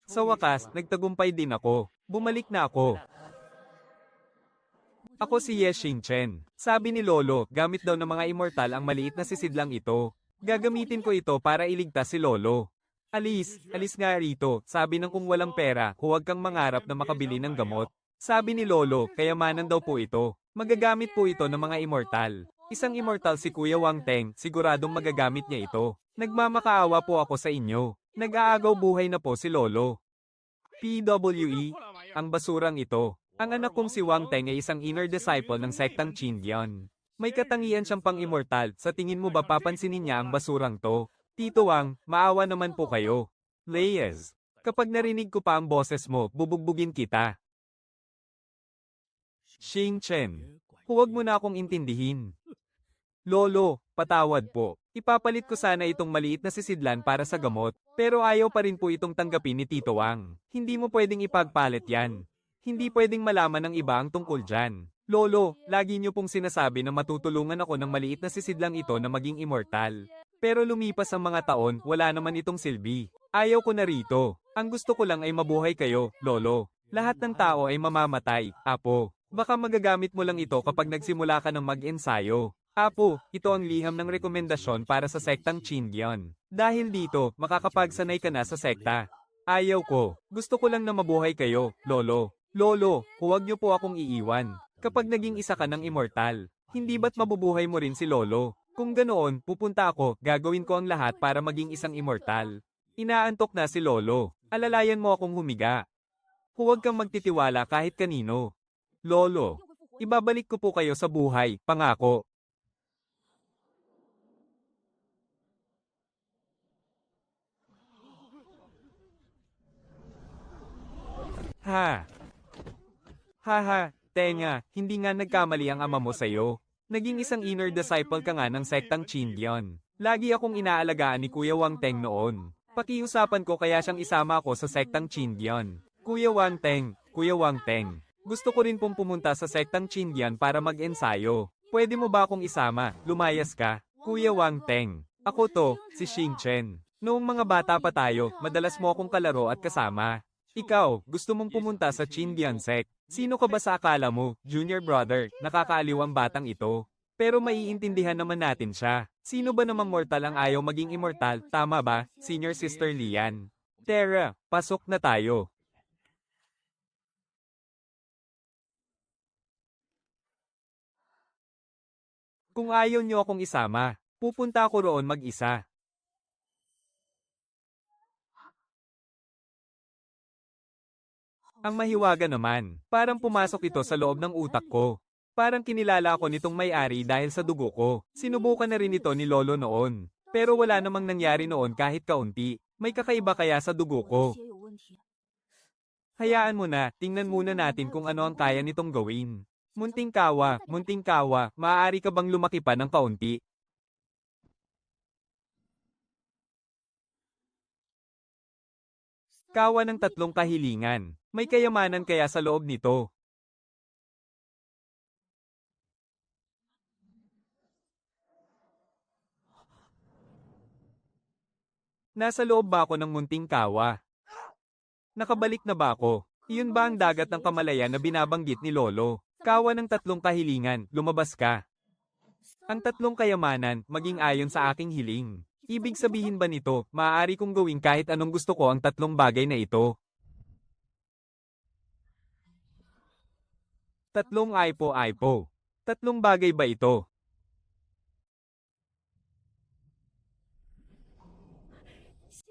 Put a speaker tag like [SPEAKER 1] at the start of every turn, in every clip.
[SPEAKER 1] Sa wakas, nagtagumpay din ako. Bumalik na ako. Ako si Ye Xingchen. Sabi ni Lolo, gamit daw ng mga immortal ang maliit na sisidlang ito. Gagamitin ko ito para iligtas si Lolo. Alis nga rito, sabi ng kung walang pera, huwag kang mangarap na makabili ng gamot. Sabi ni Lolo, kayamanan daw po ito. Magagamit po ito ng mga immortal. Isang immortal si Kuya Wang Teng, siguradong magagamit niya ito. Nagmamakaawa po ako sa inyo. Nag-aagaw buhay na po si Lolo. PWE, ang basurang ito. Ang anak kong si Wang Teng ay isang inner disciple ng sektang Qindian. May katangian siyang pang-immortal, sa tingin mo ba papansinin niya ang basurang to? Tito Wang, maawa naman po kayo. Leyes, kapag narinig ko pa ang boses mo, bubugbugin kita. Xing Chen, huwag mo na akong intindihin. Lolo, patawad po. Ipapalit ko sana itong maliit na sisidlan para sa gamot, pero ayaw pa rin po itong tanggapin ni Tito Wang. Hindi mo pwedeng ipagpalit yan. Hindi pwedeng malaman ng iba ang tungkol dyan. Lolo, lagi niyo pong sinasabi na matutulungan ako ng maliit na sisidlang ito na maging immortal. Pero lumipas ang mga taon, wala naman itong silbi. Ayaw ko na rito. Ang gusto ko lang ay mabuhay kayo, Lolo. Lahat ng tao ay mamamatay, Apo. Baka magagamit mo lang ito kapag nagsimula ka ng mag-ensayo. Apo, ito ang liham ng rekomendasyon para sa sektang Qindian. Dahil dito, makakapagsanay ka na sa sekta. Ayaw ko. Gusto ko lang na mabuhay kayo, Lolo. Lolo, huwag niyo po akong iiwan. Kapag naging isa ka ng immortal, hindi ba't mabubuhay mo rin si Lolo? Kung ganoon, pupunta ako, gagawin ko ang lahat para maging isang immortal. Inaantok na si Lolo. Alalayan mo akong humiga. Huwag kang magtitiwala kahit kanino. Lolo, ibabalik ko po kayo sa buhay, pangako. Ha? Haha, tenga, hindi nga nagkamali ang ama mo sa'yo. Naging isang inner disciple ka nga ng sektang Qindian. Lagi akong inaalagaan ni Kuya Wang Teng noon. Pakiusapan ko kaya siyang isama ako sa sektang Qindian. Kuya Wang Teng, Kuya Wang Teng. Gusto ko rin pong pumunta sa sektang Qindian para mag-ensayo. Pwede mo ba akong isama? Lumayas ka. Kuya Wang Teng. Ako to, si Xing Chen. Noong mga bata pa tayo, madalas mo akong kalaro at kasama. Ikaw, gusto mong pumunta sa Qindian sect. Sino ka ba sa akala mo, junior brother, nakakaaliw ang batang ito? Pero maiintindihan naman natin siya. Sino ba namang mortal ang ayaw maging immortal, tama ba, senior sister Lian? Tara, pasok na tayo. Kung ayaw niyo akong isama, pupunta ako roon mag-isa. Ang mahiwaga naman, parang pumasok ito sa loob ng utak ko. Parang kinilala ako nitong may-ari dahil sa dugo ko. Sinubukan na rin ito ni Lolo noon. Pero wala namang nangyari noon kahit kaunti. May kakaiba kaya sa dugo ko. Hayaan mo na, tingnan muna natin kung ano ang kaya nitong gawin. Munting kawa, maaari ka bang lumaki pa ng kaunti? Kawa ng tatlong kahilingan. May kayamanan kaya sa loob nito. Nasa loob ba ako ng munting kawa? Nakabalik na ba ako? Iyon ba ang dagat ng kamalayan na binabanggit ni Lolo? Kawa ng tatlong kahilingan, lumabas ka. Ang tatlong kayamanan, maging ayon sa aking hiling. Ibig sabihin ba nito, maaari kong gawin kahit anong gusto ko ang tatlong bagay na ito? Tatlong aipo. Tatlong bagay ba ito?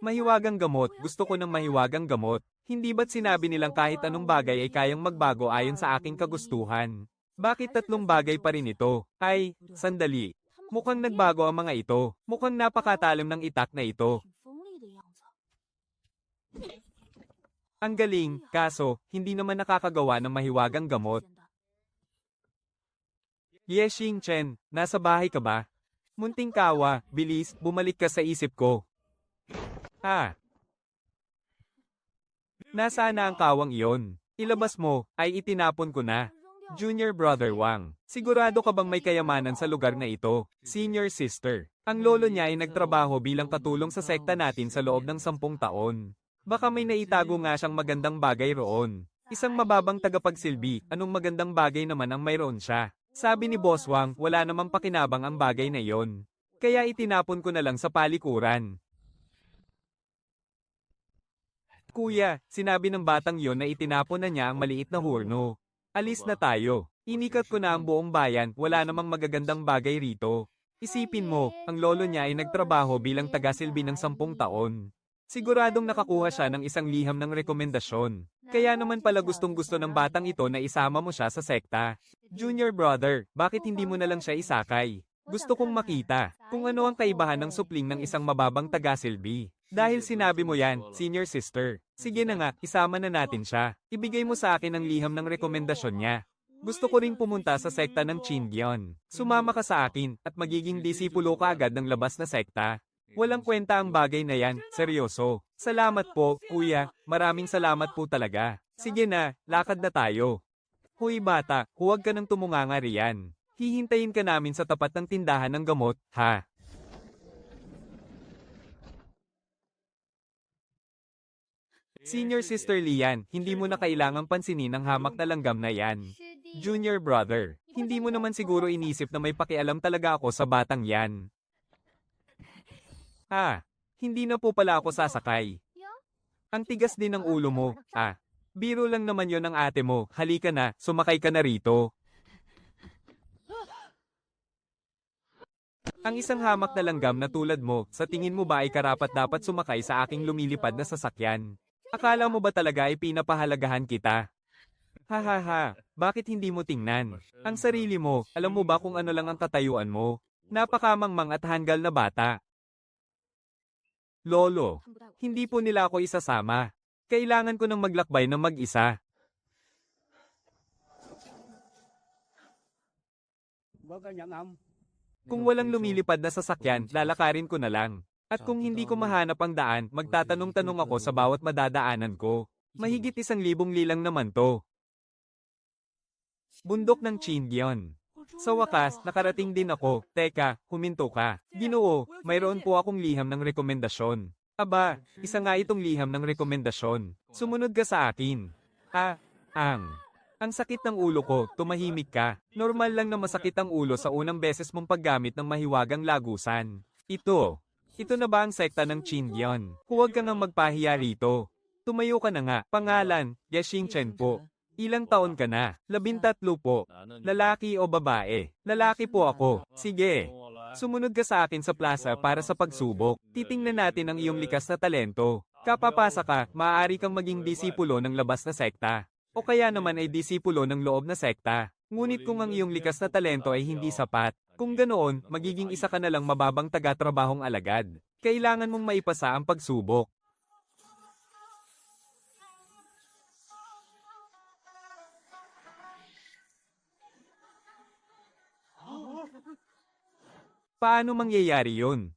[SPEAKER 1] Mahiwagang gamot, gusto ko ng mahiwagang gamot. Hindi ba't sinabi nilang kahit anong bagay ay kayang magbago ayon sa aking kagustuhan? Bakit tatlong bagay pa rin ito? Ay, sandali. Mukhang nagbago ang mga ito. Mukhang napakatalim ng itak na ito. Ang galing, kaso, hindi naman nakakagawa ng mahiwagang gamot. Ye Xing Chen, nasa bahay ka ba? Munting kawa, bilis, bumalik ka sa isip ko. Ha? Nasaan na ang kawang iyon? Ilabas mo, ay itinapon ko na. Junior Brother Wang, sigurado ka bang may kayamanan sa lugar na ito? Senior Sister, ang lolo niya ay nagtrabaho bilang katulong sa sekta natin sa loob ng 10 taon. Baka may naitago nga siyang magandang bagay roon. Isang mababang tagapagsilbi, anong magandang bagay naman ang mayroon siya? Sabi ni Boss Wang, wala namang pakinabang ang bagay na yon. Kaya itinapon ko na lang sa palikuran. Kuya, sinabi ng batang yon na itinapon na niya ang maliit na hurno. Alis na tayo. Inikat ko na ang buong bayan, wala namang magagandang bagay rito. Isipin mo, ang lolo niya ay nagtrabaho bilang tagasilbi ng 10 taon. Siguradong nakakuha siya ng isang liham ng rekomendasyon. Kaya naman pala gustong-gusto ng batang ito na isama mo siya sa sekta. Junior brother, bakit hindi mo na lang siya isakay? Gusto kong makita kung ano ang kaibahan ng supling ng isang mababang tagasilbi. Dahil sinabi mo yan, senior sister. Sige na nga, isama na natin siya. Ibigay mo sa akin ang liham ng rekomendasyon niya. Gusto ko ring pumunta sa sekta ng Chindion. Sumama ka sa akin at magiging disipulo ka agad ng labas na sekta. Walang kwenta ang bagay na yan, seryoso. Salamat po, kuya. Maraming salamat po talaga. Sige na, lakad na tayo. Huy bata, huwag ka nang tumunganga riyan. Hihintayin ka namin sa tapat ng tindahan ng gamot, ha? Senior Sister Lian, hindi mo na kailangang pansinin ang hamak na langgam na yan. Junior brother, hindi mo naman siguro inisip na may pakialam talaga ako sa batang yan. Hindi na po pala ako sasakay. Ang tigas din ng ulo mo, biro lang naman yon ng ate mo, halika na, sumakay ka na rito. Ang isang hamak na langgam na tulad mo, sa tingin mo ba ay karapat-dapat sumakay sa aking lumilipad na sasakyan? Akala mo ba talaga ay pinapahalagahan kita? Hahaha, bakit hindi mo tingnan? Ang sarili mo, alam mo ba kung ano lang ang katayuan mo? Napakamangmang at hanggal na bata. Lolo, hindi po nila ako isasama. Kailangan ko ng maglakbay ng mag-isa. Kung walang lumilipad na sasakyan, lalakarin ko na lang. At kung hindi ko mahanap ang daan, magtatanong-tanong ako sa bawat madadaanan ko. Mahigit 1,000 lilang naman to. Bundok ng Chindion. Sa wakas, nakarating din ako. Teka, huminto ka. Ginoo, mayroon po akong liham ng rekomendasyon. Aba, isa nga itong liham ng rekomendasyon. Sumunod ka sa akin. Ang sakit ng ulo ko, tumahimik ka. Normal lang na masakit ang ulo sa unang beses mong paggamit ng mahiwagang lagusan. Ito na ba ang sekta ng Chindion? Huwag ka nga magpahiya rito. Tumayo ka na nga. Pangalan, Yashing Chen po. Ilang taon ka na? 13 po. Lalaki o babae? Lalaki po ako. Sige. Sumunod ka sa akin sa plaza para sa pagsubok. Titingnan natin ang iyong likas na talento. Kapapasa ka, maaari kang maging disipulo ng labas na sekta. O kaya naman ay disipulo ng loob na sekta. Ngunit kung ang iyong likas na talento ay hindi sapat, kung ganoon, magiging isa ka na lang mababang taga-trabahong alagad. Kailangan mong maipasa ang pagsubok. Paano mangyayari yun?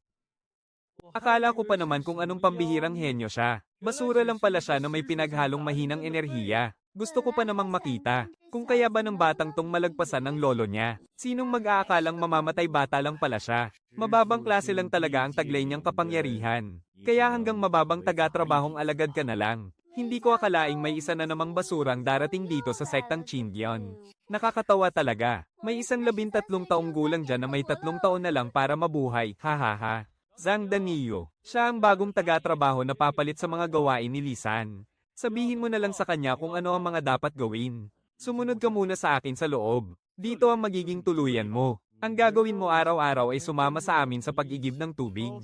[SPEAKER 1] Akala ko pa naman kung anong pambihirang henyo siya. Basura lang pala siya na may pinaghalong mahinang enerhiya. Gusto ko pa namang makita. Kung kaya ba ng batang tong malagpasan ng lolo niya? Sinong mag-aakalang mamamatay bata lang pala siya? Mababang klase lang talaga ang taglay niyang kapangyarihan. Kaya hanggang mababang taga-trabahong alagad ka na lang. Hindi ko akalaing may isa na namang basurang darating dito sa sektang Chindion. Nakakatawa talaga. May isang 13 taong gulang dyan na may 3 taon na lang para mabuhay, hahaha. Zhang Danilo, siya ang bagong taga-trabaho na papalit sa mga gawain ni Lisan. Sabihin mo na lang sa kanya kung ano ang mga dapat gawin. Sumunod ka muna sa akin sa loob. Dito ang magiging tuluyan mo. Ang gagawin mo araw-araw ay sumama sa amin sa pag-igib ng tubig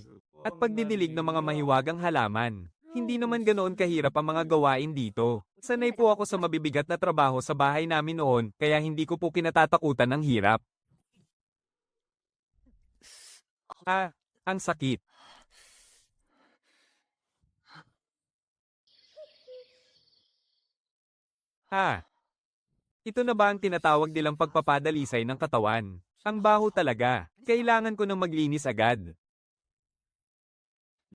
[SPEAKER 1] at pagdidilig ng mga mahiwagang halaman. Hindi naman ganoon kahirap ang mga gawain dito. Sanay po ako sa mabibigat na trabaho sa bahay namin noon, kaya hindi ko po kinatatakutan ng hirap. Ang sakit. Ito na ba ang tinatawag nilang pagpapadalisay ng katawan? Ang baho talaga. Kailangan ko nang maglinis agad.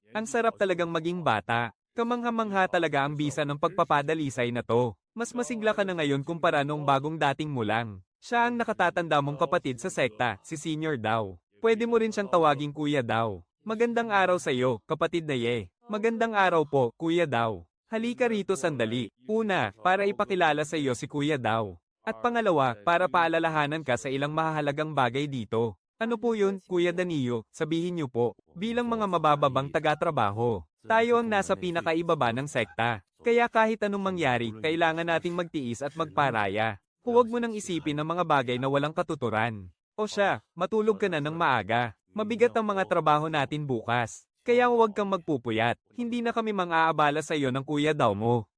[SPEAKER 1] Ang sarap talagang maging bata. Kamangha-mangha talaga ang bisa ng pagpapadalisay na to. Mas masigla ka na ngayon kumpara noong bagong dating mo lang. Siya ang nakatatanda mong kapatid sa sekta, si Senior daw. Pwede mo rin siyang tawaging kuya daw. Magandang araw sa iyo, kapatid na Ye. Magandang araw po, Kuya Daw. Halika rito sandali. Una, para ipakilala sa iyo si Kuya Daw. At pangalawa, para paalalahanan ka sa ilang mahahalagang bagay dito. Ano po yun, Kuya Danilo? Sabihin niyo po. Bilang mga mabababang taga-trabaho, tayo ang nasa pinakaibaba ng sekta. Kaya kahit anong mangyari, kailangan nating magtiis at magparaya. Huwag mo nang isipin ang mga bagay na walang katuturan. O siya, matulog ka na ng maaga. Mabigat ang mga trabaho natin bukas. Kaya huwag kang magpupuyat. Hindi na kami mang-aabala sa iyo ng Kuya Daw mo.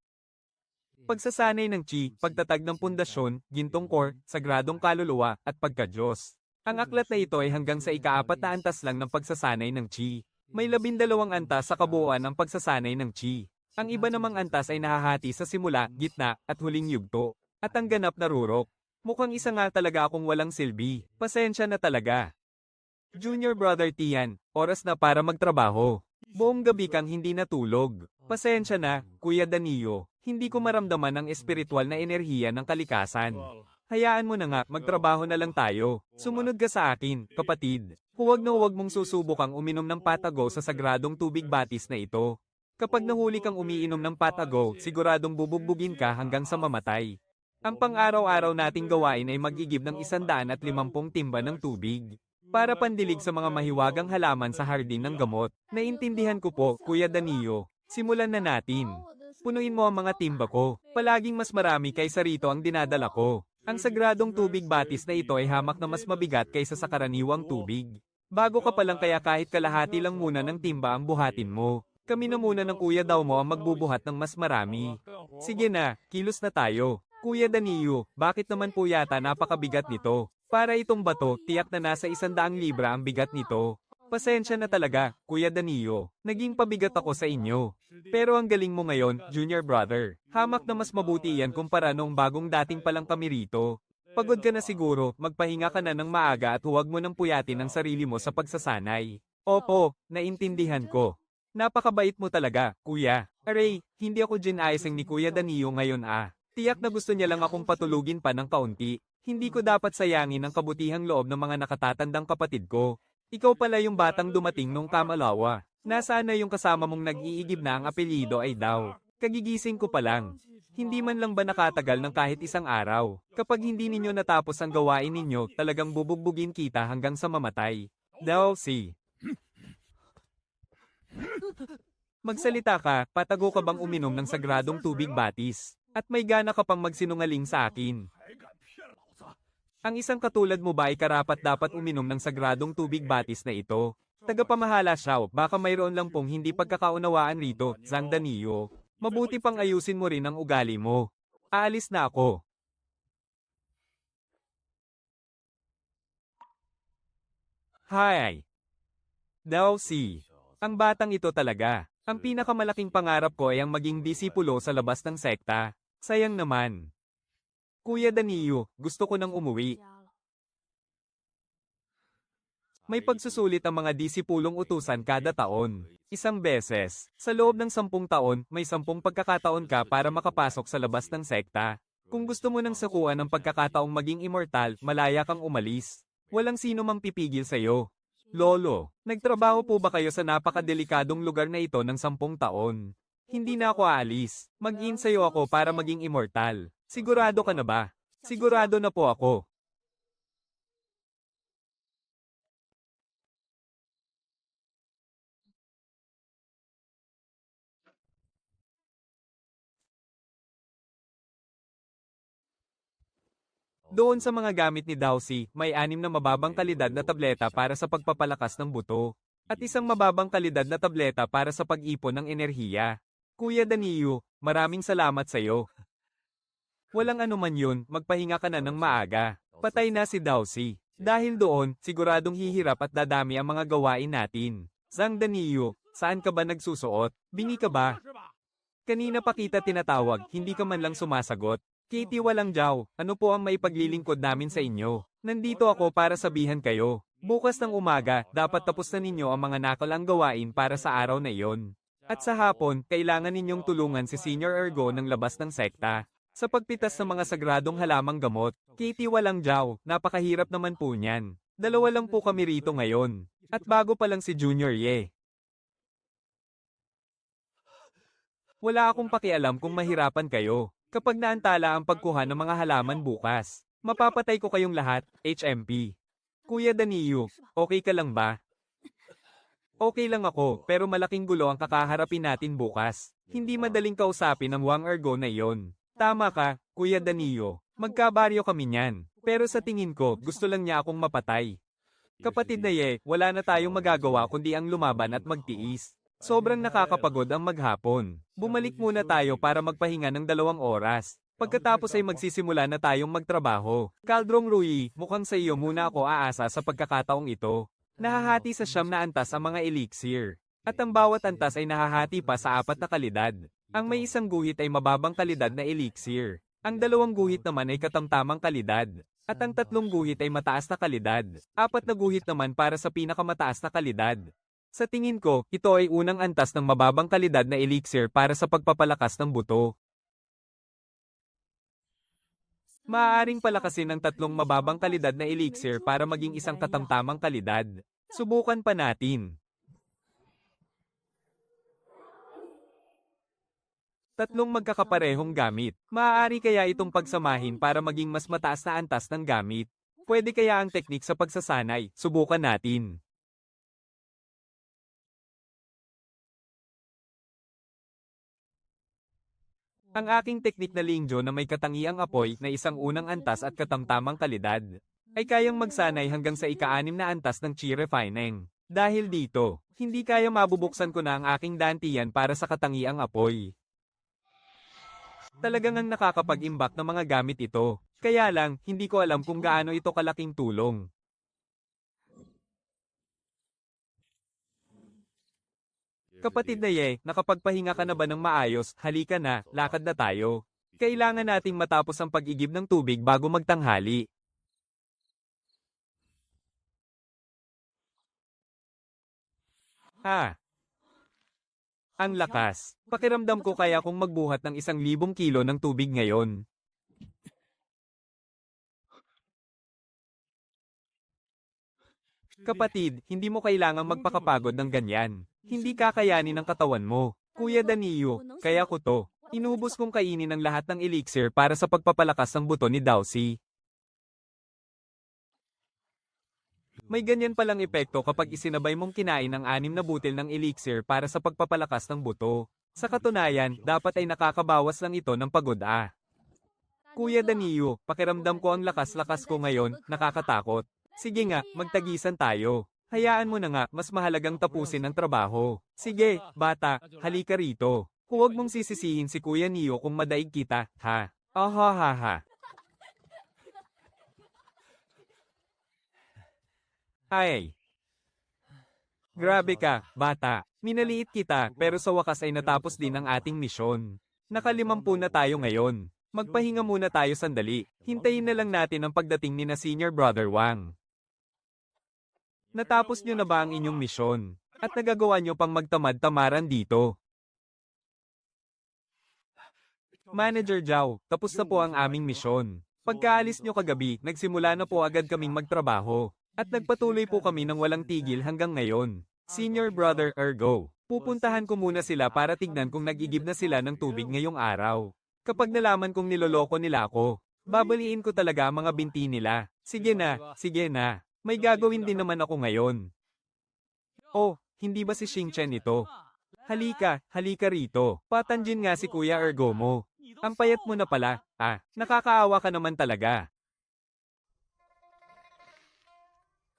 [SPEAKER 1] Pagsasanay ng chi, pagtatag ng pundasyon, gintong core, sagradong kaluluwa, at pagka-Diyos. Ang aklat na ito ay hanggang sa ika-4 na antas lang ng pagsasanay ng chi. May 12 antas sa kabuuan ng pagsasanay ng chi. Ang iba namang antas ay nahahati sa simula, gitna, at huling yugto. At ang ganap na rurok. Mukhang isa nga talaga akong walang silbi. Pasensya na talaga. Junior Brother Tian, oras na para magtrabaho. Buong gabi kang hindi natulog. Pasensya na, Kuya Danilo. Hindi ko maramdaman ang espiritual na enerhiya ng kalikasan. Hayaan mo na nga, magtrabaho na lang tayo. Sumunod ka sa akin, kapatid. Huwag na huwag mong susubukang uminom ng patago sa sagradong tubig batis na ito. Kapag nahuli kang umiinom ng patago, siguradong bubugbugin ka hanggang sa mamatay. Ang pang-araw-araw nating gawain ay magigib ng 150 timba ng tubig. Para pandilig sa mga mahiwagang halaman sa hardin ng gamot. Naintindihan ko po, Kuya Danilo. Simulan na natin. Punuin mo ang mga timba ko. Palaging mas marami kaysa rito ang dinadala ko. Ang sagradong tubig batis na ito ay hamak na mas mabigat kaysa sa karaniwang tubig. Bago ka pa lang kaya kahit kalahati lang muna ng timba ang buhatin mo. Kami na muna ng Kuya Daw mo ang magbubuhat ng mas marami. Sige na, kilos na tayo. Kuya Danilo, bakit naman po yata napakabigat nito? Para itong bato, tiyak na nasa 100 libra ang bigat nito. Pasensya na talaga, Kuya Danilo. Naging pabigat ako sa inyo. Pero ang galing mo ngayon, Junior Brother. Hamak na mas mabuti yan kumpara nung bagong dating palang kami rito. Pagod ka na siguro, magpahinga ka na ng maaga at huwag mo nang puyatin ang sarili mo sa pagsasanay. Opo, naintindihan ko. Napakabait mo talaga, Kuya. Aray, hindi ako ginayasing ni Kuya Danilo ngayon ah. Tiyak na gusto niya lang akong patulugin pa ng kaunti. Hindi ko dapat sayangin ang kabutihang loob ng mga nakatatandang kapatid ko. Ikaw pala yung batang dumating nung kamalawa. Nasaan na yung kasama mong nag-iigib na ang apelyido ay Daw? Kagigising ko pa lang. Hindi man lang ba nakatagal ng kahit isang araw? Kapag hindi ninyo natapos ang gawain ninyo, talagang bubugbugin kita hanggang sa mamatay. Daw si. Magsalita ka, patago ka bang uminom ng sagradong tubig batis? At may gana ka pang magsinungaling sa akin. Ang isang katulad mo ba ay karapat-dapat uminom ng sagradong tubig batis na ito? Tagapamahala siya, baka mayroon lang pong hindi pagkakaunawaan rito, Zhang Danilo. Mabuti pang ayusin mo rin ang ugali mo. Aalis na ako. Hi! Daw si. Ang batang ito talaga. Ang pinakamalaking pangarap ko ay ang maging disipulo sa labas ng sekta. Sayang naman. Kuya Danilo, gusto ko nang umuwi. May pagsusulit ang mga disipulong utusan kada taon. 1 beses. Sa loob ng 10 taon, may 10 pagkakataon ka para makapasok sa labas ng sekta. Kung gusto mo nang sakuan ng pagkakataong maging immortal, malaya kang umalis. Walang sino mang pipigil sa'yo. Lolo, nagtrabaho po ba kayo sa napakadelikadong lugar na ito ng 10 taon? Hindi na ako aalis. Mag-insayo ako para maging immortal. Sigurado ka na ba? Sigurado na po ako. Doon sa mga gamit ni Dowsy, may 6 na mababang kalidad na tableta para sa pagpapalakas ng buto. At isang mababang kalidad na tableta para sa pag-ipon ng enerhiya. Kuya Danilo, maraming salamat sa iyo. Walang anuman yun, magpahinga ka na ng maaga. Patay na si Dowsy. Dahil doon, siguradong hihirap at dadami ang mga gawain natin. Zhang Danilo, saan ka ba nagsusuot? Bingi ka ba? Kanina pa kita tinatawag, hindi ka man lang sumasagot. Katie walang jaw, ano po ang maipaglilingkod namin sa inyo? Nandito ako para sabihan kayo. Bukas ng umaga, dapat tapos na ninyo ang mga nakalang gawain para sa araw na iyon. At sa hapon, kailangan ninyong tulungan si Senior Ergo ng labas ng sekta. Sa pagpitas ng mga sagradong halamang gamot, Katie walang jaw, napakahirap naman po niyan. 2 lang po kami rito ngayon. At bago pa lang si Junior Ye. Wala akong pakialam kung mahirapan kayo. Kapag naantala ang pagkuha ng mga halaman bukas, mapapatay ko kayong lahat, HMP. Kuya Danilo, okay ka lang ba? Okay lang ako, pero malaking gulo ang kakaharapin natin bukas. Hindi madaling kausapin ang Wang Ergo na iyon. Tama ka, Kuya Danilo. Magkabaryo kami niyan. Pero sa tingin ko, gusto lang niya akong mapatay. Kapatid na Ye, wala na tayong magagawa kundi ang lumaban at magtiis. Sobrang nakakapagod ang maghapon. Bumalik muna tayo para magpahinga ng 2 oras. Pagkatapos ay magsisimula na tayong magtrabaho. Kaldrong Rui, mukhang sa iyo muna ako aasa sa pagkakataong ito. Nahahati sa 9 na antas ang mga elixir. At ang bawat antas ay nahahati pa sa 4 na kalidad. Ang may isang guhit ay mababang kalidad na elixir. Ang 2 guhit naman ay katamtamang kalidad. At ang 3 guhit ay mataas na kalidad. 4 na guhit naman para sa pinakamataas na kalidad. Sa tingin ko, ito ay unang antas ng mababang kalidad na elixir para sa pagpapalakas ng buto. Maaaring palakasin ng 3 mababang kalidad na elixir para maging isang katamtamang kalidad. Subukan pa natin. 3 magkakaparehong gamit. Maaari kaya itong pagsamahin para maging mas mataas na antas ng gamit. Pwede kaya ang teknik sa pagsasanay. Subukan natin. Ang aking teknik na lingjo na may katangiang apoy na isang unang antas at katamtamang kalidad ay kayang magsanay hanggang sa ika-6 na antas ng chi refining. Dahil dito, hindi kaya mabubuksan ko na ang aking dantiyan para sa katangiang apoy. Talagang ang nakakapag-imbak ng mga gamit ito. Kaya lang, hindi ko alam kung gaano ito kalaking tulong. Kapatid na Ye, nakapagpahinga ka na ba ng maayos? Halika na, lakad na tayo. Kailangan nating matapos ang pag-igib ng tubig bago magtanghali. Ha? Ang lakas. Pakiramdam ko kaya kung magbuhat ng 1,000 kilo ng tubig ngayon. Kapatid, hindi mo kailangang magpakapagod ng ganyan. Hindi kakayanin ng katawan mo. Kuya Danilo, kaya ko to. Inubos kong kainin ang lahat ng elixir para sa pagpapalakas ng buto ni Dowsy. May ganyan palang epekto kapag isinabay mong kinain ang 6 na butil ng elixir para sa pagpapalakas ng buto. Sa katunayan, dapat ay nakakabawas lang ito ng pagod. Kuya Danilo, pakiramdam ko ang lakas-lakas ko ngayon, nakakatakot. Sige nga, magtagisan tayo. Hayaan mo na nga, mas mahalagang tapusin ang trabaho. Sige, bata, halika rito. Huwag mong sisisihin si Kuya Neo kung madaig kita, ha? Ahahaha. Ay. Grabe ka, bata. Minaliit kita, pero sa wakas ay natapos din ang ating misyon. Naka-50 na tayo ngayon. Magpahinga muna tayo sandali. Hintayin na lang natin ang pagdating ni na Senior Brother Wang. Natapos nyo na ba ang inyong misyon? At nagagawa nyo pang magtamad-tamaran dito? Manager Zhao, tapos na po ang aming misyon. Pagkaalis nyo kagabi, nagsimula na po agad kaming magtrabaho. At nagpatuloy po kami ng walang tigil hanggang ngayon. Senior Brother Ergo, pupuntahan ko muna sila para tignan kung nag-igib na sila ng tubig ngayong araw. Kapag nalaman kong niloloko nila ako, babaliin ko talaga ang mga binti nila. Sige na, sige na. May gagawin din naman ako ngayon. Oh, hindi ba si Xingchen ito? Halika, halika rito. Patanjin nga si Kuya Ergo mo. Ang payat mo na pala. Nakakaawa ka naman talaga.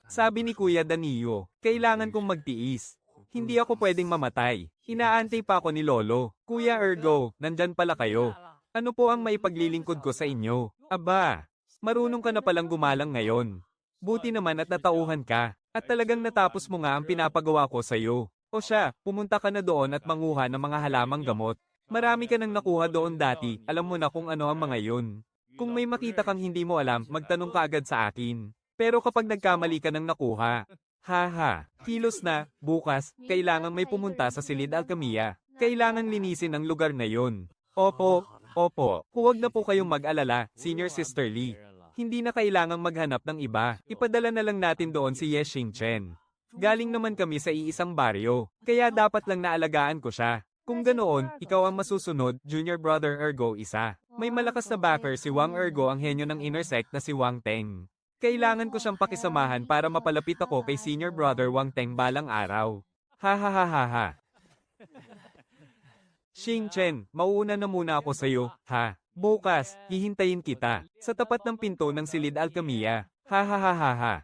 [SPEAKER 1] Sabi ni Kuya Danilo, kailangan kong magtiis. Hindi ako pwedeng mamatay. Inaantay pa ako ni Lolo. Kuya Ergo, nandyan pala kayo. Ano po ang maipaglilingkod ko sa inyo? Aba, marunong ka na palang gumalang ngayon. Buti naman at natauhan ka. At talagang natapos mo nga ang pinapagawa ko sa iyo. O siya, pumunta ka na doon at manguha ng mga halamang gamot. Marami ka nang nakuha doon dati, alam mo na kung ano ang mga yun. Kung may makita kang hindi mo alam, magtanong ka agad sa akin. Pero kapag nagkamali ka nang nakuha, haha, kilos na, bukas, kailangan may pumunta sa Silid Alchemia. Kailangan linisin ang lugar na yun. Opo, opo, huwag na po kayong mag-alala, Senior Sister Lee. Hindi na kailangang maghanap ng iba. Ipadala na lang natin doon si Ye Xingchen. Galing naman kami sa iisang baryo, kaya dapat lang naalagaan ko siya. Kung ganoon, ikaw ang masusunod, Junior Brother Ergo isa. May malakas na backer si Wang Ergo ang henyo ng inner sect na si Wang Teng. Kailangan ko siyang pakisamahan para mapalapit ako kay Senior Brother Wang Teng balang araw. Ha ha ha ha ha. Xing Chen, mauuna na muna ako sa'yo, ha? Bukas, hihintayin kita. Sa tapat ng pinto ng Silid Alcamia. Ha ha ha ha ha.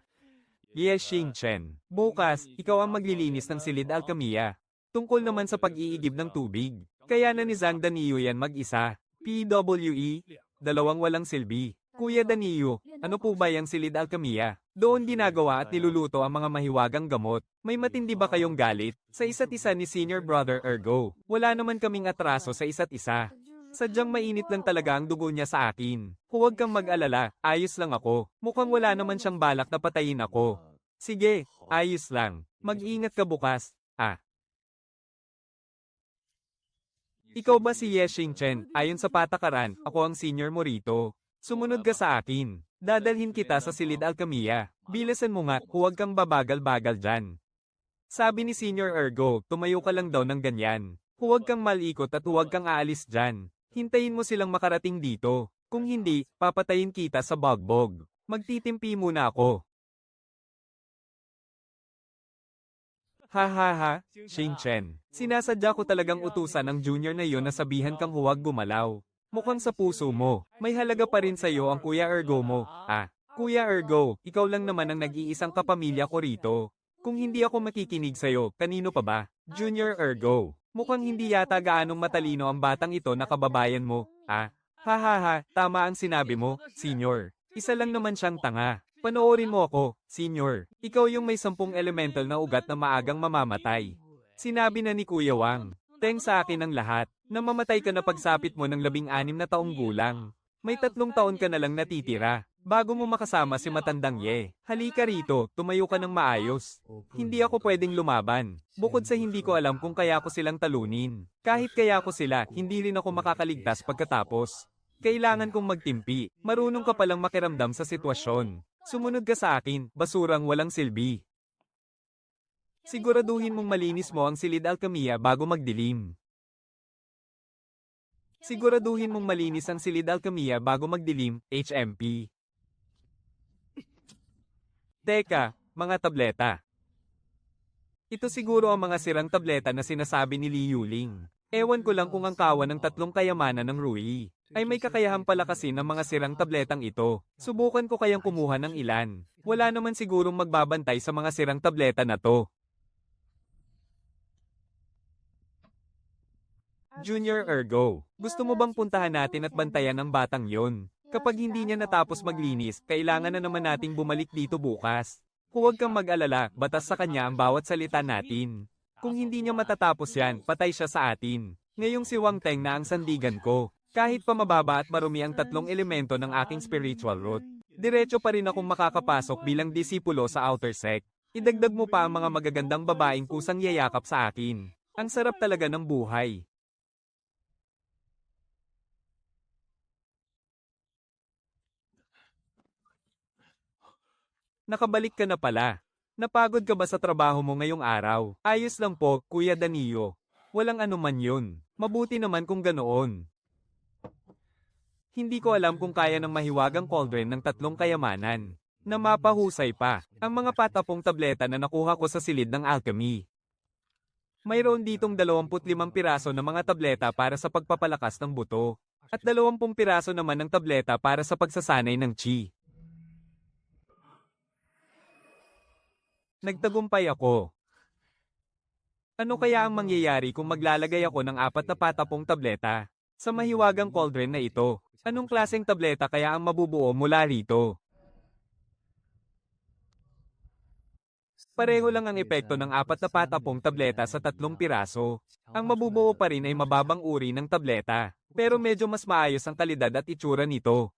[SPEAKER 1] Yes, Xing Chen. Bukas, ikaw ang maglilinis ng Silid Alcamia. Tungkol naman sa pag-iigib ng tubig. Kaya na ni Zhang Daniyo yan mag-isa. PWE, dalawang walang silbi. Kuya Daniyo, ano po ba yung Silid Alcamia? Doon ginagawa at niluluto ang mga mahiwagang gamot. May matindi ba kayong galit? Sa isa't isa ni Senior Brother Ergo. Wala naman kaming atraso sa isa't isa. Sadyang mainit lang talaga ang dugo niya sa akin. Huwag kang mag-alala, ayos lang ako. Mukhang wala naman siyang balak na patayin ako. Sige, ayos lang. Mag-ingat ka bukas. Ikaw ba si Ye Xingchen? Ayon sa patakaran, ako ang senior mo rito. Sumunod ka sa akin. Dadalhin kita sa Silid Alcamia. Bilasan mo nga, huwag kang babagal-bagal dyan. Sabi ni Senior Ergo, tumayo ka lang daw ng ganyan. Huwag kang malikot at huwag kang aalis dyan. Hintayin mo silang makarating dito. Kung hindi, papatayin kita sa bagbog. Magtitimpi muna ako. Ha ha ha, Xingchen. Sinasadya ko talagang utusan ng junior na yon na sabihan kang huwag gumalaw. Mukhang sa puso mo, may halaga pa rin sa'yo ang Kuya Ergo mo. Kuya Ergo, ikaw lang naman ang nag-iisang kapamilya ko rito. Kung hindi ako makikinig sa'yo, kanino pa ba? Junior Ergo. Mukhang hindi yata gaanong matalino ang batang ito na kababayan mo. Ha ha ha, tama ang sinabi mo, Senior. Isa lang naman siyang tanga. Panoorin mo ako, Senior. Ikaw yung may 10 elemental na ugat na maagang mamamatay. Sinabi na ni Kuya Wang. Teng sa akin ang lahat. Namamatay ka na pagsapit mo ng 16 na taong gulang. May 3 taon ka na lang natitira. Bago mo makasama si matandang Ye. Halika rito, tumayo ka ng maayos. Hindi ako pwedeng lumaban. Bukod sa hindi ko alam kung kaya ko silang talunin. Kahit kaya ko sila, hindi rin ako makakaligtas pagkatapos. Kailangan kong magtimpi. Marunong ka palang makiramdam sa sitwasyon. Sumunod ka sa akin, basurang walang silbi. Siguraduhin mong malinis mo ang Silid Alcamia bago magdilim. Siguraduhin mong malinis ang Silid Alcamia bago magdilim, HMP. Teka, mga tableta. Ito siguro ang mga sirang tableta na sinasabi ni Li Yuling. Ewan ko lang kung ang kawan ng 3 kayamanan ng Rui ay may kakayahang palakasin ng mga sirang tabletang ito. Subukan ko kayang kumuha ng ilan. Wala naman sigurong magbabantay sa mga sirang tableta na to. Junior Ergo, gusto mo bang puntahan natin at bantayan ang batang yon? Kapag hindi niya natapos maglinis, kailangan na naman nating bumalik dito bukas. Huwag kang mag-alala, batas sa kanya ang bawat salita natin. Kung hindi niya matatapos yan, patay siya sa atin. Ngayong si Wang Teng na ang sandigan ko. Kahit pa mababa at marumi ang 3 elemento ng aking spiritual root, diretso pa rin akong makakapasok bilang disipulo sa outer sect. Idagdag mo pa ang mga magagandang babaeng kusang yayakap sa akin. Ang sarap talaga ng buhay. Nakabalik ka na pala. Napagod ka ba sa trabaho mo ngayong araw? Ayos lang po, Kuya Daniyo. Walang anuman yun. Mabuti naman kung ganoon. Hindi ko alam kung kaya ng mahiwagang cauldron ng 3 kayamanan. Na mapahusay pa, ang mga patapong tableta na nakuha ko sa silid ng alchemy. Mayroon ditong 25 piraso na mga tableta para sa pagpapalakas ng buto. At 20 piraso naman ng tableta para sa pagsasanay ng chi. Nagtagumpay ako. Ano kaya ang mangyayari kung maglalagay ako ng 4 na patapong tableta sa mahiwagang cauldron na ito? Anong klaseng tableta kaya ang mabubuo mula rito? Pareho lang ang epekto ng 4 na patapong tableta sa 3 piraso. Ang mabubuo pa rin ay mababang uri ng tableta, pero medyo mas maayos ang kalidad at itsura nito.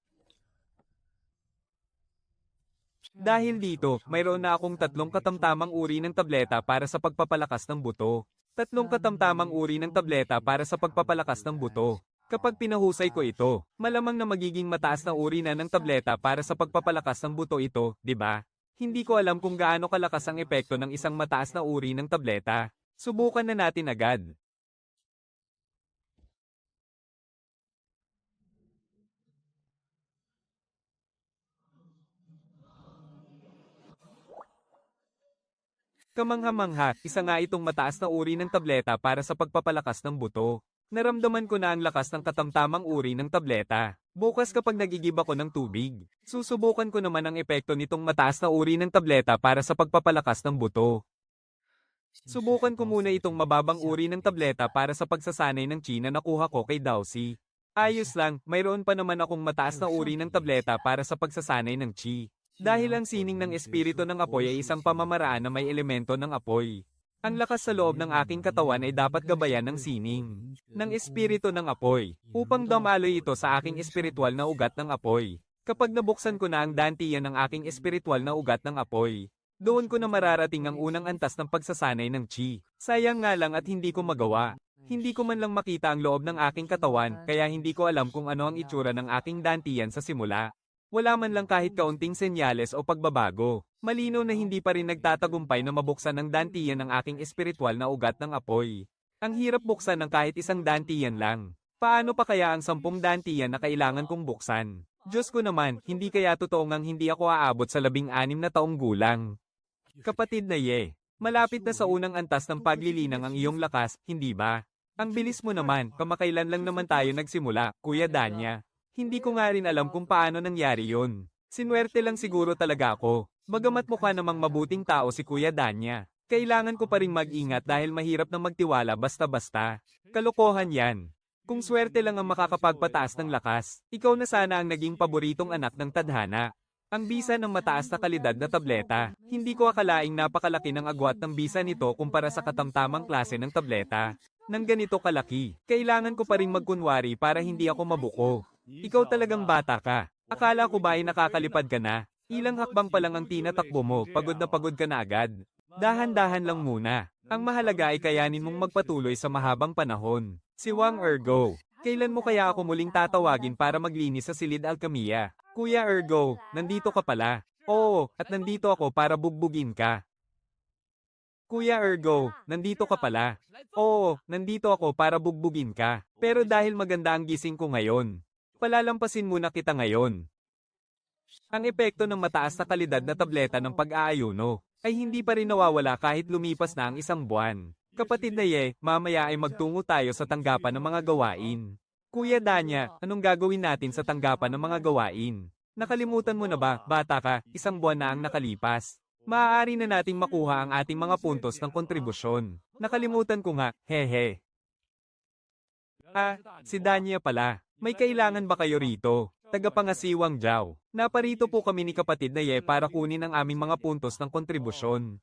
[SPEAKER 1] Dahil dito, mayroon na akong 3 katamtamang uri ng tableta para sa pagpapalakas ng buto. 3 katamtamang uri ng tableta para sa pagpapalakas ng buto. Kapag pinahusay ko ito, malamang na magiging mataas na uri na ng tableta para sa pagpapalakas ng buto ito, di ba? Hindi ko alam kung gaano kalakas ang epekto ng isang mataas na uri ng tableta. Subukan na natin agad. Kamangha-mangha, isa nga itong mataas na uri ng tableta para sa pagpapalakas ng buto. Naramdaman ko na ang lakas ng katamtamang uri ng tableta. Bukas kapag nagigib ako ng tubig, susubukan ko naman ang epekto nitong mataas na uri ng tableta para sa pagpapalakas ng buto. Subukan ko muna itong mababang uri ng tableta para sa pagsasanay ng chi na nakuha ko kay Dowsy. Ayos lang, mayroon pa naman akong mataas na uri ng tableta para sa pagsasanay ng chi. Dahil ang sining ng espiritu ng apoy ay isang pamamaraan na may elemento ng apoy. Ang lakas sa loob ng aking katawan ay dapat gabayan ng sining ng espiritu ng apoy, upang damaloy ito sa aking espiritual na ugat ng apoy. Kapag nabuksan ko na ang dantiyan ng aking espiritual na ugat ng apoy, doon ko na mararating ang unang antas ng pagsasanay ng chi. Sayang nga lang at hindi ko magawa. Hindi ko man lang makita ang loob ng aking katawan, kaya hindi ko alam kung ano ang itsura ng aking dantiyan sa simula. Wala man lang kahit kaunting senyales o pagbabago. Malinaw na hindi pa rin nagtatagumpay na mabuksan ang dantiyan ng aking espiritual na ugat ng apoy. Ang hirap buksan ng kahit isang dantiyan lang. Paano pa kaya ang 10 dantiyan na kailangan kong buksan? Diyos ko naman, hindi kaya totoo ngang hindi ako aabot sa 16 na taong gulang. Kapatid na Ye, malapit na sa unang antas ng paglilinang ang iyong lakas, hindi ba? Ang bilis mo naman, kamakailan lang naman tayo nagsimula, Kuya Danya. Hindi ko nga rin alam kung paano nangyari yun. Sinuwerte lang siguro talaga ako. Bagamat mukha namang mabuting tao si Kuya Danya, kailangan ko pa ring mag-ingat dahil mahirap na magtiwala basta-basta. Kalokohan yan. Kung swerte lang ang makakapagpataas ng lakas, ikaw na sana ang naging paboritong anak ng tadhana. Ang bisa ng mataas na kalidad na tableta. Hindi ko akalaing napakalaki ng agwat ng bisa nito kumpara sa katamtamang klase ng tableta. Nang ganito kalaki, kailangan ko pa ring magkunwari para hindi ako mabuko. Ikaw talagang bata ka. Akala ko ba ay nakakalipad ka na? Ilang hakbang pa lang ang tinatakbo mo, pagod na pagod ka na agad. Dahan-dahan lang muna. Ang mahalaga ay kayanin mong magpatuloy sa mahabang panahon. Si Wang Ergo, kailan mo kaya ako muling tatawagin para maglinis sa Silid Alcamia? Kuya Ergo, nandito ka pala. Oo, at nandito ako para bugbugin ka. Kuya Ergo, nandito ka pala. Oo, nandito ako para bugbugin ka. Pero dahil maganda ang gising ko ngayon, palalampasin muna kita ngayon. Ang epekto ng mataas na kalidad na tableta ng pag-aayuno ay hindi pa rin nawawala kahit lumipas na ang isang buwan. Kapatid na Ye, mamaya ay magtungo tayo sa tanggapan ng mga gawain. Kuya Danya, anong gagawin natin sa tanggapan ng mga gawain? Nakalimutan mo na ba, bata ka, isang buwan na ang nakalipas. Maaari na nating makuha ang ating mga puntos ng kontribusyon. Nakalimutan ko nga, hehe. Si Danya pala. May kailangan ba kayo rito? Tagapangasiwang Jiao. Naparito po kami ni kapatid na Ye para kunin ang aming mga puntos ng kontribusyon.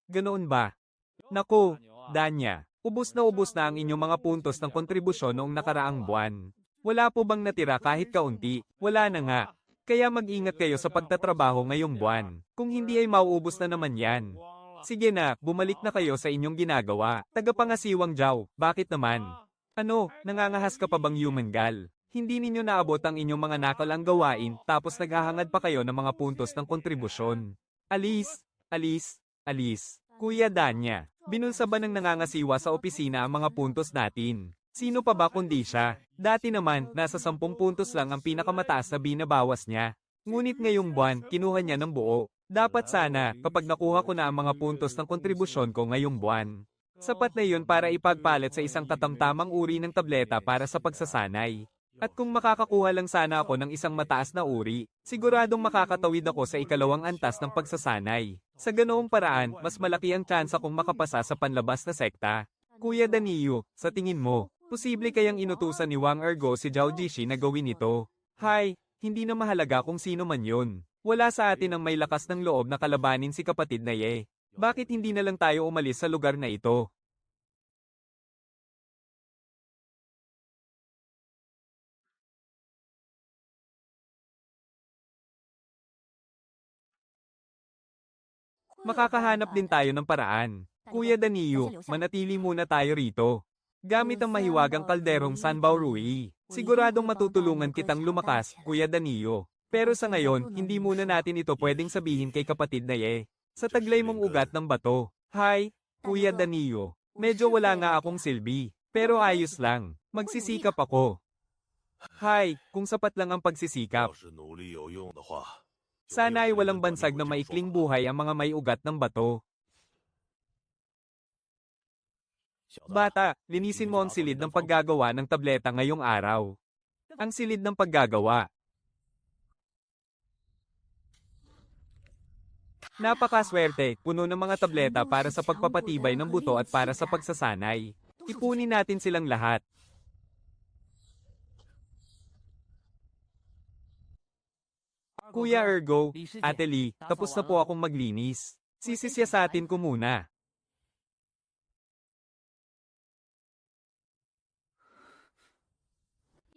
[SPEAKER 1] Ganoon ba? Naku, Danya. Ubus na ang inyong mga puntos ng kontribusyon noong nakaraang buwan. Wala po bang natira kahit kaunti? Wala na nga. Kaya mag-ingat kayo sa pagtatrabaho ngayong buwan. Kung hindi ay mauubos na naman yan. Sige na, bumalik na kayo sa inyong ginagawa. Tagapangasiwang Jiao, bakit naman? Ano, nangangahas ka pa bang human gal? Hindi ninyo naabot ang inyong mga nakalang gawain tapos naghahangad pa kayo ng mga puntos ng kontribusyon. Alis, alis, alis. Kuya Danya, binulsa ba ng nangangasiwa sa opisina ang mga puntos natin? Sino pa ba kundi siya? Dati naman, nasa 10 puntos lang ang pinakamataas na binabawas niya. Ngunit ngayong buwan, kinuha niya ng buo. Dapat sana, kapag nakuha ko na ang mga puntos ng kontribusyon ko ngayong buwan. Sapat na yun para ipagpalit sa isang katamtamang uri ng tableta para sa pagsasanay. At kung makakakuha lang sana ako ng isang mataas na uri, siguradong makakatawid ako sa ikalawang antas ng pagsasanay. Sa ganoong paraan, mas malaki ang tsansa kong makapasa sa panlabas na sekta. Kuya Danio, sa tingin mo, posible kayang inutusan ni Wang Ergo si Zhao Jishi na gawin ito? Hay, hindi na mahalaga kung sino man yun. Wala sa atin ang may lakas ng loob na kalabanin si kapatid na Ye. Bakit hindi na lang tayo umalis sa lugar na ito? Makakahanap din tayo ng paraan. Kuya Danio, manatili muna tayo rito. Gamit ang mahiwagang kalderong Sanbao Rui, siguradong matutulungan kitang lumakas, Kuya Danio. Pero sa ngayon, hindi muna natin ito pwedeng sabihin kay kapatid na Ye. Sa taglay mong ugat ng bato. Hi, Kuya Danio. Medyo wala nga akong silbi. Pero ayos lang. Magsisikap ako. Hi, kung sapat lang ang pagsisikap. Sana ay walang bansag na maikling buhay ang mga may ugat ng bato. Bata, linisin mo ang silid ng paggagawa ng tableta ngayong araw. Ang silid ng paggagawa. Napakaswerte, puno ng mga tableta para sa pagpapatibay ng buto at para sa pagsasanay. Ipunin natin silang lahat. Kuya Ergo, Ate Lee, tapos na po akong maglinis. Sisisyasatin ko muna.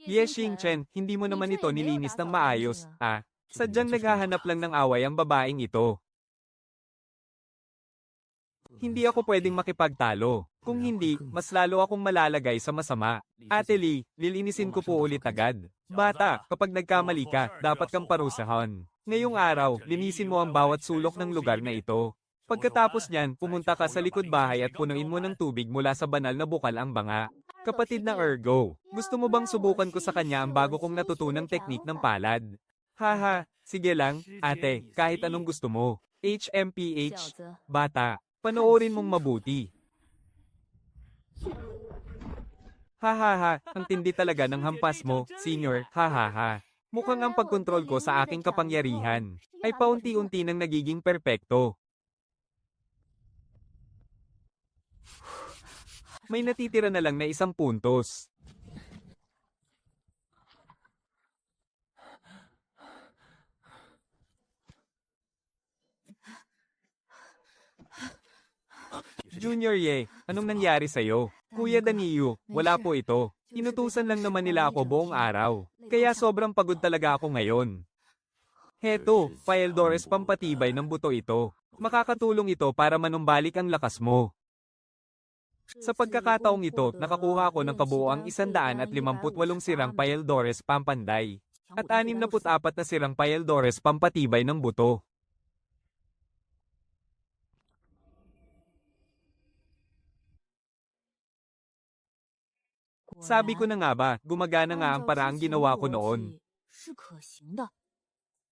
[SPEAKER 1] Yeshing Chen, hindi mo naman ito nilinis ng maayos, ah. Sadyang naghahanap lang ng away ang babaeng ito. Hindi ako pwedeng makipagtalo. Kung hindi, mas lalo akong malalagay sa masama. Ate Lee, lilinisin ko po ulit agad. Bata, kapag nagkamali ka, dapat kang parusahan. Ngayong araw, linisin mo ang bawat sulok ng lugar na ito. Pagkatapos niyan, pumunta ka sa likod bahay at punuin mo ng tubig mula sa banal na bukal ang banga. Kapatid na Ergo, gusto mo bang subukan ko sa kanya ang bago kong natutunang teknik ng palad? Haha, sige lang, ate, kahit anong gusto mo. HMPH, bata, panoorin mong mabuti. Hahaha, ang tindi talaga ng hampas mo, senior, hahaha. Mukhang ang pagkontrol ko sa aking kapangyarihan ay paunti-unti nang nagiging perpekto. May natitira na lang na 1 puntos. Junior Ye, anong nangyari sa'yo? Kuya Danilo, wala po ito. Inutusan lang naman nila ako buong araw. Kaya sobrang pagod talaga ako ngayon. Heto, Paeldores pampatibay ng buto ito. Makakatulong ito para manumbalik ang lakas mo. Sa pagkakataong ito, nakakuha ako ng kabuoang 158 sirang Paeldores pampanday. At 64 na sirang Paeldores pampatibay ng buto. Sabi ko na nga ba, gumagana nga ang paraang ginawa ko noon.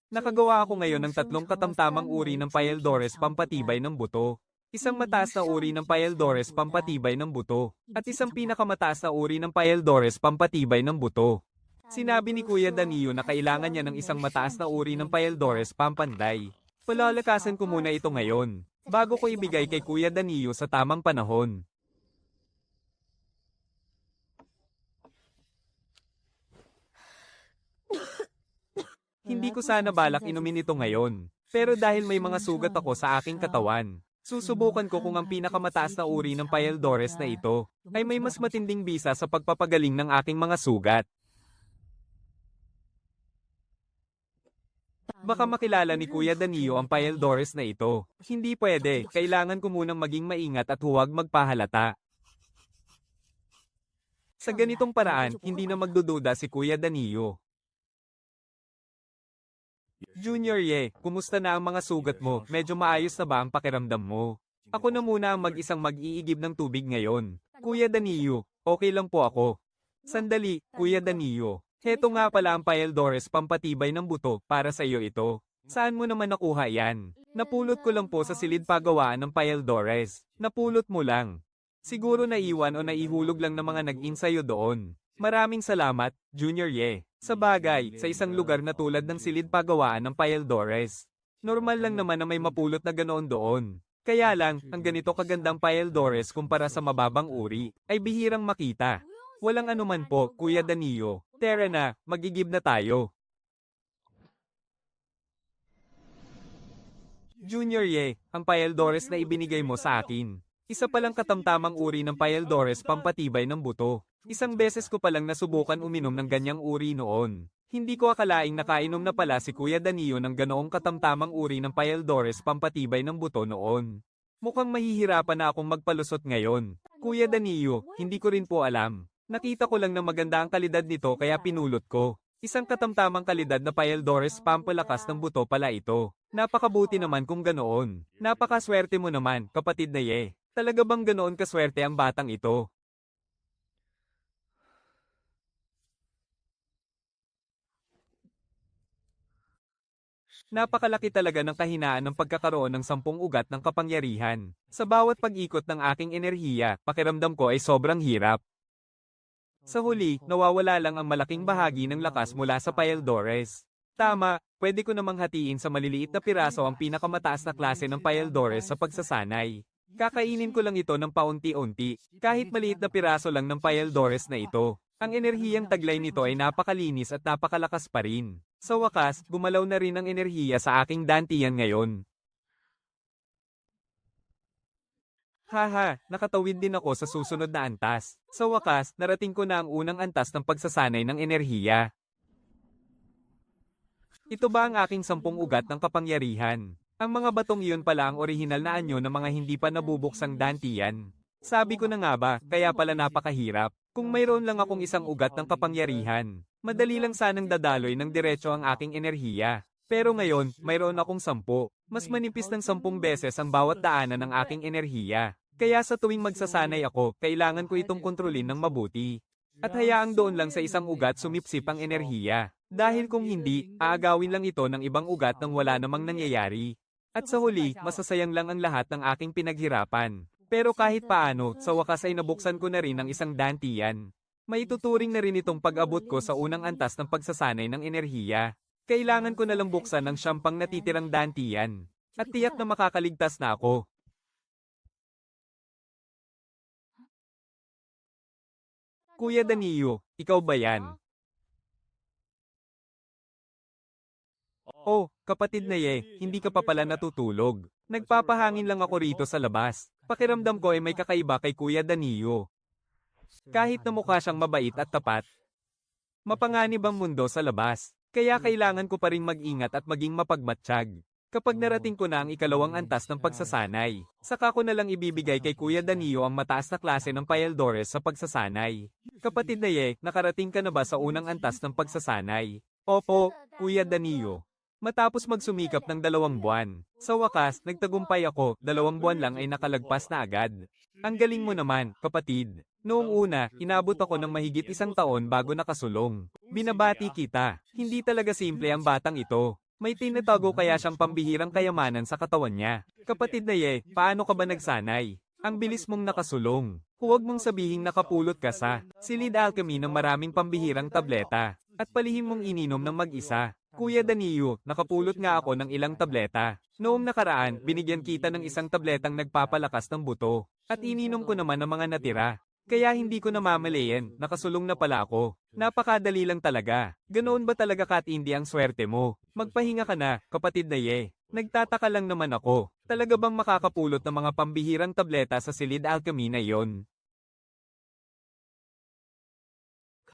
[SPEAKER 1] Nakagawa ako ngayon ng 3 katamtamang uri ng Paeldores pampatibay ng buto. Isang mataas na uri ng Paeldores pampatibay ng buto. At isang pinakamataas na uri ng Paeldores pampatibay ng buto. Sinabi ni Kuya Danilo na kailangan niya ng isang mataas na uri ng Paeldores pampanday. Palalakasan ko muna ito ngayon, bago ko ibigay kay Kuya Danilo sa tamang panahon. Hindi ko sana balak inumin ito ngayon. Pero dahil may mga sugat ako sa aking katawan, susubukan ko kung ang pinakamataas na uri ng Paeldores na ito ay may mas matinding bisa sa pagpapagaling ng aking mga sugat. Baka makilala ni Kuya Danilo ang Paeldores na ito. Hindi pwede, kailangan ko munang maging maingat at huwag magpahalata. Sa ganitong paraan, hindi na magdududa si Kuya Danilo. Junior Ye, kumusta na ang mga sugat mo? Medyo maayos na ba ang pakiramdam mo? Ako na muna ang mag-isang mag-iigib ng tubig ngayon. Kuya Danilo, okay lang po ako. Sandali, Kuya Danilo. Heto nga pala ang Paeldores pampatibay ng buto, para sa iyo ito. Saan mo naman nakuha yan? Napulot ko lang po sa silid pagawaan ng Paeldores. Napulot mo lang. Siguro naiwan o naihulog lang ng mga nag-insayo doon. Maraming salamat, Junior Ye. Sa bagay, sa isang lugar na tulad ng silid pagawaan ng Paeldores. Normal lang naman na may mapulot na ganoon doon. Kaya lang, ang ganito kagandang Paeldores kumpara sa mababang uri, ay bihirang makita. Walang anuman po, Kuya Danilo. Tara na, magigib na tayo. Junior Ye, ang Paeldores na ibinigay mo sa akin. Isa palang katamtamang uri ng Paeldores pampatibay ng buto. Isang beses ko palang nasubukan uminom ng ganyang uri noon. Hindi ko akalaing nakainom na pala si Kuya Danilo ng ganoong katamtamang uri ng Paeldores pampatibay ng buto noon. Mukhang mahihirapan na akong magpalusot ngayon. Kuya Danilo, hindi ko rin po alam. Nakita ko lang na maganda ang kalidad nito kaya pinulot ko. Isang katamtamang kalidad na Paeldores pampalakas ng buto pala ito. Napakabuti naman kung ganoon. Napakaswerte mo naman, kapatid na Ye. Talaga bang ganoon kaswerte ang batang ito? Napakalaki talaga ng kahinaan ng pagkakaroon ng 10 ugat ng kapangyarihan. Sa bawat pag-ikot ng aking enerhiya, pakiramdam ko ay sobrang hirap. Sa huli, nawawala lang ang malaking bahagi ng lakas mula sa Pyldores. Tama, pwede ko namang hatiin sa maliliit na piraso ang pinakamataas na klase ng Pyldores sa pagsasanay. Kakainin ko lang ito ng paunti-unti, kahit maliit na piraso lang ng Pyldores na ito. Ang enerhiyang taglay nito ay napakalinis at napakalakas pa rin. Sa wakas, gumalaw na rin ang enerhiya sa aking dantian ngayon. Haha, nakatawid din ako sa susunod na antas. Sa wakas, narating ko na ang unang antas ng pagsasanay ng enerhiya. Ito ba ang aking 10 ugat ng kapangyarihan? Ang mga batong iyon pala ang orihinal na anyo ng mga hindi pa nabubuksang dantian. Sabi ko na nga ba, kaya pala napakahirap. Kung mayroon lang akong isang ugat ng kapangyarihan, madali lang sanang dadaloy ng diretso ang aking enerhiya. Pero ngayon, mayroon akong 10. Mas manipis ng 10 beses ang bawat daanan ng aking enerhiya. Kaya sa tuwing magsasanay ako, kailangan ko itong kontrolin ng mabuti. At hayaang doon lang sa isang ugat sumipsip ang enerhiya. Dahil kung hindi, aagawin lang ito ng ibang ugat nang wala namang nangyayari. At sa huli, masasayang lang ang lahat ng aking pinaghirapan. Pero kahit paano, sa wakas ay nabuksan ko na rin ang isang dantian. May tuturing na rin itong pag-abot ko sa unang antas ng pagsasanay ng enerhiya. Kailangan ko na lang buksan ang 10 natitirang dantian. At tiyak na makakaligtas na ako. Kuya Danilo, ikaw ba yan? Oh, kapatid na hindi ka pa pala natutulog. Nagpapahangin lang ako rito sa labas. Pakiramdam ko ay may kakaiba kay Kuya Danilo. Kahit na mukha siyang mabait at tapat, mapanganib ang mundo sa labas. Kaya kailangan ko pa rin mag-ingat at maging mapagmatsyag. Kapag narating ko na ang ikalawang antas ng pagsasanay, saka ko na lang ibibigay kay Kuya Danilo ang mataas na klase ng Pyldores sa pagsasanay. Kapatid na nakarating ka na ba sa unang antas ng pagsasanay? Opo, Kuya Danilo. Matapos magsumikap ng 2 buwan. Sa wakas, nagtagumpay ako, 2 buwan lang ay nakalagpas na agad. Ang galing mo naman, kapatid. Noong una, inabot ako ng mahigit 1 taon bago nakasulong. Binabati kita. Hindi talaga simple ang batang ito. May tinatago kaya siyang pambihirang kayamanan sa katawan niya. Kapatid na paano ka ba nagsanay? Ang bilis mong nakasulong. Huwag mong sabihing nakapulot ka sa silid alchemy ng maraming pambihirang tableta. At palihim mong ininom ng mag-isa. Kuya Danilo, nakapulot nga ako ng ilang tableta. Noong nakaraan, binigyan kita ng isang tabletang nagpapalakas ng buto. At ininom ko naman ng mga natira. Kaya hindi ko namamalayan, nakasulong na pala ako. Napakadali lang talaga. Ganoon ba talaga katindi ang swerte mo? Magpahinga ka na, kapatid na Nagtataka lang naman ako. Talaga bang makakapulot ng mga pambihirang tableta sa silid alchemy na iyon?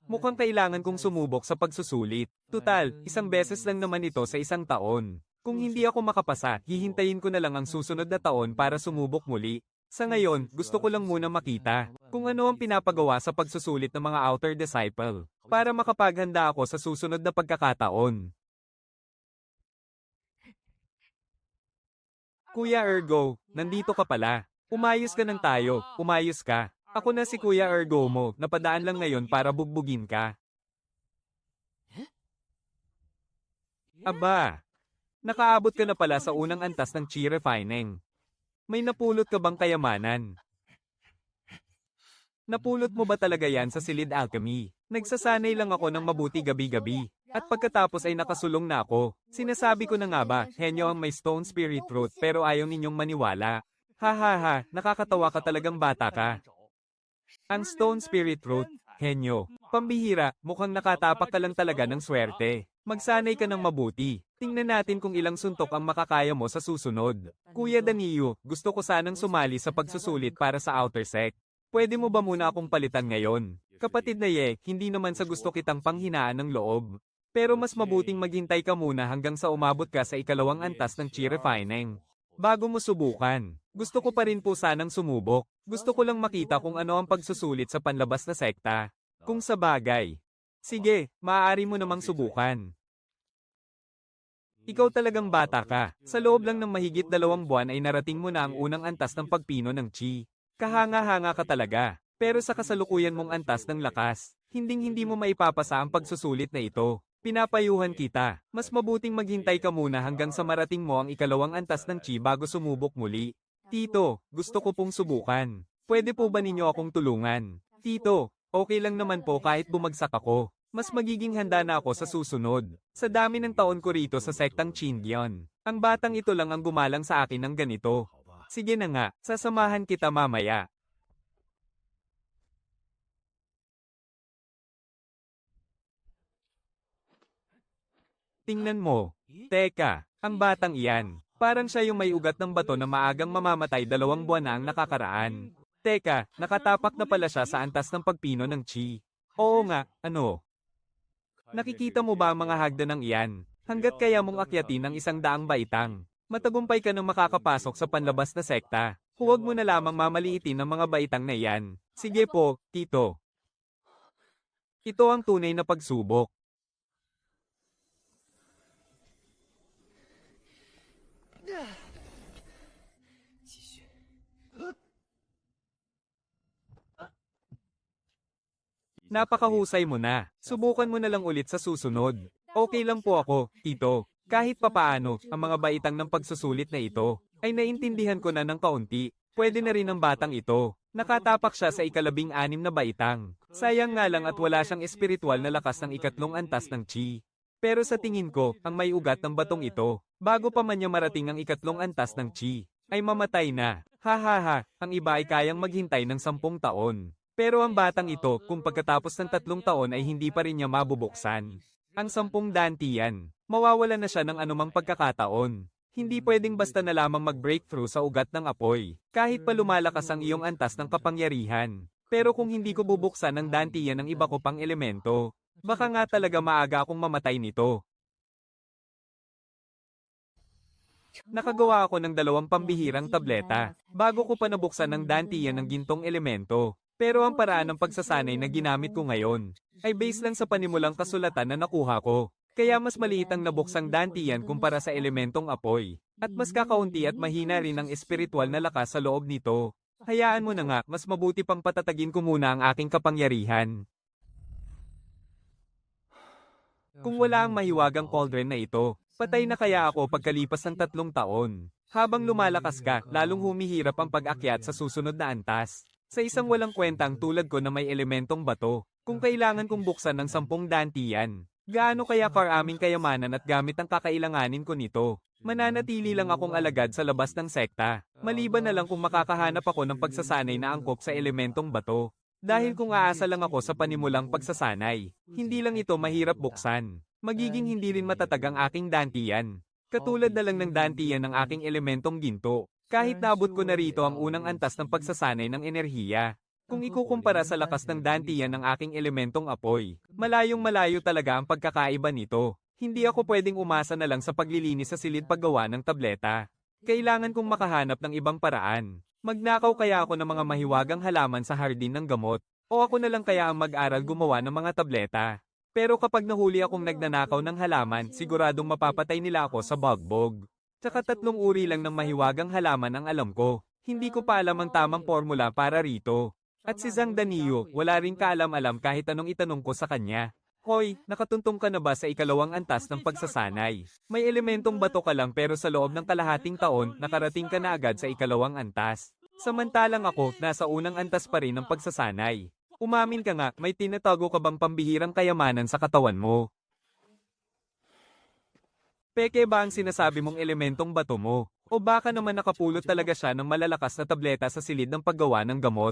[SPEAKER 1] Mukhang kailangan kong sumubok sa pagsusulit. Tutal, 1 beses lang naman ito sa 1 taon. Kung hindi ako makapasa, hihintayin ko na lang ang susunod na taon para sumubok muli. Sa ngayon, gusto ko lang muna makita kung ano ang pinapagawa sa pagsusulit ng mga outer disciple para makapaghanda ako sa susunod na pagkakataon. Kuya Ergo, nandito ka pala. Umayos ka ng tayo, umayos ka. Ako na si Kuya Ergo mo, napadaan lang ngayon para bugbugin ka. Aba, nakaabot ka na pala sa unang antas ng chi refining. May napulot ka bang kayamanan? Napulot mo ba talaga yan sa silid alchemy? Nagsasanay lang ako ng mabuti gabi-gabi. At pagkatapos ay nakasulong na ako. Sinasabi ko na nga ba, henyo ang may stone spirit root pero ayaw ninyong maniwala. Ha ha ha, nakakatawa ka talagang bata ka. Ang stone spirit root, henyo. Pambihira, mukhang nakatapak ka lang talaga ng swerte. Magsanay ka ng mabuti. Tingnan natin kung ilang suntok ang makakaya mo sa susunod. Kuya Danilo, gusto ko sanang sumali sa pagsusulit para sa outer sec. Pwede mo ba muna akong palitan ngayon? Kapatid na hindi naman sa gusto kitang panghinaan ng loob. Pero mas mabuting maghintay ka muna hanggang sa umabot ka sa ikalawang antas ng chi refining. Bago mo subukan, gusto ko pa rin po sanang sumubok. Gusto ko lang makita kung ano ang pagsusulit sa panlabas na sekta. Kung sa bagay. Sige, maaari mo namang subukan. Ikaw talagang bata ka. Sa loob lang ng mahigit 2 buwan ay narating mo na ang unang antas ng pagpino ng chi. Kahanga-hanga ka talaga. Pero sa kasalukuyan mong antas ng lakas, hinding-hindi mo maipapasa ang pagsusulit na ito. Pinapayuhan kita. Mas mabuting maghintay ka muna hanggang sa marating mo ang ikalawang antas ng chi bago sumubok muli. Tito, gusto ko pong subukan. Pwede po ba ninyo akong tulungan? Tito, okay lang naman po kahit bumagsak ako. Mas magiging handa na ako sa susunod. Sa dami ng taon ko rito sa sektang Chindian, ang batang ito lang ang gumalang sa akin ng ganito. Sige na nga, sasamahan kita mamaya. Tingnan mo. Teka, ang batang iyan. Parang siya yung may ugat ng bato na maagang mamamatay 2 buwan na ang nakakaraan. Teka, nakatapak na pala siya sa antas ng pagpino ng chi. Oo nga, ano? Nakikita mo ba ang mga hagdan ng iyan? Hanggat kaya mong akyatin ang 100 baitang. Matagumpay ka nang makakapasok sa panlabas na sekta. Huwag mo na lamang mamaliitin ang mga baitang na iyan. Sige po, Tito. Ito ang tunay na pagsubok. Napakahusay mo na. Subukan mo na lang ulit sa susunod. Okay lang po ako, Tito. Kahit papaano, ang mga baitang ng pagsusulit na ito, ay naintindihan ko na ng kaunti. Pwede na rin ang batang ito. Nakatapak siya sa 16 na baitang. Sayang nga lang at wala siyang espiritual na lakas ng 3 antas ng chi. Pero sa tingin ko, ang may ugat ng batong ito, bago pa man niya marating ang 3 antas ng chi, ay mamatay na. Hahaha, ang iba ay kayang maghintay ng 10 taon. Pero ang batang ito, kung pagkatapos ng 3 taon ay hindi pa rin niya mabubuksan, ang 10 dantian, mawawala na siya ng anumang pagkakataon. Hindi pwedeng basta na lamang mag-breakthrough sa ugat ng apoy, kahit pa lumalakas ang iyong antas ng kapangyarihan. Pero kung hindi ko bubuksan ang dantian ng iba ko pang elemento, baka nga talaga maaga akong mamatay nito. Nakagawa ako ng 2 pambihirang tableta, bago ko pa nabuksan ang dantian ng gintong elemento. Pero ang paraan ng pagsasanay na ginamit ko ngayon, ay base lang sa panimulang kasulatan na nakuha ko. Kaya mas maliit ang nabuksang dantian kumpara sa elementong apoy. At mas kakaunti at mahina rin ang espiritual na lakas sa loob nito. Hayaan mo na nga, mas mabuti pang patatagin ko muna ang aking kapangyarihan. Kung wala ang mahiwagang cauldron na ito, patay na kaya ako pagkalipas ng 3 taon. Habang lumalakas ka, lalong humihirap ang pag-akyat sa susunod na antas. Sa isang walang kwentang tulad ko na may elementong bato, kung kailangan kong buksan ng 10 dantian, gaano kaya karaming kayamanan at gamit ang kakailanganin ko nito? Mananatili lang akong alagad sa labas ng sekta, maliban na lang kung makakahanap ako ng pagsasanay na angkop sa elementong bato. Dahil kung aasa lang ako sa panimulang pagsasanay, hindi lang ito mahirap buksan. Magiging hindi rin matatag ang aking dantian. Katulad na lang ng dantian ng aking elementong ginto. Kahit naabot ko na rito ang unang antas ng pagsasanay ng enerhiya. Kung ikukumpara sa lakas ng dantian ng aking elementong apoy, malayong malayo talaga ang pagkakaiba nito. Hindi ako pwedeng umasa na lang sa paglilinis sa silid paggawa ng tableta. Kailangan kong makahanap ng ibang paraan. Magnakaw kaya ako ng mga mahiwagang halaman sa hardin ng gamot, o ako na lang kaya ang mag-aral gumawa ng mga tableta. Pero kapag nahuli akong nagnanakaw ng halaman, siguradong mapapatay nila ako sa bugbog. Tsaka 3 uri lang ng mahiwagang halaman ang alam ko. Hindi ko pa alam ang tamang formula para rito. At si Zhang Danio, wala rin kaalam-alam kahit anong itanong ko sa kanya. Hoy, nakatuntong ka na ba sa ikalawang antas ng pagsasanay? May elementong bato ka lang pero sa loob ng kalahating taon, nakarating ka na agad sa ikalawang antas. Samantalang ako, nasa unang antas pa rin ng pagsasanay. Umamin ka nga, may tinatago ka bang pambihirang kayamanan sa katawan mo? Peke ba ang sinasabi mong elementong bato mo? O baka naman nakapulot talaga siya ng malalakas na tableta sa silid ng paggawa ng gamot?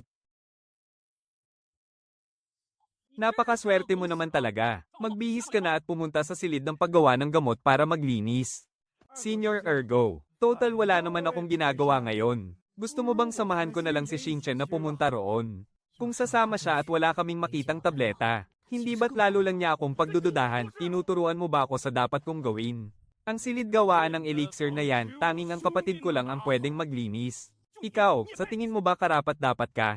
[SPEAKER 1] Napakaswerte mo naman talaga. Magbihis ka na at pumunta sa silid ng paggawa ng gamot para maglinis. Senior Ergo, total wala naman akong ginagawa ngayon. Gusto mo bang samahan ko na lang si Xingchen na pumunta roon? Kung sasama siya at wala kaming makitang tableta, hindi ba't lalo lang niya akong pagdududahan, tinuturuan mo ba ako sa dapat kong gawin? Ang silid gawaan ng elixir na yan, tanging ang kapatid ko lang ang pwedeng maglinis. Ikaw, sa tingin mo ba karapat-dapat ka?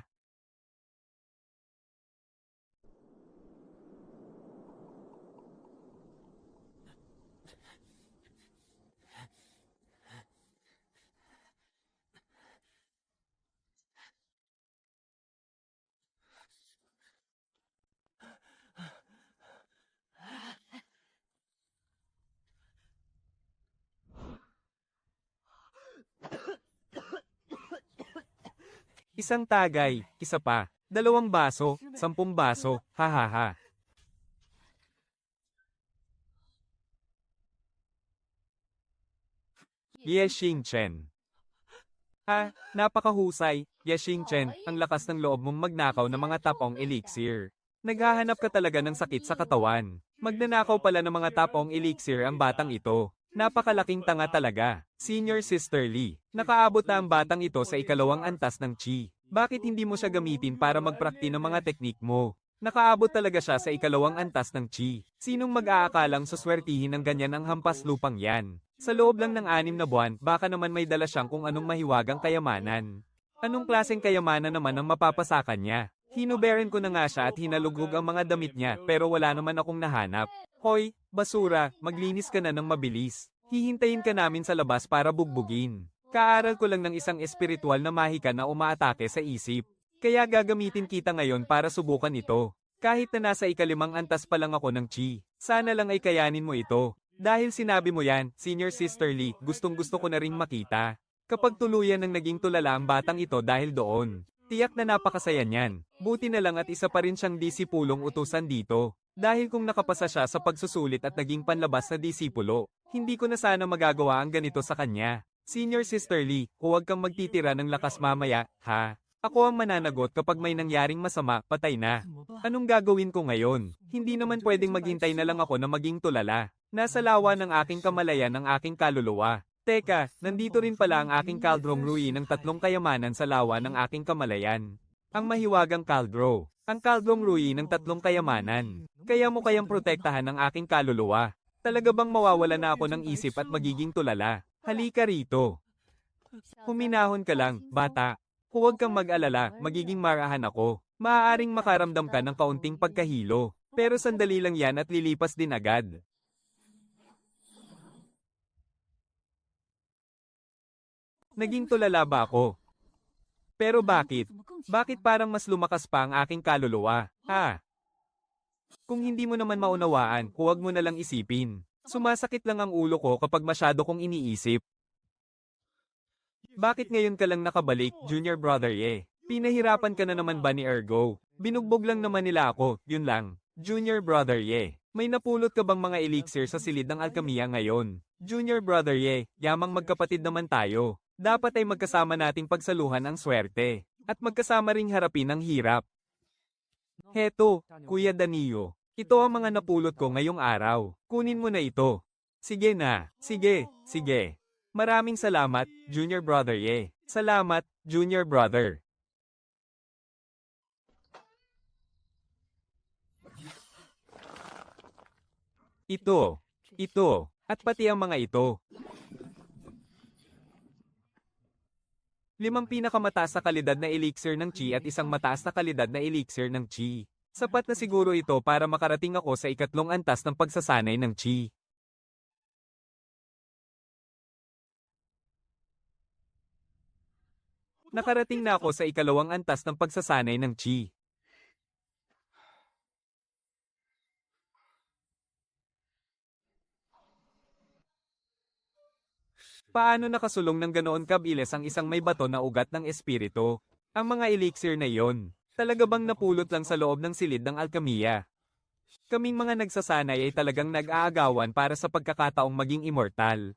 [SPEAKER 1] Isang tagay, isa pa, 2 baso, 10 baso, hahaha. Ye Xingchen. Ha, napakahusay, Ye Xingchen, ang lakas ng loob mong magnakaw ng mga tapong elixir. Naghahanap ka talaga ng sakit sa katawan. Magnanakaw pala ng mga tapong elixir ang batang ito. Napakalaking tanga talaga. Senior Sister Lee, nakaabot na ang batang ito sa ikalawang antas ng chi. Bakit hindi mo siya gamitin para magprakti ng mga teknik mo? Nakaabot talaga siya sa ikalawang antas ng chi. Sinong mag-aakalang suswertihin ng ganyan ang hampas lupang yan? Sa loob lang ng 6 na buwan, baka naman may dala siyang kung anong mahiwagang kayamanan. Anong klaseng kayamanan naman ang mapapasakan niya? Hinuberan ko na nga siya at hinalugog ang mga damit niya pero wala naman akong nahanap. Hoy, basura, maglinis ka na ng mabilis. Hihintayin ka namin sa labas para bugbugin. Kaaral ko lang ng isang espiritual na mahika na umaatake sa isip. Kaya gagamitin kita ngayon para subukan ito. Kahit na nasa ikalimang antas pa lang ako ng chi. Sana lang ay kayanin mo ito. Dahil sinabi mo yan, Senior Sister Lee, gustong-gusto ko na ring makita. Kapag tuluyan ng naging tulala ang batang ito dahil doon. Tiyak na napakasaya niyan. Buti na lang at isa pa rin siyang disipulong utusan dito. Dahil kung nakapasa siya sa pagsusulit at naging panlabas na disipulo, hindi ko na sana magagawa ang ganito sa kanya. Senior Sister Lee, huwag kang magtitira ng lakas mamaya, ha? Ako ang mananagot kapag may nangyaring masama, patay na. Anong gagawin ko ngayon? Hindi naman pwedeng maghintay na lang ako na maging tulala. Nasa lawa ng aking kamalayan ang aking kaluluwa. Teka, nandito rin pala ang aking kaldrong ruin ng 3 kayamanan sa lawa ng aking kamalayan. Ang mahiwagang kaldro. Ang kaldrong ruin ng 3 kayamanan. Kaya mo kayang protektahan ang aking kaluluwa. Talaga bang mawawala na ako ng isip at magiging tulala? Halika rito. Huminahon ka lang, bata. Huwag kang mag-alala, magiging marahan ako. Maaaring makaramdam ka ng kaunting pagkahilo. Pero sandali lang yan at lilipas din agad. Naging tulala ba ako? Pero bakit? Bakit parang mas lumakas pa ang aking kaluluwa? Ha? Kung hindi mo naman maunawaan, huwag mo na lang isipin. Sumasakit lang ang ulo ko kapag masyado kong iniisip. Bakit ngayon ka lang nakabalik, Junior Brother Ye? Pinahirapan ka na naman ba ni Ergo? Binugbog lang naman nila ako, yun lang. Junior Brother Ye, may napulot ka bang mga elixir sa silid ng alkemiya ngayon? Junior Brother Ye, yamang magkapatid naman tayo. Dapat ay magkasama nating pagsaluhan ang swerte. At magkasama ring harapin ang hirap. Heto, Kuya Danilo. Ito ang mga napulot ko ngayong araw. Kunin mo na ito. Sige na. Sige, sige. Maraming salamat, Junior Brother Ye. Salamat, Junior Brother. Ito, at pati ang mga ito. 5 pinakamataas na kalidad na elixir ng chi at isang mataas na kalidad na elixir ng chi. Sapat na siguro ito para makarating ako sa ikatlong antas ng pagsasanay ng chi. Nakarating na ako sa ikalawang antas ng pagsasanay ng chi. Paano nakasulong ng ganoon kabilis ang isang may bato na ugat ng espiritu? Ang mga elixir na iyon, talaga bang napulot lang sa loob ng silid ng alkemiya? Kaming mga nagsasanay ay talagang nag-aagawan para sa pagkakataong maging immortal.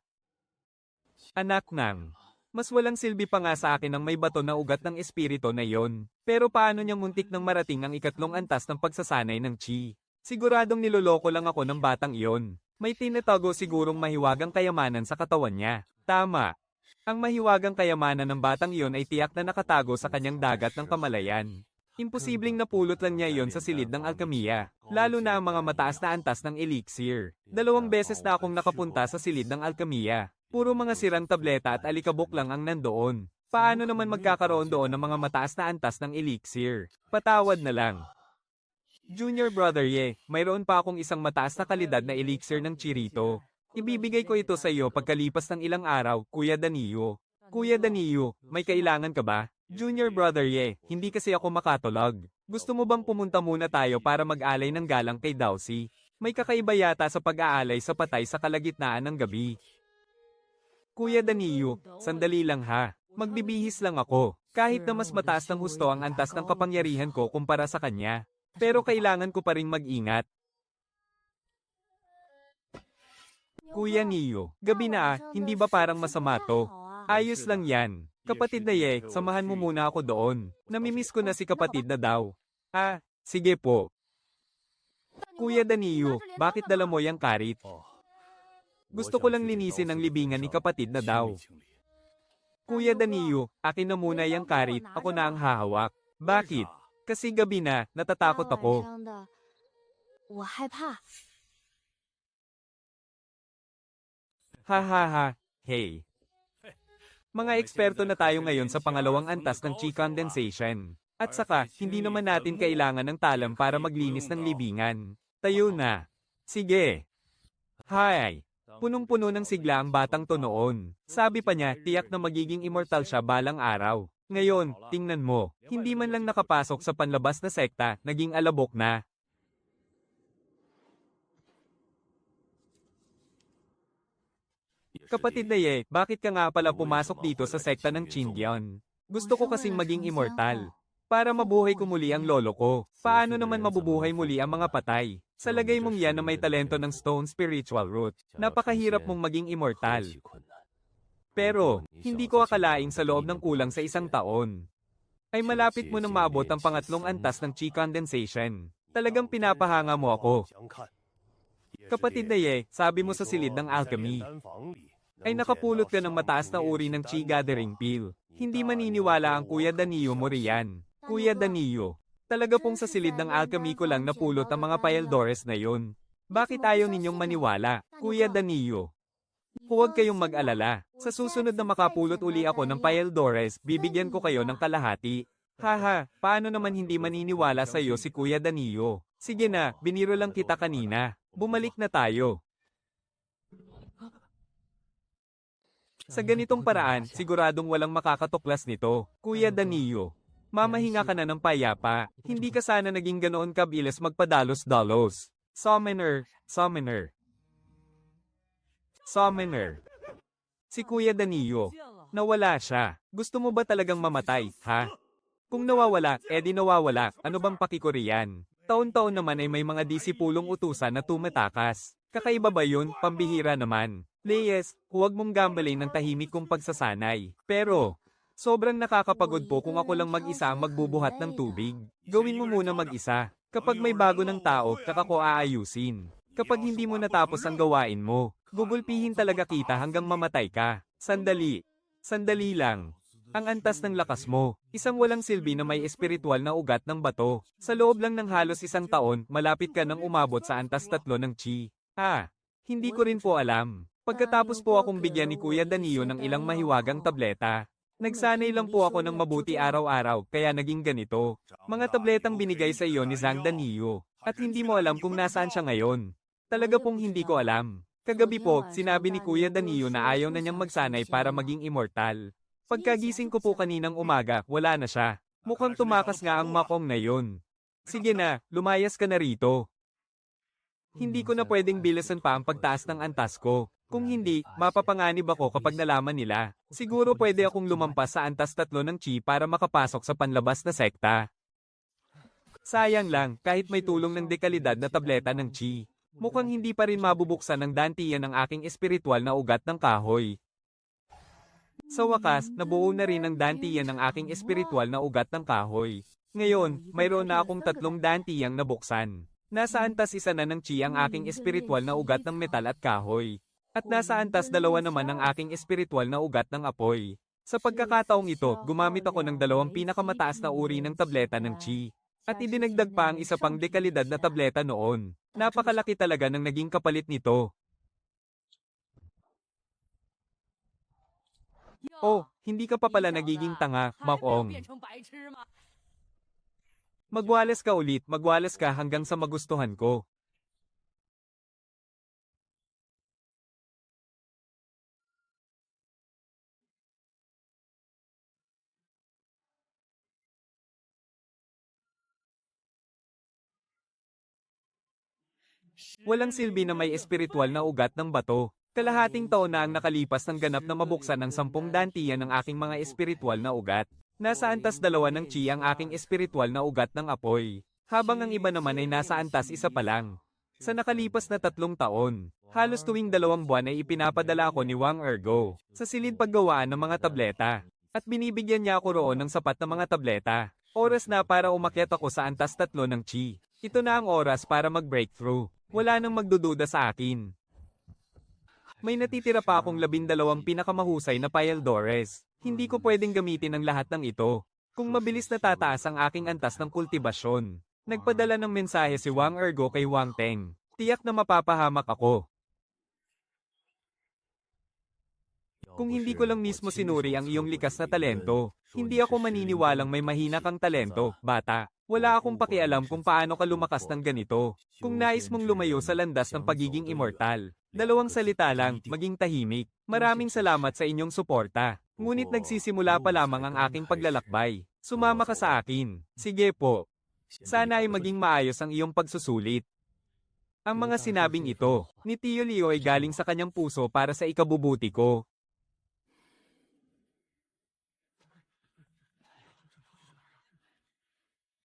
[SPEAKER 1] Anak nang, mas walang silbi pa nga sa akin ang may bato na ugat ng espiritu na iyon. Pero paano niyang muntik nang marating ang ikatlong antas ng pagsasanay ng chi? Siguradong niloloko lang ako ng batang iyon. May tinatago sigurong mahiwagang kayamanan sa katawan niya. Tama. Ang mahiwagang kayamanan ng batang iyon ay tiyak na nakatago sa kanyang dagat ng kamalayan. Imposibleng napulot lang niya iyon sa silid ng alkemiya, lalo na ang mga mataas na antas ng elixir. 2 beses na akong nakapunta sa silid ng alkemiya. Puro mga sirang tableta at alikabok lang ang nandoon. Paano naman magkakaroon doon ng mga mataas na antas ng elixir? Patawad na lang. Junior Brother Ye, mayroon pa akong isang mataas na kalidad na elixir ng chirito. Ibibigay ko ito sa iyo pagkalipas ng ilang araw, Kuya Danilo. Kuya Danilo, may kailangan ka ba? Junior Brother Ye, hindi kasi ako makatulog. Gusto mo bang pumunta muna tayo para mag-alay ng galang kay Dowsy? May kakaiba yata sa pag-aalay sa patay sa kalagitnaan ng gabi. Kuya Danilo, sandali lang ha. Magbibihis lang ako. Kahit na mas mataas ng husto ang antas ng kapangyarihan ko kumpara sa kanya. Pero kailangan ko pa ring mag-ingat. Kuya Neo, gabi na hindi ba parang masama to? Ayos lang yan. Kapatid na Ye, samahan mo muna ako doon. Namimiss ko na si kapatid na daw. Ah, sige po. Kuya Danilo, bakit dala mo yung karit? Gusto ko lang linisin ang libingan ni kapatid na daw. Kuya Danilo, akin na muna yung karit, ako na ang hahawak. Bakit? Kasi gabi na, natatakot ako. Ha ha ha, hey. Mga eksperto na tayo ngayon sa pangalawang antas ng chi condensation. At saka, hindi naman natin kailangan ng talam para maglinis ng libingan. Tayo na. Sige. Hi. Punong-puno ng sigla ang batang to noon. Sabi pa niya, tiyak na magiging immortal siya balang araw. Ngayon, tingnan mo, hindi man lang nakapasok sa panlabas na sekta, naging alabok na. Kapatid na Ye, bakit ka nga pala pumasok dito sa sekta ng Chindian? Gusto ko kasing maging immortal. Para mabuhay ko muli ang lolo ko. Paano naman mabubuhay muli ang mga patay? Sa lagay mong yan na may talento ng stone spiritual root, napakahirap mong maging immortal. Pero, hindi ko akalain sa loob ng kulang sa 1 taon. Ay malapit mo nang maabot ang pangatlong antas ng chi condensation. Talagang pinapahanga mo ako. Kapatid na Ye, sabi mo sa silid ng alchemy. Ay nakapulot ka ng mataas na uri ng chi gathering peel. Hindi maniniwala ang Kuya Danilo mo riyan. Kuya Danilo, talaga pong sa silid ng alchemy ko lang napulot ang mga Paeldores na yun. Bakit ayaw ninyong maniwala, Kuya Danilo? Huwag kayong mag-alala. Sa susunod na makapulot uli ako ng Paeldores, bibigyan ko kayo ng kalahati. Haha, paano naman hindi maniniwala sa iyo si Kuya Danilo? Sige na, biniro lang kita kanina. Bumalik na tayo. Sa ganitong paraan, siguradong walang makakatuklas nito. Kuya Danilo, mamahinga ka na ng payapa. Hindi ka sana naging ganoon kabilis magpadalos-dalos. Summoner, summoner. Summoner. Si Kuya Danilo, nawala siya. Gusto mo ba talagang mamatay, ha? Kung nawawala, edi nawawala. Ano bang pakikuriyan? Taon-taon naman ay may mga disipulong utusan na tumatakas. Kakaiba ba yun? Pambihira naman. Leyes, huwag mong gambalin ng tahimik kong pagsasanay. Pero, sobrang nakakapagod po kung ako lang mag-isa ang magbubuhat ng tubig. Gawin mo muna mag-isa. Kapag may bago ng tao, kaka ko aayusin. Kapag hindi mo natapos ang gawain mo, gugulpihin talaga kita hanggang mamatay ka. Sandali. Sandali lang. Ang antas ng lakas mo, isang walang silbi na may espiritual na ugat ng bato. Sa loob lang ng halos 1 taon, malapit ka nang umabot sa antas 3 ng chi. Hindi ko rin po alam. Pagkatapos po akong bigyan ni Kuya Danilo ng ilang mahiwagang tableta. Nagsanay lang po ako ng mabuti araw-araw, kaya naging ganito. Mga tabletang binigay sa iyo ni Zhang Danilo. At hindi mo alam kung nasaan siya ngayon. Talaga pong hindi ko alam. Kagabi po, sinabi ni Kuya Danilo na ayaw na niyang magsanay para maging immortal. Pagkagising ko po kaninang umaga, wala na siya. Mukhang tumakas nga ang makong na yun. Sige na, lumayas ka na rito. Hindi ko na pwedeng bilisan pa ang pagtaas ng antas ko. Kung hindi, mapapanganib ako kapag nalaman nila. Siguro pwede akong lumampas sa antas 3 ng chi para makapasok sa panlabas na sekta. Sayang lang, kahit may tulong ng dekalidad na tableta ng chi. Mukhang hindi pa rin mabubuksan ng dantiyan ng aking espiritual na ugat ng kahoy. Sa wakas, nabuo na rin ang dantiyan ng aking espiritual na ugat ng kahoy. Ngayon, mayroon na akong 3 dantiyang nabuksan. Nasa antas 1 na ng chi ang aking espiritual na ugat ng metal at kahoy. At nasa antas 2 naman ang aking espiritual na ugat ng apoy. Sa pagkakataong ito, gumamit ako ng 2 pinakamataas na uri ng tableta ng chi. At idinagdag pa ang isa pang dekalidad na tableta noon. Napakalaki talaga ng naging kapalit nito. Oh, hindi ka pa pala nagiging tanga, Makong. Magwalas ka ulit, magwalas ka hanggang sa magustuhan ko. Walang silbi na may espiritual na ugat ng bato. Kalahating taon na ang nakalipas ng ganap na mabuksan ng 10 dantiyan ng aking mga espiritual na ugat. Nasa antas 2 ng chi ang aking espiritual na ugat ng apoy, habang ang iba naman ay nasa antas 1 pa lang. Sa nakalipas na 3 taon, halos tuwing 2 buwan ay ipinapadala ako ni Wang Ergo sa silid paggawaan ng mga tableta. At binibigyan niya ako roon ng sapat na mga tableta. Oras na para umakyat ako sa antas 3 ng chi. Ito na ang oras para mag-breakthrough. Wala nang magdududa sa akin. May natitira pa akong 12 pinakamahusay na Paeldores. Hindi ko pwedeng gamitin ang lahat ng ito. Kung mabilis na tataas ang aking antas ng kultibasyon. Nagpadala ng mensahe si Wang Ergo kay Wang Teng. Tiyak na mapapahamak ako. Kung hindi ko lang mismo sinuri ang iyong likas na talento, hindi ako maniniwalang may mahina kang talento, bata. Wala akong pakialam kung paano ka lumakas ng ganito. Kung nais mong lumayo sa landas ng pagiging immortal. 2 salita lang, maging tahimik. Maraming salamat sa inyong suporta. Ngunit nagsisimula pa lamang ang aking paglalakbay. Sumama ka sa akin. Sige po. Sana ay maging maayos ang iyong pagsusulit. Ang mga sinabing ito, ni Tio Leo ay galing sa kanyang puso para sa ikabubuti ko.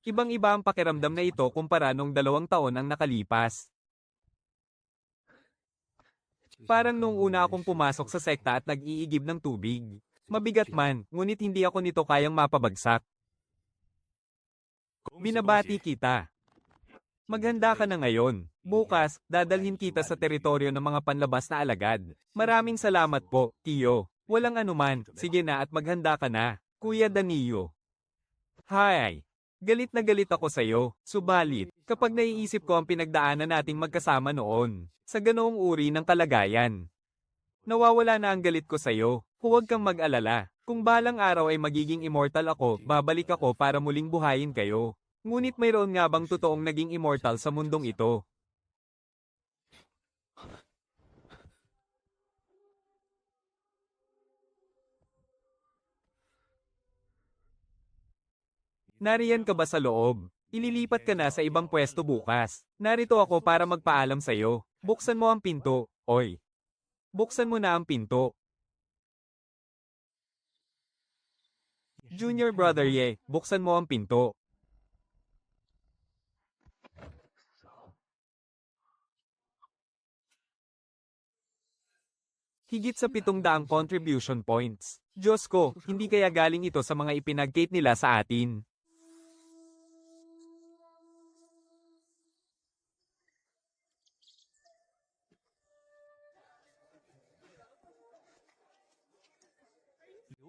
[SPEAKER 1] Ibang-iba ang pakiramdam na ito kumpara nung 2 taon ang nakalipas. Parang nung una akong pumasok sa sekta at nag-iigib ng tubig. Mabigat man, ngunit hindi ako nito kayang mapabagsak. Binabati kita. Maghanda ka na ngayon. Bukas, dadalhin kita sa teritoryo ng mga panlabas na alagad. Maraming salamat po, Tio. Walang anuman, sige na at maghanda ka na, Kuya Danilo. Hi! Galit na galit ako sa'yo, subalit, kapag naiisip ko ang pinagdaanan nating magkasama noon, sa ganoong uri ng kalagayan. Nawawala na ang galit ko sa'yo, huwag kang mag-alala. Kung balang araw ay magiging immortal ako, babalik ako para muling buhayin kayo. Ngunit mayroon nga bang totoong naging immortal sa mundong ito? Nariyan ka ba sa loob? Ililipat ka na sa ibang pwesto bukas. Narito ako para magpaalam sa'yo. Buksan mo ang pinto, oy. Buksan mo na ang pinto. Junior brother Ye, buksan mo ang pinto. Higit sa 700 contribution points. Diyos ko, hindi kaya galing ito sa mga ipinag-gate nila sa atin.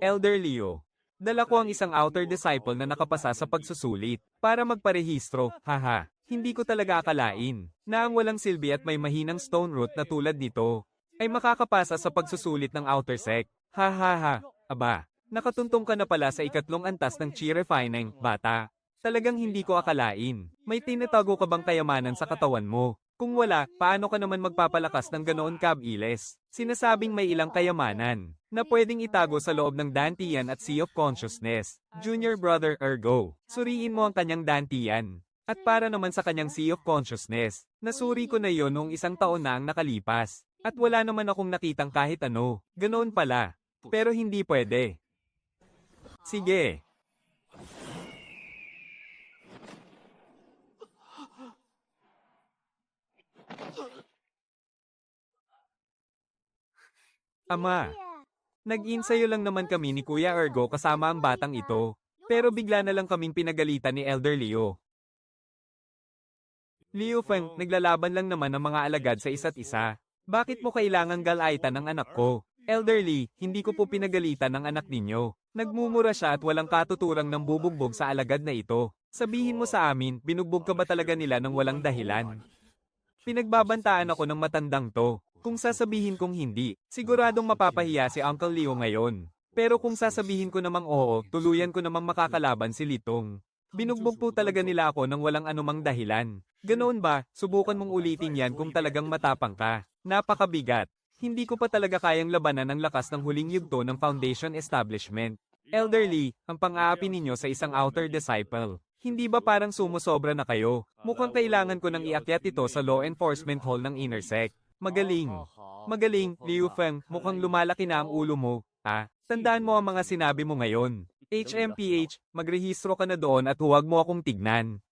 [SPEAKER 1] Elder Leo. Dala ko ang isang outer disciple na nakapasa sa pagsusulit para magparehistro, haha. Hindi ko talaga akalain na ang walang silbi at may mahinang stone root na tulad nito ay makakapasa sa pagsusulit ng outer sec. Hahaha. Aba, nakatuntong ka na pala sa 3 antas ng chi refining, bata. Talagang hindi ko akalain. May tinatago ka bang kayamanan sa katawan mo? Kung wala, paano ka naman magpapalakas ng ganoon kab-iles? Sinasabing may ilang kayamanan na pwedeng itago sa loob ng Dantian at Sea of Consciousness. Junior brother Ergo, suriin mo ang kanyang Dantian. At para naman sa kanyang Sea of Consciousness, nasuri ko na yon noong 1 taon na ang nakalipas. At wala naman akong nakitang kahit ano. Ganoon pala. Pero hindi pwede. Sige. Ama, nag-insayo lang naman kami ni Kuya Ergo kasama ang batang ito. Pero bigla na lang kaming pinagalitan ni Elder Leo. Liu Feng, naglalaban lang naman ang mga alagad sa isa't isa. Bakit mo kailangang galaitan ang anak ko? Elderly, hindi ko po pinagalitan ang anak ninyo. Nagmumura siya at walang katuturang nang bubugbog sa alagad na ito. Sabihin mo sa amin, binugbog ka ba talaga nila ng walang dahilan? Pinagbabantaan ako ng matandang to. Kung sasabihin kong hindi, siguradong mapapahiya si Uncle Leo ngayon. Pero kung sasabihin ko namang oo, tuluyan ko namang makakalaban si Litong. Binugbog po talaga nila ako ng walang anumang dahilan. Ganoon ba, subukan mong ulitin yan kung talagang matapang ka. Napakabigat. Hindi ko pa talaga kayang labanan ang lakas ng huling yugto ng Foundation Establishment. Elderly, ang pang-aapi ninyo sa isang outer disciple. Hindi ba parang sumusobra na kayo? Mukhang kailangan ko nang iakyat ito sa law enforcement hall ng Inner Sec. Magaling. Magaling, Liu Feng, mukhang lumalaki na ang ulo mo. Tandaan mo ang mga sinabi mo ngayon. HMPH, magrehistro ka na doon at huwag mo akong tignan.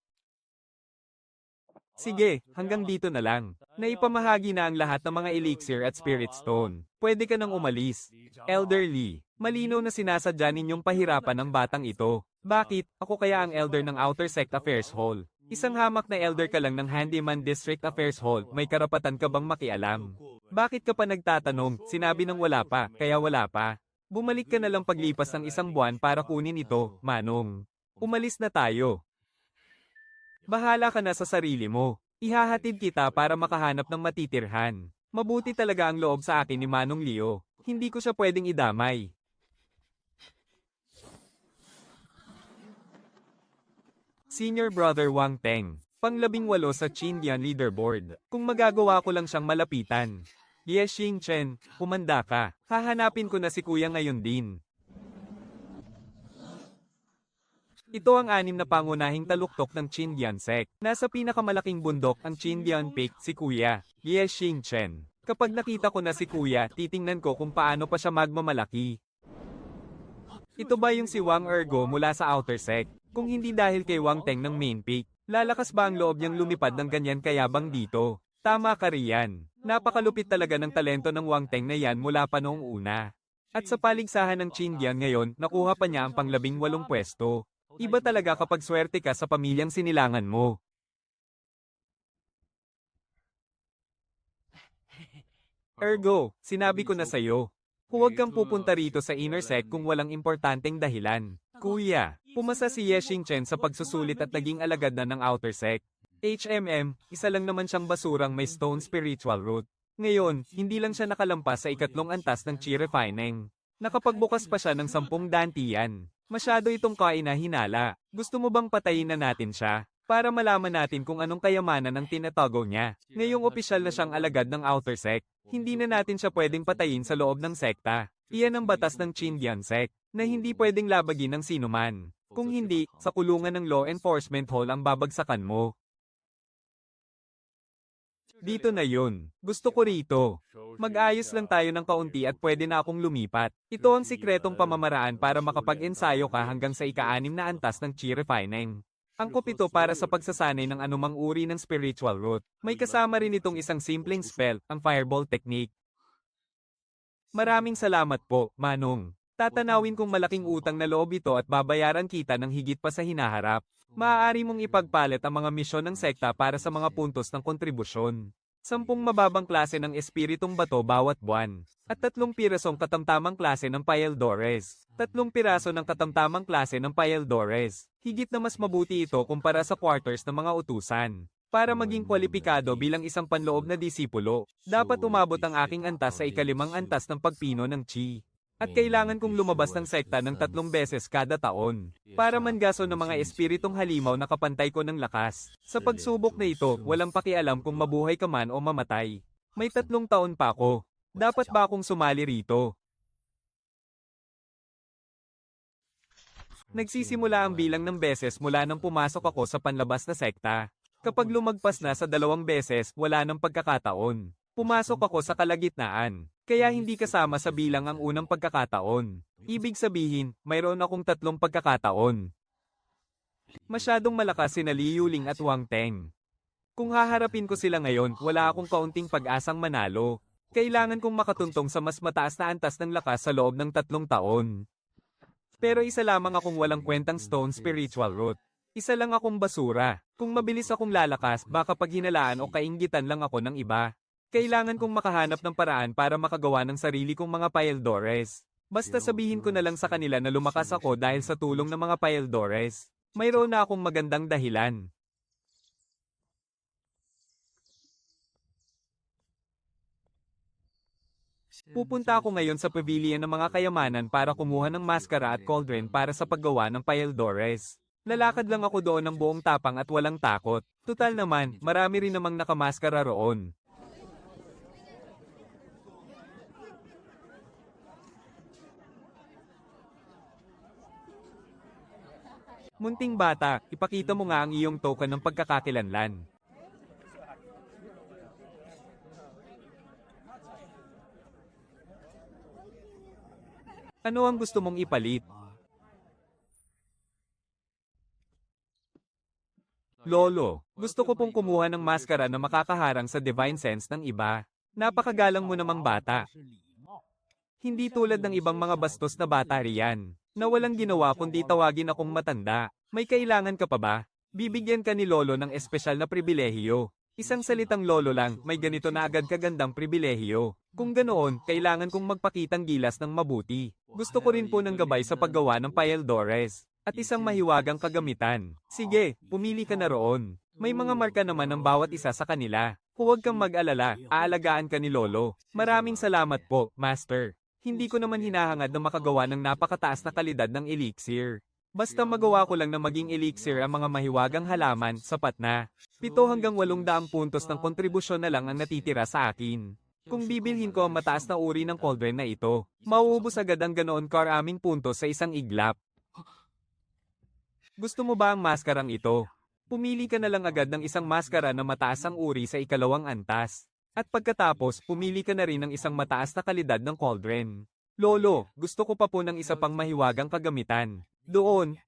[SPEAKER 1] Sige, hanggang dito na lang. Naipamahagi na ang lahat ng mga elixir at spirit stone. Pwede ka nang umalis. Elderly, malinaw na sinasadya ninyong pahirapan ng batang ito. Bakit? Ako kaya ang elder ng Outer Sect Affairs Hall. Isang hamak na elder ka lang ng Handyman District Affairs Hall, may karapatan ka bang makialam? Bakit ka pa nagtatanong? Sinabi ng wala pa, kaya wala pa. Bumalik ka na lang paglipas ng isang buwan para kunin ito, Manong. Umalis na tayo. Bahala ka na sa sarili mo. Ihahatid kita para makahanap ng matitirhan. Mabuti talaga ang loob sa akin ni Manong Leo. Hindi ko siya pwedeng idamay. Senior Brother Wang Teng, pang-18 sa Chindian Leaderboard. Kung magagawa ko lang siyang malapitan. Ye Xingchen, humanda ka. Hahanapin ko na si Kuya ngayon din. Ito ang 6 na pangunahing taluktok ng Chindian Sect. Nasa pinakamalaking bundok ang Chindian Peak, si Kuya, Ye Xingchen. Kapag nakita ko na si Kuya, titingnan ko kung paano pa siya magmamalaki. Ito ba yung si Wang Ergo mula sa Outer Sect? Kung hindi dahil kay Wang Teng ng Main Peak, lalakas ba ang loob niyang lumipad ng ganyan kayabang dito? Tama ka riyan. Napakalupit talaga ng talento ng Wang Teng na yan mula pa noong una. At sa paligsahan ng Chindian ngayon, nakuha pa niya ang pang-18 pwesto. Iba talaga kapag swerte ka sa pamilyang sinilangan mo. Ergo, sinabi ko na sa'yo. Huwag kang pupunta rito sa inner sect kung walang importanteng dahilan. Kuya, pumasa si Ye Xingchen sa pagsusulit at naging alagad na ng outer sect. HMM, isa lang naman siyang basurang may stone spiritual root. Ngayon, hindi lang siya nakalampas sa 3 antas ng Chi Refining. Nakapagbukas pa siya ng 10 dantian. Masyado itong kainahinala. Gusto mo bang patayin na natin siya? Para malaman natin kung anong kayamanan ang tinatago niya. Ngayong opisyal na siyang alagad ng outer sect, hindi na natin siya pwedeng patayin sa loob ng sekta. Iyan ang batas ng Chindian Sect, na hindi pwedeng labagin ng sinuman. Kung hindi, sa kulungan ng law enforcement hall ang babagsakan mo. Dito na yun. Gusto ko rito. Mag-ayos lang tayo ng kaunti at pwede na akong lumipat. Ito ang sikretong pamamaraan para makapag-ensayo ka hanggang sa ika-6 na antas ng Chi Refining. Angkop ito para sa pagsasanay ng anumang uri ng spiritual root. May kasama rin itong isang simpleng spell, ang Fireball Technique. Maraming salamat po, Manong. Tatanawin kong malaking utang na loob ito at babayaran kita ng higit pa sa hinaharap. Maaari mong ipagpalit ang mga misyon ng sekta para sa mga puntos ng kontribusyon. 10 mababang klase ng espiritong bato bawat buwan. At 3 pirasong katamtamang klase ng Paeldores. 3 piraso ng katamtamang klase ng Paeldores. Higit na mas mabuti ito kumpara sa quarters ng mga utusan. Para maging kwalipikado bilang isang panloob na disipulo, dapat umabot ang aking antas sa 5 antas ng pagpino ng Chi. At kailangan kong lumabas ng sekta ng 3 beses kada taon, para mangaso ng mga espiritong halimaw na kapantay ko ng lakas. Sa pagsubok na ito, walang pakialam kung mabuhay ka man o mamatay. May 3 taon pa ako. Dapat ba akong sumali rito? Nagsisimula ang bilang ng beses mula nang pumasok ako sa panlabas na sekta. Kapag lumagpas na sa 2 beses, wala nang pagkakataon. Pumasok ako sa kalagitnaan, kaya hindi kasama sa bilang ang unang pagkakataon. Ibig sabihin, mayroon akong 3 pagkakataon. Masyadong malakas sina Liu Ling at Wang Teng. Kung haharapin ko sila ngayon, wala akong kaunting pag-asang manalo. Kailangan kong makatuntong sa mas mataas na antas ng lakas sa loob ng 3 taon. Pero isa lamang akong walang kwentang stone spiritual root. Isa lang akong basura. Kung mabilis akong lalakas, baka paghinalaan o kainggitan lang ako ng iba. Kailangan kong makahanap ng paraan para makagawa ng sarili kong mga Paeldores. Basta sabihin ko na lang sa kanila na lumakas ako dahil sa tulong ng mga Paeldores. Mayroon na akong magandang dahilan. Pupunta ako ngayon sa pavilion ng mga kayamanan para kumuha ng maskara at cauldron para sa paggawa ng Paeldores. Lalakad lang ako doon ng buong tapang at walang takot. Tutal naman, marami rin namang nakamaskara roon. Munting bata, ipakita mo nga ang iyong token ng pagkakakilanlan. Ano ang gusto mong ipalit? Lolo, gusto ko pong kumuha ng maskara na makakaharang sa divine sense ng iba. Napakagalang mo namang bata. Hindi tulad ng ibang mga bastos na bata riyan, na walang ginawa kundi tawagin akong matanda. May kailangan ka pa ba? Bibigyan ka ni Lolo ng espesyal na pribilehiyo. Isang salitang lolo lang, may ganito na agad kagandang pribilehiyo. Kung ganoon, kailangan kong magpakitang gilas ng mabuti. Gusto ko rin po ng gabay sa paggawa ng paeldores. At isang mahiwagang kagamitan. Sige, pumili ka na roon. May mga marka naman ng bawat isa sa kanila. Huwag kang mag-alala, aalagaan ka ni Lolo. Maraming salamat po, Master. Hindi ko naman hinahangad na makagawa ng napakataas na kalidad ng elixir. Basta magawa ko lang na maging elixir ang mga mahiwagang halaman, sapat na. 7 hanggang 800 puntos ng kontribusyon na lang ang natitira sa akin. Kung bibilhin ko ang mataas na uri ng cauldron na ito, mauubos agad ang ganoon karaming puntos sa isang iglap. Gusto mo ba ang maskarang ito? Pumili ka na lang agad ng isang maskara na mataas ang uri sa ikalawang antas. At pagkatapos, pumili ka na rin ng isang mataas na kalidad ng cauldron. Lolo, gusto ko pa po ng isa pang mahiwagang kagamitan. Doon.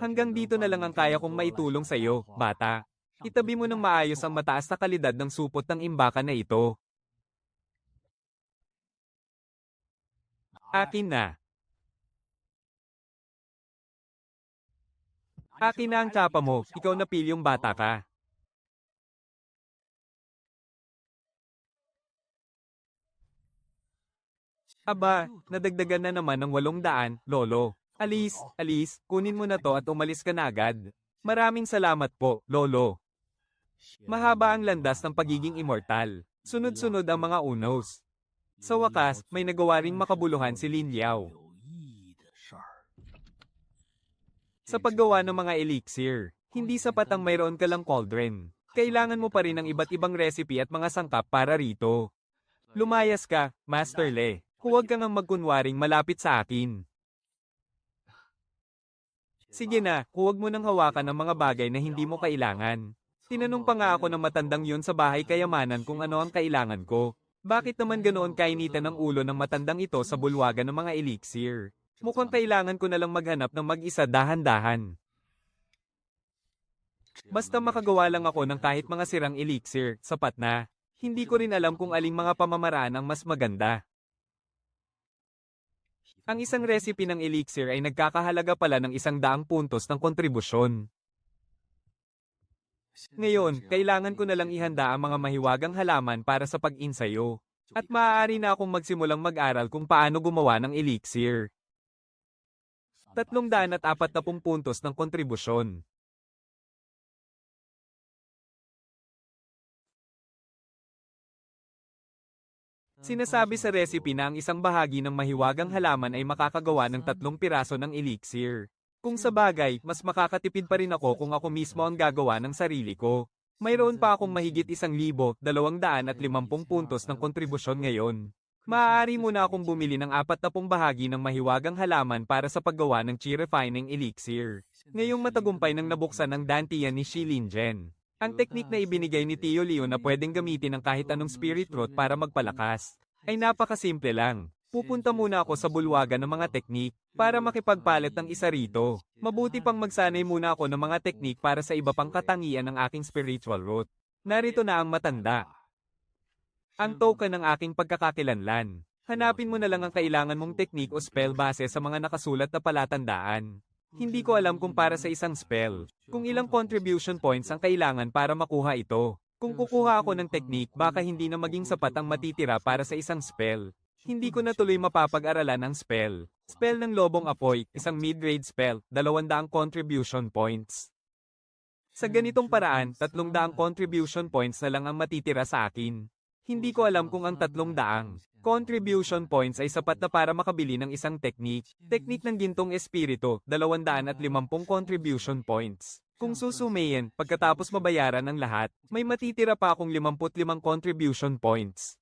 [SPEAKER 1] Hanggang dito na lang ang kaya kong maitulong sa iyo, bata. Itabi mo ng maayos ang mataas na kalidad ng supot ng imbakan na ito. Akin na. Akin na ang tsapa mo, ikaw na pilyong bata ka. Aba, nadagdagan na naman ng 800, Lolo. Alis, kunin mo na to at umalis ka na agad. Maraming salamat po, Lolo. Mahaba ang landas ng pagiging immortal. Sunod-sunod ang mga unos. Sa wakas, may nagawa ring makabuluhan si Lin Liao. Sa paggawa ng mga elixir, hindi sapat ang mayroon ka lang cauldron. Kailangan mo pa rin ng iba't ibang recipe at mga sangkap para rito. Lumayas ka, Master Le. Huwag kang magkunwaring malapit sa akin. Sige na, huwag mo nang hawakan ng mga bagay na hindi mo kailangan. Tinanong pa nga ako ng matandang yun sa bahay kayamanan kung ano ang kailangan ko. Bakit naman ganoon kainitan ng ulo ng matandang ito sa bulwagan ng mga elixir? Mukhang kailangan ko na lang maghanap ng mag-isa dahan-dahan. Basta makagawa lang ako ng kahit mga sirang elixir, sapat na. Hindi ko rin alam kung aling mga pamamaraan ang mas maganda. Ang isang recipe ng elixir ay nagkakahalaga pala ng 100 puntos ng kontribusyon. Ngayon, kailangan ko na lang ihanda ang mga mahiwagang halaman para sa pag-insayo. At maaari na akong magsimulang mag-aral kung paano gumawa ng elixir. 340 puntos ng kontribusyon. Sinasabi sa recipe na ang isang bahagi ng mahiwagang halaman ay makakagawa ng 3 piraso ng elixir. Kung sa bagay, mas makakatipid pa rin ako kung ako mismo ang gagawa ng sarili ko. Mayroon pa akong mahigit 1,250 puntos ng kontribusyon ngayon. Maaari muna akong bumili ng 40 bahagi ng mahiwagang halaman para sa paggawa ng chi refining elixir. Ngayong matagumpay nang nabuksan ng dantian ni Shi Linjen. Ang teknik na ibinigay ni Tio Leo na pwedeng gamitin ng kahit anong spirit root para magpalakas, ay napakasimple lang. Pupunta muna ako sa bulwagan ng mga teknik, para makipagpalit ng isa rito. Mabuti pang magsanay muna ako ng mga teknik para sa iba pang katangian ng aking spiritual root. Narito na ang matanda. Ang token ng aking pagkakakilanlan. Hanapin mo na lang ang kailangan mong teknik o spell base sa mga nakasulat na palatandaan. Hindi ko alam kung para sa isang spell, kung ilang contribution points ang kailangan para makuha ito. Kung kukuha ako ng technique, baka hindi na maging sapat ang matitira para sa isang spell. Hindi ko na tuloy mapapag-aralan ang spell. Spell ng Lobong Apoy, isang mid-grade spell, 200 contribution points. Sa ganitong paraan, 300 contribution points na lang ang matitira sa akin. Hindi ko alam kung ang 300 contribution points ay sapat na para makabili ng isang technique. Technique ng Gintong Espiritu, 250 contribution points. Kung susumayin, pagkatapos mabayaran ang lahat, may matitira pa akong 55 contribution points.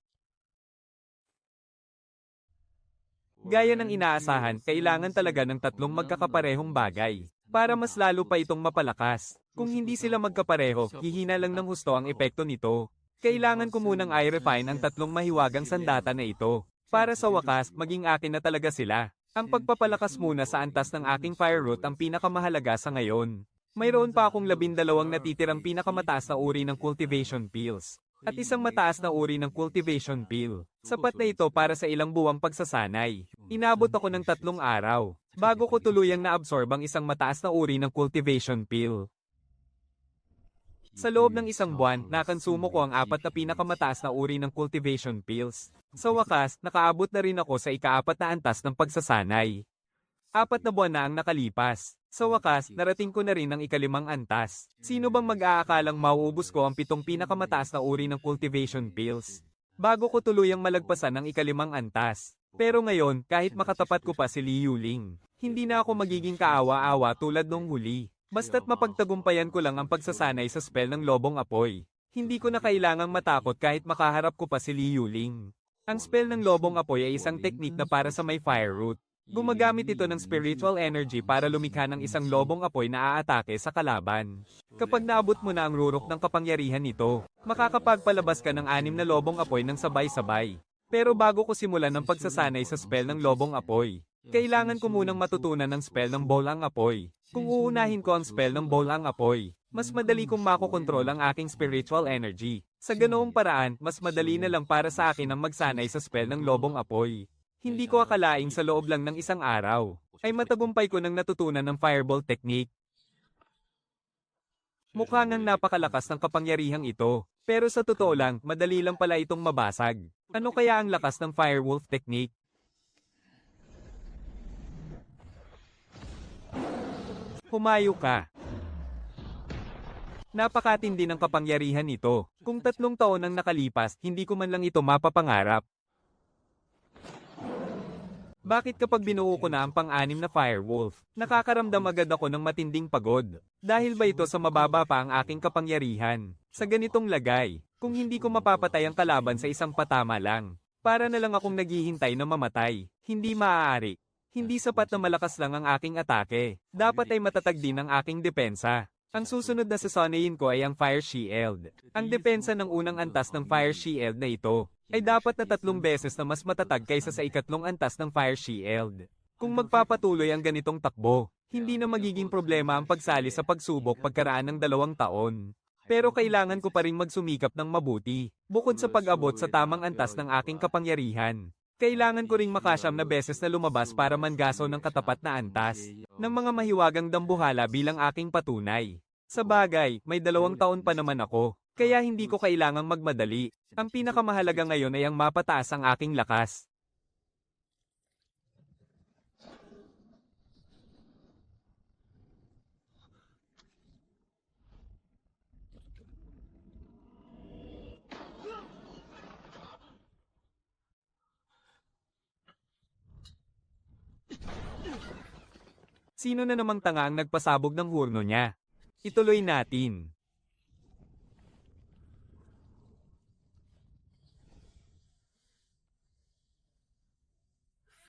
[SPEAKER 1] Gaya ng inaasahan, kailangan talaga ng 3 magkakaparehong bagay, para mas lalo pa itong mapalakas. Kung hindi sila magkapareho, hihina lang ng husto ang epekto nito. Kailangan ko munang i-refine ang 3 mahiwagang sandata na ito. Para sa wakas, maging akin na talaga sila. Ang pagpapalakas muna sa antas ng aking fire root ang pinakamahalaga sa ngayon. Mayroon pa akong 12 natitirang pinakamataas na uri ng cultivation pills. At isang mataas na uri ng cultivation pill. Sapat na ito para sa ilang buwang pagsasanay. Inabot ako ng 3 araw, bago ko tuluyang na-absorb ang isang mataas na uri ng cultivation pill. Sa loob ng isang buwan, nakonsumo ko ang 4 na pinakamataas na uri ng cultivation pills. Sa wakas, nakaabot na rin ako sa ika-4 na antas ng pagsasanay. 4 na buwan na ang nakalipas. Sa wakas, narating ko na rin ang ika-5 antas. Sino bang mag-aakalang mauubos ko ang 7 pinakamataas na uri ng cultivation pills? Bago ko tuluyang malagpasan ang ika-5 antas. Pero ngayon, kahit makatapat ko pa si Li Yuling, hindi na ako magiging kaawa-awa tulad nung huli. Basta't mapagtagumpayan ko lang ang pagsasanay sa spell ng lobong apoy. Hindi ko na kailangang matakot kahit makaharap ko pa si Li Yuling. Ang spell ng lobong apoy ay isang teknik na para sa may fire root. Gumagamit ito ng spiritual energy para lumikha ng isang lobong apoy na aatake sa kalaban. Kapag naabot mo na ang rurok ng kapangyarihan nito, makakapagpalabas ka ng 6 na lobong apoy ng sabay-sabay. Pero bago ko simulan ang pagsasanay sa spell ng lobong apoy, kailangan ko munang matutunan ng spell ng bolang apoy. Kung uunahin ko ang spell ng bolang apoy, mas madali kong makokontrol ang aking spiritual energy. Sa ganoong paraan, mas madali na lang para sa akin ang magsanay sa spell ng lobong apoy. Hindi ko akalaing sa loob lang ng isang araw, ay matagumpay ko nang natutunan ng fireball technique. Mukha ngang napakalakas ng kapangyarihang ito, pero sa totoo lang, madali lang pala itong mabasag. Ano kaya ang lakas ng firewolf technique? Humayo ka. Napakatindi ng kapangyarihan nito. Kung 3 taon ang nakalipas, hindi ko man lang ito mapapangarap. Bakit kapag binuo ko na ang pang-6 na firewolf, nakakaramdam agad ako ng matinding pagod? Dahil ba ito sa mababa pa ang aking kapangyarihan? Sa ganitong lagay, kung hindi ko mapapatay ang kalaban sa isang patama lang, para na lang akong naghihintay na mamatay, hindi maaari. Hindi sapat na malakas lang ang aking atake, dapat ay matatag din ang aking depensa. Ang susunod na sasonayin ko ay ang Fire Shield. Ang depensa ng unang antas ng Fire Shield na ito ay dapat na 3 beses na mas matatag kaysa sa ika-3 antas ng Fire Shield. Kung magpapatuloy ang ganitong takbo, hindi na magiging problema ang pagsali sa pagsubok pagkaraan ng 2 taon. Pero kailangan ko pa rin magsumikap ng mabuti, bukod sa pag-abot sa tamang antas ng aking kapangyarihan. Kailangan ko ring makasyam na beses na lumabas para mangaso ng katapat na antas ng mga mahiwagang dambuhala bilang aking patunay. Sa bagay, may 2 taon pa naman ako, kaya hindi ko kailangang magmadali. Ang pinakamahalaga ngayon ay ang mapataas ang aking lakas. Sino na namang tanga ang nagpasabog ng hurno niya? Ituloy natin.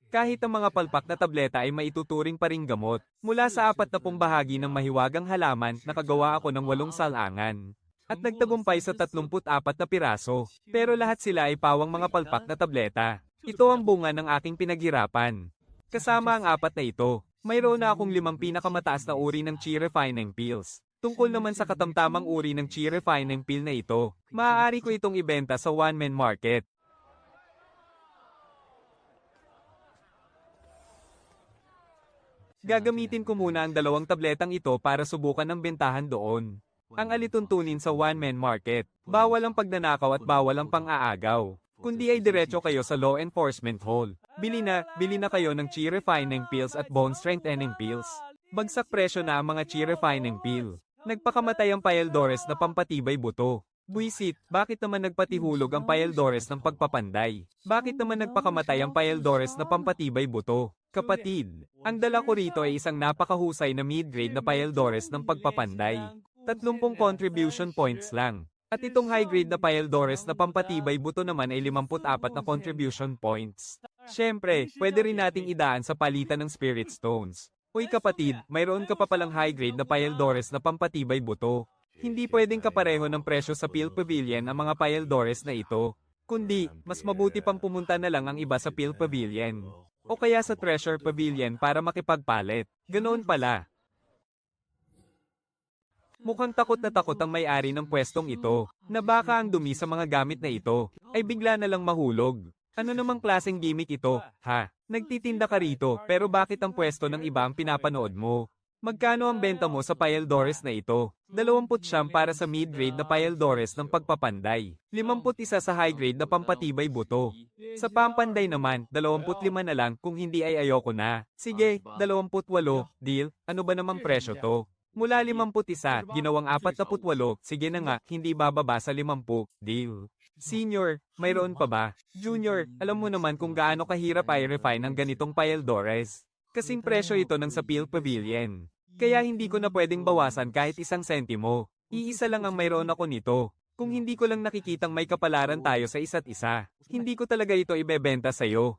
[SPEAKER 1] Kahit ang mga palpak na tableta ay maituturing pa ring gamot, mula sa 40 bahagi ng mahiwagang halaman, nakagawa ako ng 8 salangan. At nagtagumpay sa 34 na piraso, pero lahat sila ay pawang mga palpak na tableta. Ito ang bunga ng aking pinaghirapan. Kasama ang 4 na ito, mayroon na akong 5 pinakamataas na uri ng chi refining pills. Tungkol naman sa katamtamang uri ng chi refining pill na ito, maaari ko itong ibenta sa one-man market. Gagamitin ko muna ang 2 tabletang ito para subukan ng bentahan doon. Ang alituntunin sa one-man market, bawal ang pagnanakaw at bawal ang pang-aagaw. Kundi ay diretso kayo sa law enforcement hall. Bili na kayo ng chi refining pills at bone strengthening pills. Bagsak presyo na ang mga chi refining pill. Nagpakamatay ang Payaldores na pampatibay buto. Buisit, bakit naman nagpatihulog ang Payaldores ng pagpapanday? Bakit naman nagpakamatay ang Payaldores na pampatibay buto? Kapatid, ang dala ko rito ay isang napakahusay na mid-grade na Payaldores ng pagpapanday. 30 contribution points lang. At itong high-grade na Payaldores na pampatibay buto naman ay 54 na contribution points. Siyempre, pwede rin nating idaan sa palitan ng Spirit Stones. Uy kapatid, mayroon ka pa palang high-grade na Payaldores na pampatibay buto. Hindi pwedeng kapareho ng presyo sa Peel Pavilion ang mga Payaldores na ito. Kundi, mas mabuti pang pumunta na lang ang iba sa Peel Pavilion. O kaya sa Treasure Pavilion para makipagpalit. Ganoon pala. Mukhang takot na takot ang may-ari ng pwestong ito, na baka ang dumi sa mga gamit na ito, ay bigla na lang mahulog. Ano namang klaseng gimmick ito, ha? Nagtitinda ka rito, pero bakit ang pwesto ng iba ang pinapanood mo? Magkano ang benta mo sa Paildores na ito? 20 para sa mid-grade na Paildores ng pagpapanday. 51 sa high-grade na pampatibay buto. Sa pampanday naman, 25 na lang kung hindi ay ayoko na. Sige, 28, deal, ano ba namang presyo to? Mula 51, ginawang 48, sige na nga, hindi bababa sa 50, deal. Senior, mayroon pa ba? Junior, alam mo naman kung gaano kahirap i-refine ang ganitong Paildores. Kasing presyo ito ng sa Peel Pavilion. Kaya hindi ko na pwedeng bawasan kahit 1 sentimo. Iisa lang ang mayroon ako nito. Kung hindi ko lang nakikitang may kapalaran tayo sa isa't isa, hindi ko talaga ito ibebenta sa'yo.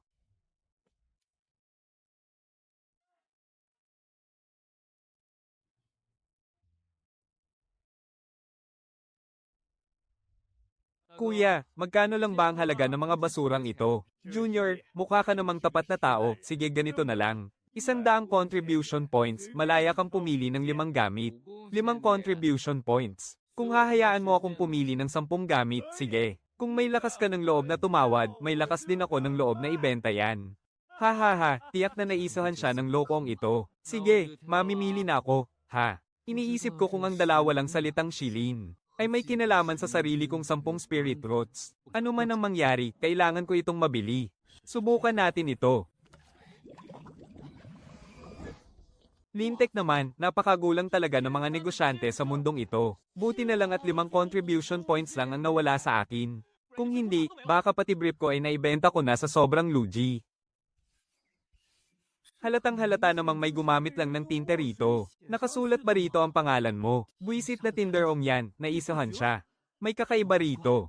[SPEAKER 1] Kuya, magkano lang ba ang halaga ng mga basurang ito? Junior, mukha ka namang tapat na tao, sige ganito na lang. 100 contribution points, malaya kang pumili ng 5 gamit. 5 contribution points. Kung hahayaan mo akong pumili ng 10 gamit, sige. Kung may lakas ka ng loob na tumawad, may lakas din ako ng loob na ibenta yan. Ha, tiyak na naisahan siya ng lokong ito. Sige, mamimili na ako, ha. Iniisip ko kung ang dalawa lang salitang shilin ay may kinalaman sa sarili kong 10 spirit roots. Ano man ang mangyari, kailangan ko itong mabili. Subukan natin ito. Lintek naman, napakagulang talaga ng mga negosyante sa mundong ito. Buti na lang at 5 contribution points lang ang nawala sa akin. Kung hindi, baka pati brief ko ay naibenta ko na sa sobrang lugi. Halatang halata namang may gumamit lang ng tinte rito. Nakasulat ba rito ang pangalan mo? Buisit na tinderong yan, naisahan siya. May kakaiba rito.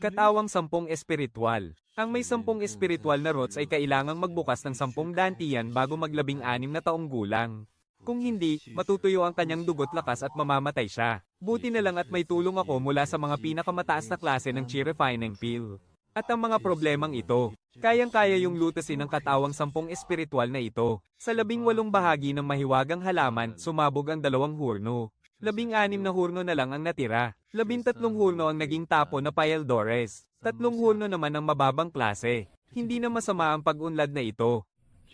[SPEAKER 1] Katawang 10 espiritual. Ang may 10 espiritual na rots ay kailangang magbukas ng 10 dantian bago mag-16 na taong gulang. Kung hindi, matutuyo ang kanyang dugot lakas at mamamatay siya. Buti na lang at may tulong ako mula sa mga pinakamataas na klase ng chi refining peel. At ang mga problemang ito, kayang-kaya yung lutasin ng katawang 10 espiritual na ito. Sa 18 bahagi ng mahiwagang halaman, sumabog ang 2 hurno. 16 na hurno na lang ang natira. 13 hurno ang naging tapo na Paildores. 3 hurno naman ang mababang klase. Hindi na masama ang pag-unlad na ito.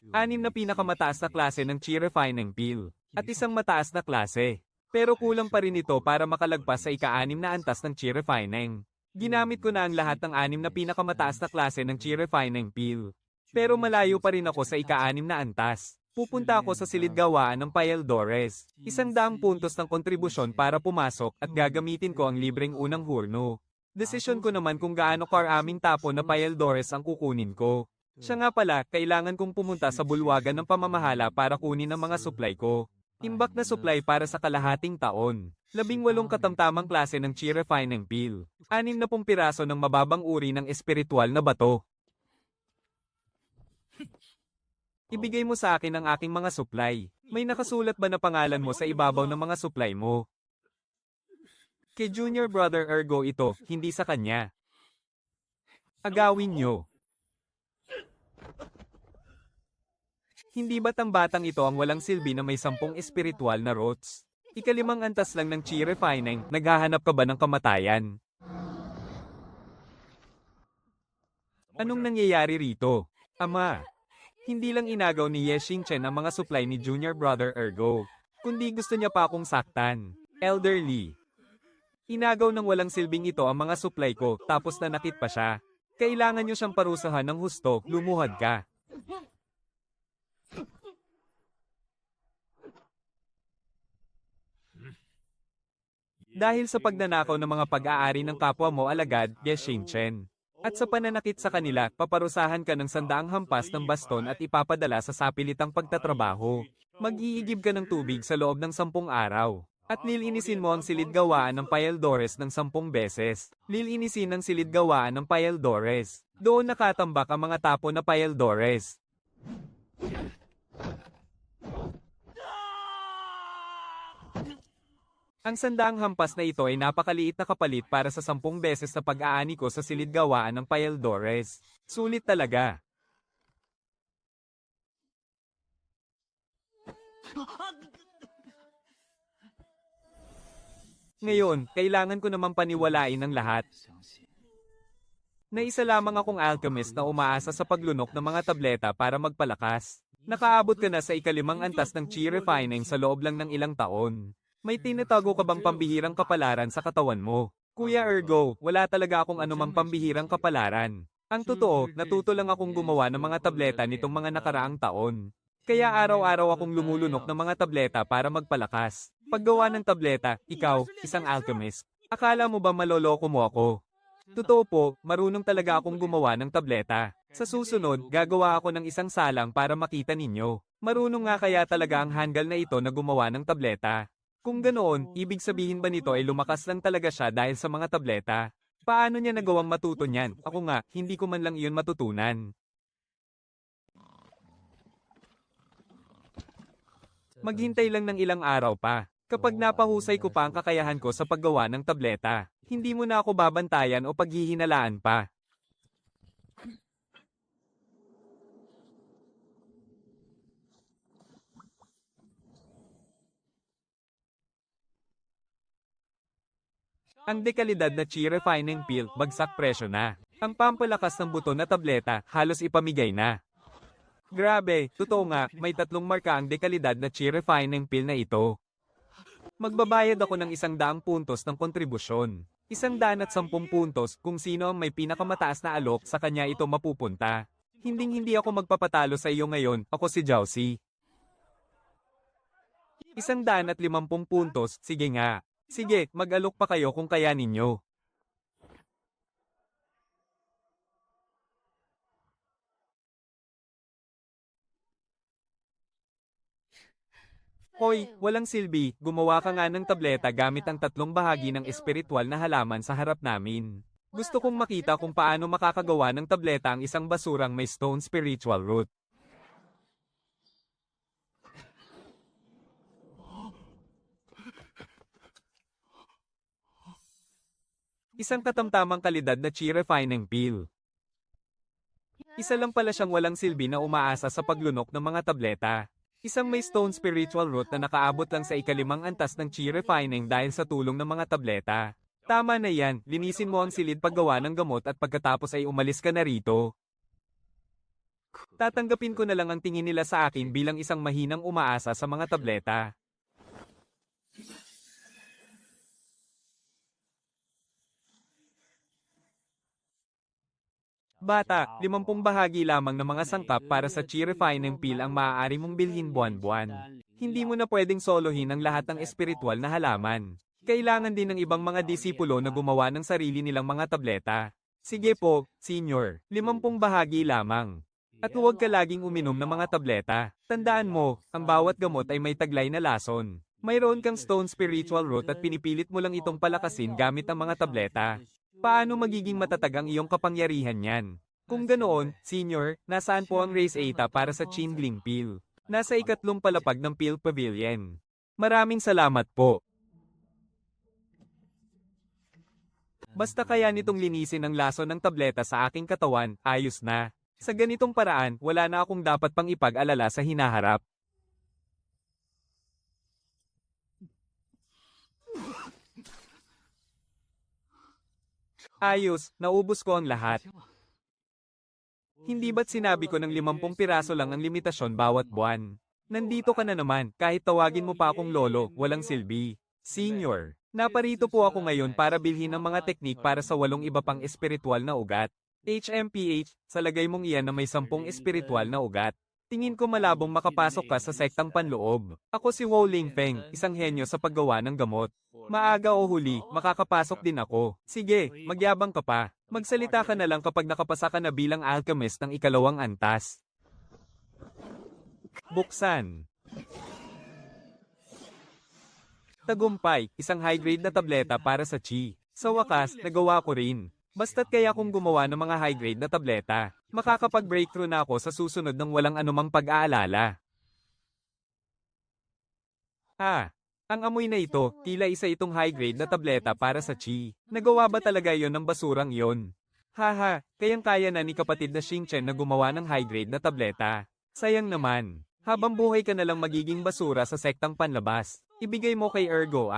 [SPEAKER 1] 6 na pinakamataas na klase ng chi refining peel. At 1 mataas na klase. Pero kulang pa rin ito para makalagpas sa ika-6 na antas ng chi refining. Ginamit ko na ang lahat ng 6 na pinakamataas na klase ng chi refining peel. Pero malayo pa rin ako sa ika-6 na antas. Pupunta ako sa silid gawaan ng Paildores. 100 puntos ng kontribusyon para pumasok at gagamitin ko ang libreng unang hurno. Desisyon ko naman kung gaano karaming tapo na Paildores ang kukunin ko. Siya nga pala, kailangan kong pumunta sa bulwagan ng pamamahala para kunin ang mga supply ko. Imbak na supply para sa kalahating taon. 18 katamtamang klase ng chi refining peel. 60 piraso ng mababang uri ng espiritual na bato. Ibigay mo sa akin ang aking mga supply. May nakasulat ba na pangalan mo sa ibabaw ng mga supply mo? Kay Junior Brother Ergo ito, hindi sa kanya. Agawin nyo. Hindi ba't ang batang ito ang walang silbi na may 10 espiritual na rots? Ika-5 antas lang ng chi refining, naghahanap ka ba ng kamatayan? Anong nangyayari rito? Ama, hindi lang inagaw ni Ye Xingchen ang mga supply ni Junior Brother Ergo, kundi gusto niya pa akong saktan. Elderly. Inagaw ng walang silbing ito ang mga supply ko, tapos nanakit pa siya. Kailangan niyo siyang parusahan ng husto, lumuhad ka. Dahil sa pagnanakaw ng mga pag-aari ng kapwa mo alagad, Ye Xingchen. At sa pananakit sa kanila, paparusahan ka ng 100 hampas ng baston at ipapadala sa sapilitang pagtatrabaho. Mag-iigib ka ng tubig sa loob ng 10 araw. At lilinisin mo ang silid gawaan ng Paildores ng 10 beses. Lilinisin ang silid gawaan ng Paildores. Doon nakatambak ang mga tapo na Paildores. Ang sandaang hampas na ito ay napakaliit na kapalit para sa 10 beses na pag-aani ko sa silid gawaan ng Paeldores. Sulit talaga. Ngayon, kailangan ko naman paniwalain ang lahat. Na isa lamang akong alchemist na umaasa sa paglunok ng mga tableta para magpalakas. Nakaabot ka na sa ikalimang antas ng chi refining sa loob lang ng ilang taon. May tinatago ka bang pambihirang kapalaran sa katawan mo? Kuya Ergo, wala talaga akong anumang pambihirang kapalaran. Ang totoo, natuto lang akong gumawa ng mga tableta nitong mga nakaraang taon. Kaya araw-araw akong lumulunok ng mga tableta para magpalakas. Paggawa ng tableta, ikaw, isang alchemist. Akala mo ba maloloko mo ako? Totoo po, marunong talaga akong gumawa ng tableta. Sa susunod, gagawa ako ng isang salang para makita ninyo. Marunong nga kaya talaga ang hanggal na ito na gumawa ng tableta. Kung ganoon, ibig sabihin ba nito ay lumakas lang talaga siya dahil sa mga tableta? Paano niya nagawang matuto niyan? Ako nga, hindi ko man lang iyon matutunan. Maghintay lang ng ilang araw pa. Kapag napahusay ko pa ang kakayahan ko sa paggawa ng tableta, hindi mo na ako babantayan o paghihinalaan pa. Ang dekalidad na chi refining peel, bagsak presyo na. Ang pampalakas ng buto na tableta, halos ipamigay na. Grabe, totoo nga, may 3 marka ang dekalidad na chi refining peel na ito. Magbabayad ako ng 100 puntos ng kontribusyon. 110 puntos kung sino ang may pinakamataas na alok sa kanya ito mapupunta. Hinding-hindi ako magpapatalo sa iyo ngayon, ako si Jowsy. 150 puntos, sige nga. Sige, mag-alok pa kayo kung kaya ninyo. Hoy, walang silbi, gumawa ka nga ng tableta gamit ang 3 bahagi ng espiritual na halaman sa harap namin. Gusto kong makita kung paano makakagawa ng tableta ang isang basurang may stone spiritual root. Isang katamtamang kalidad na chi refining peel. Isa lang pala siyang walang silbi na umaasa sa paglunok ng mga tableta. Isang may stone spiritual root na nakaabot lang sa ikalimang antas ng chi refining dahil sa tulong ng mga tableta. Tama na yan, linisin mo ang silid paggawa ng gamot at pagkatapos ay umalis ka na rito. Tatanggapin ko na lang ang tingin nila sa akin bilang isang mahinang umaasa sa mga tableta. Bata, 50 bahagi lamang ng mga sangkap para sa chi refining peel ang maaari mong bilhin buwan-buwan. Hindi mo na pwedeng solohin ang lahat ng espiritual na halaman. Kailangan din ng ibang mga disipulo na gumawa ng sarili nilang mga tableta. Sige po, senior, 50 bahagi lamang. At huwag ka laging uminom ng mga tableta. Tandaan mo, ang bawat gamot ay may taglay na lason. Mayroon kang stone spiritual root at pinipilit mo lang itong palakasin gamit ang mga tableta. Paano magiging matatag ang iyong kapangyarihan niyan? Kung ganoon, senior, nasaan po ang race Eta para sa Chingling Peel? Nasa 3 palapag ng Peel Pavilion. Maraming salamat po. Basta kaya nitong linisin ang laso ng tableta sa aking katawan, ayos na. Sa ganitong paraan, wala na akong dapat pang ipag-alala sa hinaharap. Ayos, naubos ko ang lahat. Hindi ba't sinabi ko ng 50 piraso lang ang limitasyon bawat buwan? Nandito ka na naman, kahit tawagin mo pa akong lolo, walang silbi. Senior, naparito po ako ngayon para bilhin ang mga teknik para sa 8 iba pang espiritual na ugat. HMPH, sa lagay mong iyan na may 10 espiritual na ugat. Tingin ko malabong makapasok ka sa sektang panloob. Ako si Wo Lingfeng, isang henyo sa paggawa ng gamot. Maaga o huli, makakapasok din ako. Sige, magyabang ka pa. Magsalita ka na lang kapag nakapasa ka na bilang alchemist ng 2nd antas. Buksan. Tagumpay, isang high-grade na tableta para sa chi. Sa wakas, nagawa ko rin. Basta't kaya kong gumawa ng mga high-grade na tableta, makakapag-breakthrough na ako sa susunod ng walang anumang pag-aalala. Ang amoy na ito, tila isa itong high-grade na tableta para sa chi. Nagawa ba talaga yon ng basurang yon? Haha, kayang-kaya na ni kapatid na Xingchen na gumawa ng high-grade na tableta. Sayang naman. Habang buhay ka na lang magiging basura sa sektang panlabas. Ibigay mo kay Ergo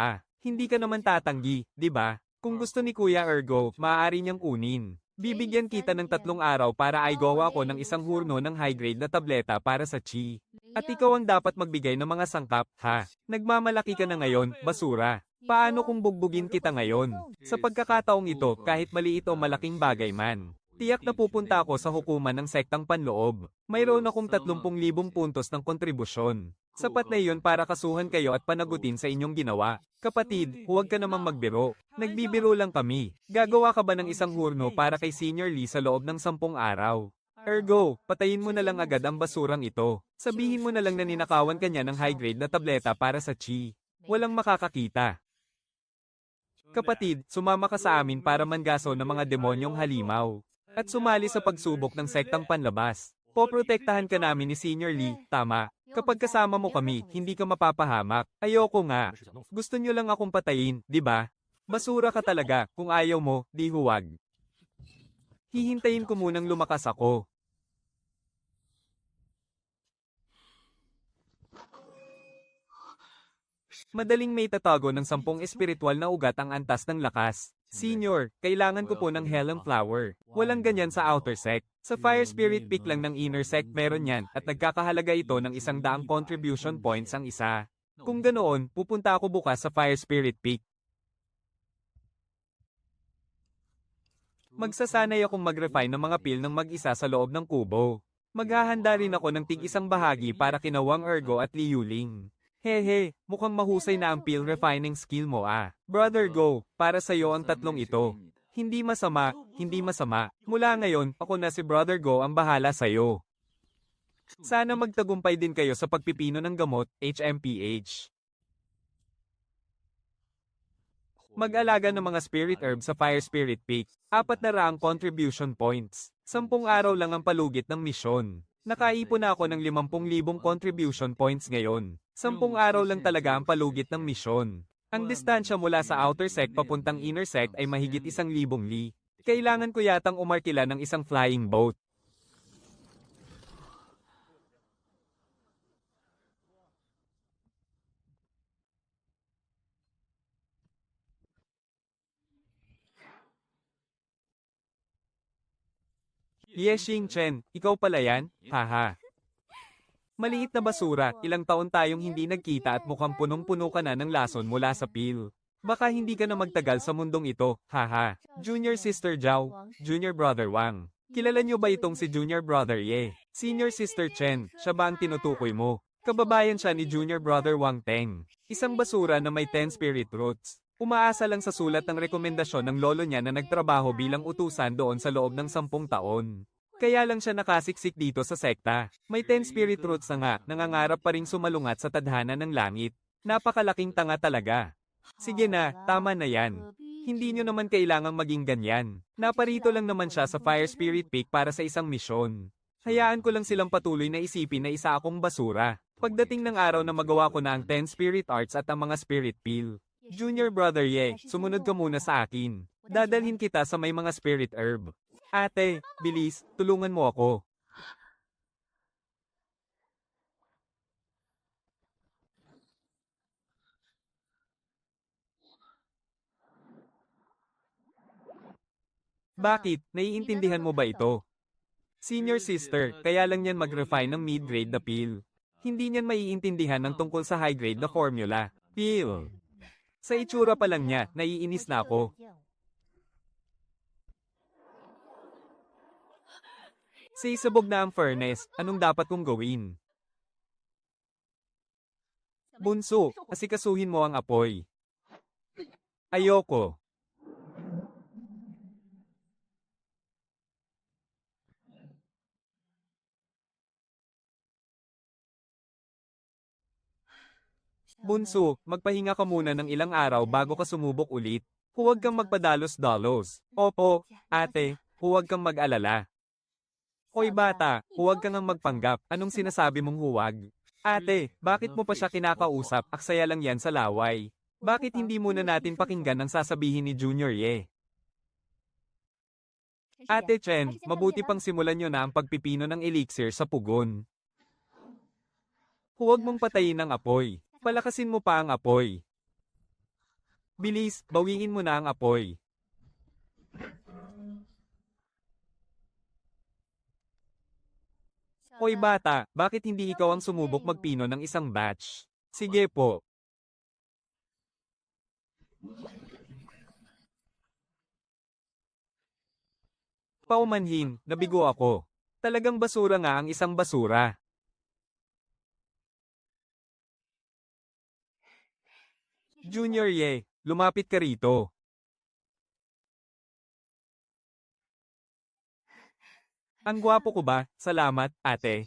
[SPEAKER 1] Hindi ka naman tatanggi, di ba? Kung gusto ni Kuya Ergo, maaari niyang kunin. Bibigyan kita ng 3 araw para ay gawa ko ng isang hurno ng high-grade na tableta para sa chi. At ikaw ang dapat magbigay ng mga sangkap, ha? Nagmamalaki ka na ngayon, basura. Paano kung bugbugin kita ngayon? Sa pagkakataong ito, kahit maliit o malaking bagay man, tiyak na pupunta ako sa hukuman ng sektang panloob. Mayroon akong 30,000 puntos ng kontribusyon. Sapat na iyon para kasuhan kayo at panagutin sa inyong ginawa. Kapatid, huwag ka namang magbiro. Nagbibiro lang kami. Gagawa ka ba ng isang hurno para kay Senior Lee sa loob ng 10 araw? Ergo, patayin mo na lang agad ang basurang ito. Sabihin mo na lang na ninakawan ka niya ng high-grade na tableta para sa chi. Walang makakakita. Kapatid, sumama ka sa amin para mangaso ng mga demonyong halimaw. At sumali sa pagsubok ng sektang panlabas. Poprotektahan ka namin ni Senior Lee, tama. Kapag kasama mo kami, hindi ka mapapahamak. Ayoko nga. Gusto nyo lang akong patayin, di ba? Basura ka talaga, kung ayaw mo, di huwag. Hihintayin ko munang lumakas ako. Madaling may tatago ng 10 espiritual na ugat ang antas ng lakas. Senior, kailangan ko po ng Helen Flower. Walang ganyan sa outer sect. Sa Fire Spirit Peak lang ng inner sect meron yan at nagkakahalaga ito ng 100 contribution points ang isa. Kung ganoon, pupunta ako bukas sa Fire Spirit Peak. Magsasanay akong mag-refine ng mga pil ng mag-isa sa loob ng kubo. Maghahanda rin ako ng tig-isang bahagi para kinawang Ergo at Liuling. Hehe, mukhang mahusay na ang peel refining skill mo Brother Go, para sa'yo ang 3 ito. Hindi masama, hindi masama. Mula ngayon, ako na si Brother Go ang bahala sa'yo. Sana magtagumpay din kayo sa pagpipino ng gamot, HMPH. Mag-alaga ng mga spirit herb sa Fire Spirit Peak. 400 contribution points. 10 araw lang ang palugit ng misyon. Nakaipon na ako ng 50,000 contribution points ngayon. 10 araw lang talaga ang palugit ng misyon. Ang distansya mula sa outer sect papuntang inner sect ay mahigit 1,000 li. Kailangan ko yatang umarkila ng isang flying boat. Ye Xingchen, ikaw pala yan? Haha. Maliit na basura, ilang taon tayong hindi nagkita at mukhang punong-puno ka na ng lason mula sa pil. Baka hindi ka na magtagal sa mundong ito, haha. Junior Sister Zhao, Junior Brother Wang. Kilala niyo ba itong si Junior Brother Ye? Senior Sister Chen, siya ba ang tinutukoy mo? Kababayan siya ni Junior Brother Wang Teng. Isang basura na may 10 spirit roots. Umaasa lang sa sulat ng rekomendasyon ng lolo niya na nagtrabaho bilang utusan doon sa loob ng 10 taon. Kaya lang siya nakasiksik dito sa sekta. May 10 spirit roots na nga, nangangarap pa ring sumalungat sa tadhana ng langit. Napakalaking tanga talaga. Sige na, tama na yan. Hindi nyo naman kailangang maging ganyan. Naparito lang naman siya sa Fire Spirit Peak para sa isang misyon. Hayaan ko lang silang patuloy na isipin na isa akong basura. Pagdating ng araw na magawa ko na ang 10 spirit arts at ang mga spirit peel. Junior Brother Ye, sumunod ka muna sa akin. Dadalhin kita sa may mga spirit herb. Ate, bilis, tulungan mo ako. Bakit? Naiintindihan mo ba ito? Senior sister, kaya lang yan mag-refine ng mid-grade na peel. Hindi niyan maiintindihan ng tungkol sa high-grade na formula. Peel. Sa itsura pa lang niya, naiinis na ako. Sa isabog na ang furnace, anong dapat kong gawin? Bunso, asikasuhin mo ang apoy. Ayoko. Bunso, magpahinga ka muna ng ilang araw bago ka sumubok ulit. Huwag kang magpadalos-dalos. Opo, ate, huwag kang mag-alala. Hoy bata, huwag kang magpanggap. Anong sinasabi mong huwag? Ate, bakit mo pa siya kinakausap? Aksaya lang yan sa laway. Bakit hindi muna natin pakinggan ang sasabihin ni Junior Ye? Ate Chen, mabuti pang simulan nyo na ang pagpipino ng elixir sa pugon. Huwag mong patayin ang apoy. Palakasin mo pa ang apoy. Bilis, bawiin mo na ang apoy. Hoy bata, bakit hindi ikaw ang sumubok magpino ng isang batch? Sige po. Paumanhin, nabigo ako. Talagang basura nga ang isang basura. Junior Ye, lumapit ka rito. Ang gwapo ko ba? Salamat, ate.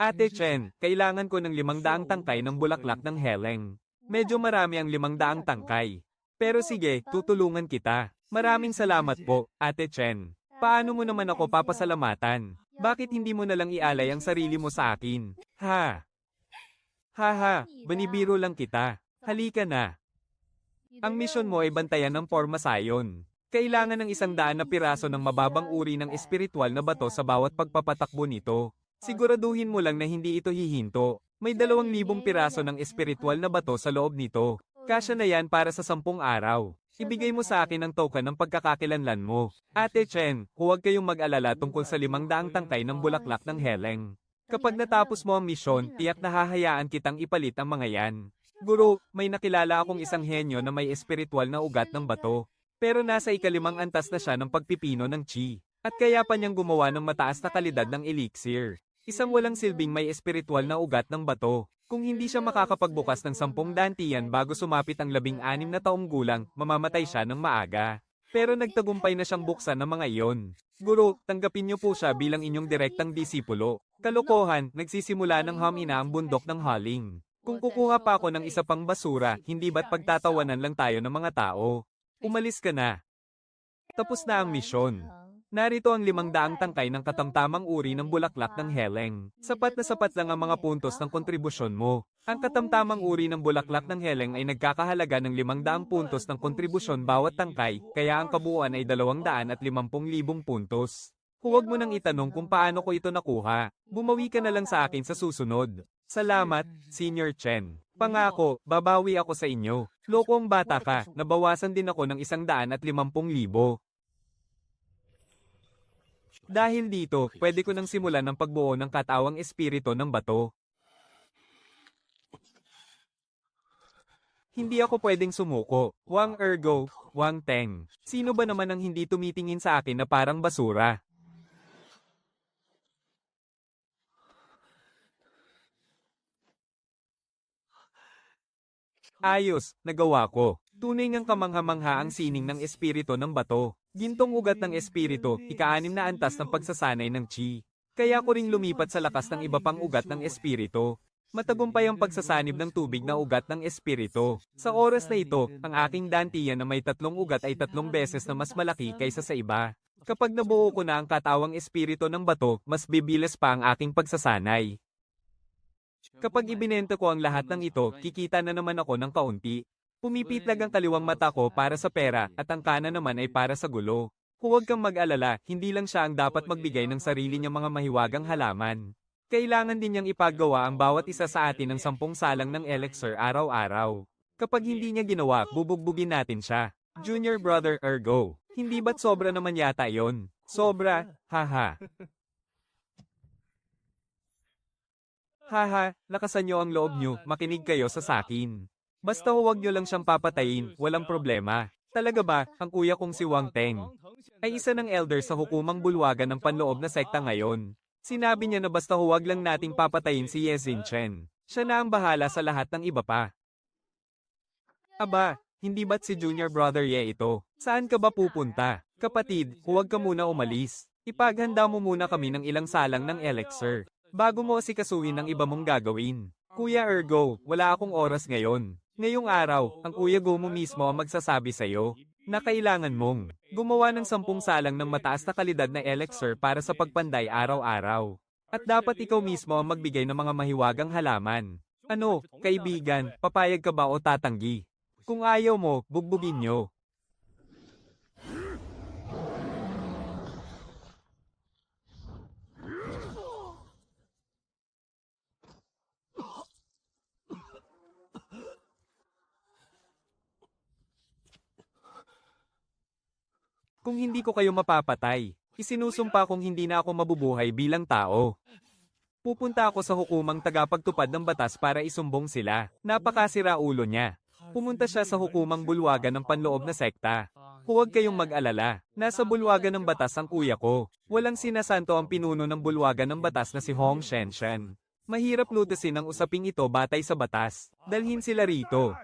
[SPEAKER 1] Ate Chen, kailangan ko ng 500 tangkay ng bulaklak ng heleng. Medyo marami ang 500 tangkay. Pero sige, tutulungan kita. Maraming salamat po, Ate Chen. Paano mo naman ako papasalamatan? Bakit hindi mo na lang ialay ang sarili mo sa akin? Ha? Haha, banibiro lang kita. Halika na. Ang misyon mo ay bantayan ng Forma Sayon. Kailangan ng 100 na piraso ng mababang uri ng espiritual na bato sa bawat pagpapatakbo nito. Siguraduhin mo lang na hindi ito hihinto. May 2,000 piraso ng espiritual na bato sa loob nito. Kasya na yan para sa 10 araw. Ibigay mo sa akin ang token ng pagkakakilanlan mo. Ate Chen, huwag kayong mag-alala tungkol sa 500 tangkay ng bulaklak ng heleng. Kapag natapos mo ang misyon, tiyak na hahayaan kitang ipalit ang mga yan. Guro, may nakilala akong isang henyo na may espiritual na ugat ng bato. Pero nasa ika-5 antas na siya ng pagpipino ng chi. At kaya pa niyang gumawa ng mataas na kalidad ng elixir. Isang walang silbing may espiritual na ugat ng bato. Kung hindi siya makakapagbukas ng 10 dantiyan bago sumapit ang 16 na taong gulang, mamamatay siya ng maaga. Pero nagtagumpay na siyang buksan ng mga iyon. Guro, tanggapin niyo po siya bilang inyong direktang disipulo. Kalokohan, nagsisimula ng hamina ang bundok ng Haling. Kung kukuha pa ako ng isa pang basura, hindi ba't pagtatawanan lang tayo ng mga tao? Umalis ka na. Tapos na ang misyon. Narito ang 500 tangkay ng katamtamang uri ng bulaklak ng heleng. Sapat na sapat lang ang mga puntos ng kontribusyon mo. Ang katamtamang uri ng bulaklak ng heleng ay nagkakahalaga ng 500 puntos ng kontribusyon bawat tangkay, kaya ang kabuuan ay 250,000 puntos. Huwag mo nang itanong kung paano ko ito nakuha. Bumawi ka na lang sa akin sa susunod. Salamat, Senior Chen. Pangako, babawi ako sa inyo. Lokong bata ka, nabawasan din ako ng 150,000. Dahil dito, pwede ko nang simulan ang pagbuo ng katawang espiritu ng bato. Hindi ako pwedeng sumuko. Wang Ergo, Wang Teng. Sino ba naman ang hindi tumitingin sa akin na parang basura? Ayos, nagawa ko. Tunay ngang kamangha-mangha ang sining ng espiritu ng bato. Gintong ugat ng espiritu, ika-6 na antas ng pagsasanay ng chi. Kaya ko ring lumipat sa lakas ng iba pang ugat ng espiritu. Matagumpay ang pagsasanib ng tubig na ugat ng espiritu. Sa oras na ito, ang aking dantiyan na may 3 ugat ay 3 beses na mas malaki kaysa sa iba. Kapag nabuo ko na ang katawang espiritu ng bato, mas bibilis pa ang aking pagsasanay. Kapag ibinenta ko ang lahat ng ito, kikita na naman ako ng kaunti. Pumipitlag ang kaliwang mata ko para sa pera at ang kanan naman ay para sa gulo. Huwag kang mag-alala, hindi lang siya ang dapat magbigay ng sarili niyang mga mahiwagang halaman. Kailangan din niyang ipagawa ang bawat isa sa atin ng 10 salang ng elixir araw-araw. Kapag hindi niya ginawa, bubugbugin natin siya. Junior brother Ergo. Hindi ba't sobra naman yata yon? Sobra, haha. Haha, lakasan niyo ang loob niyo, makinig kayo sa sakin. Basta huwag niyo lang siyang papatayin, walang problema. Talaga ba, ang kuya kong si Wang Teng ay isa ng elder sa hukumang bulwagan ng panloob na sekta ngayon. Sinabi niya na basta huwag lang nating papatayin si Ye Xinchen. Siya na ang bahala sa lahat ng iba pa. Aba, hindi ba't si Junior Brother Ye ito? Saan ka ba pupunta? Kapatid, huwag ka muna umalis. Ipaghanda mo muna kami ng ilang salang ng elixir. Bago mo asikasuhin ang iba mong gagawin. Kuya Ergo, wala akong oras ngayon. Ngayong araw, ang Kuya Go mo mismo ang magsasabi sa'yo na kailangan mong gumawa ng 10 salang ng mataas na kalidad na elixir para sa pagpanday araw-araw. At dapat ikaw mismo ang magbigay ng mga mahiwagang halaman. Ano, kaibigan, papayag ka ba o tatanggi? Kung ayaw mo, bugbugin nyo. Kung hindi ko kayo mapapatay, isinusumpa kong hindi na ako mabubuhay bilang tao. Pupunta ako sa hukumang tagapagtupad ng batas para isumbong sila. Napakasira ulo niya. Pumunta siya sa hukumang bulwagan ng panloob na sekta. Huwag kayong mag-alala. Nasa bulwagan ng batas ang kuya ko. Walang sinasanto ang pinuno ng bulwagan ng batas na si Hong Shenshen. Mahirap lutasin ang usaping ito batay sa batas. Dalhin sila rito.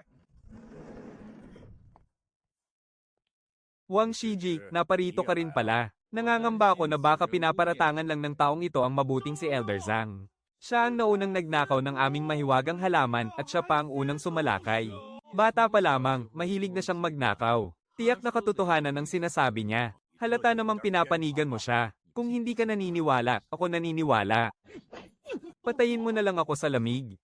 [SPEAKER 1] Wang Shiji, naparito ka rin pala. Nangangamba ako na baka pinaparatangan lang ng taong ito ang mabuting si Elder Zhang. Siya ang naunang nagnakaw ng aming mahiwagang halaman at siya pa ang unang sumalakay. Bata pa lamang, mahilig na siyang magnakaw. Tiyak na katotohanan ang sinasabi niya. Halata namang pinapanigan mo siya. Kung hindi ka naniniwala, ako naniniwala. Patayin mo na lang ako sa lamig.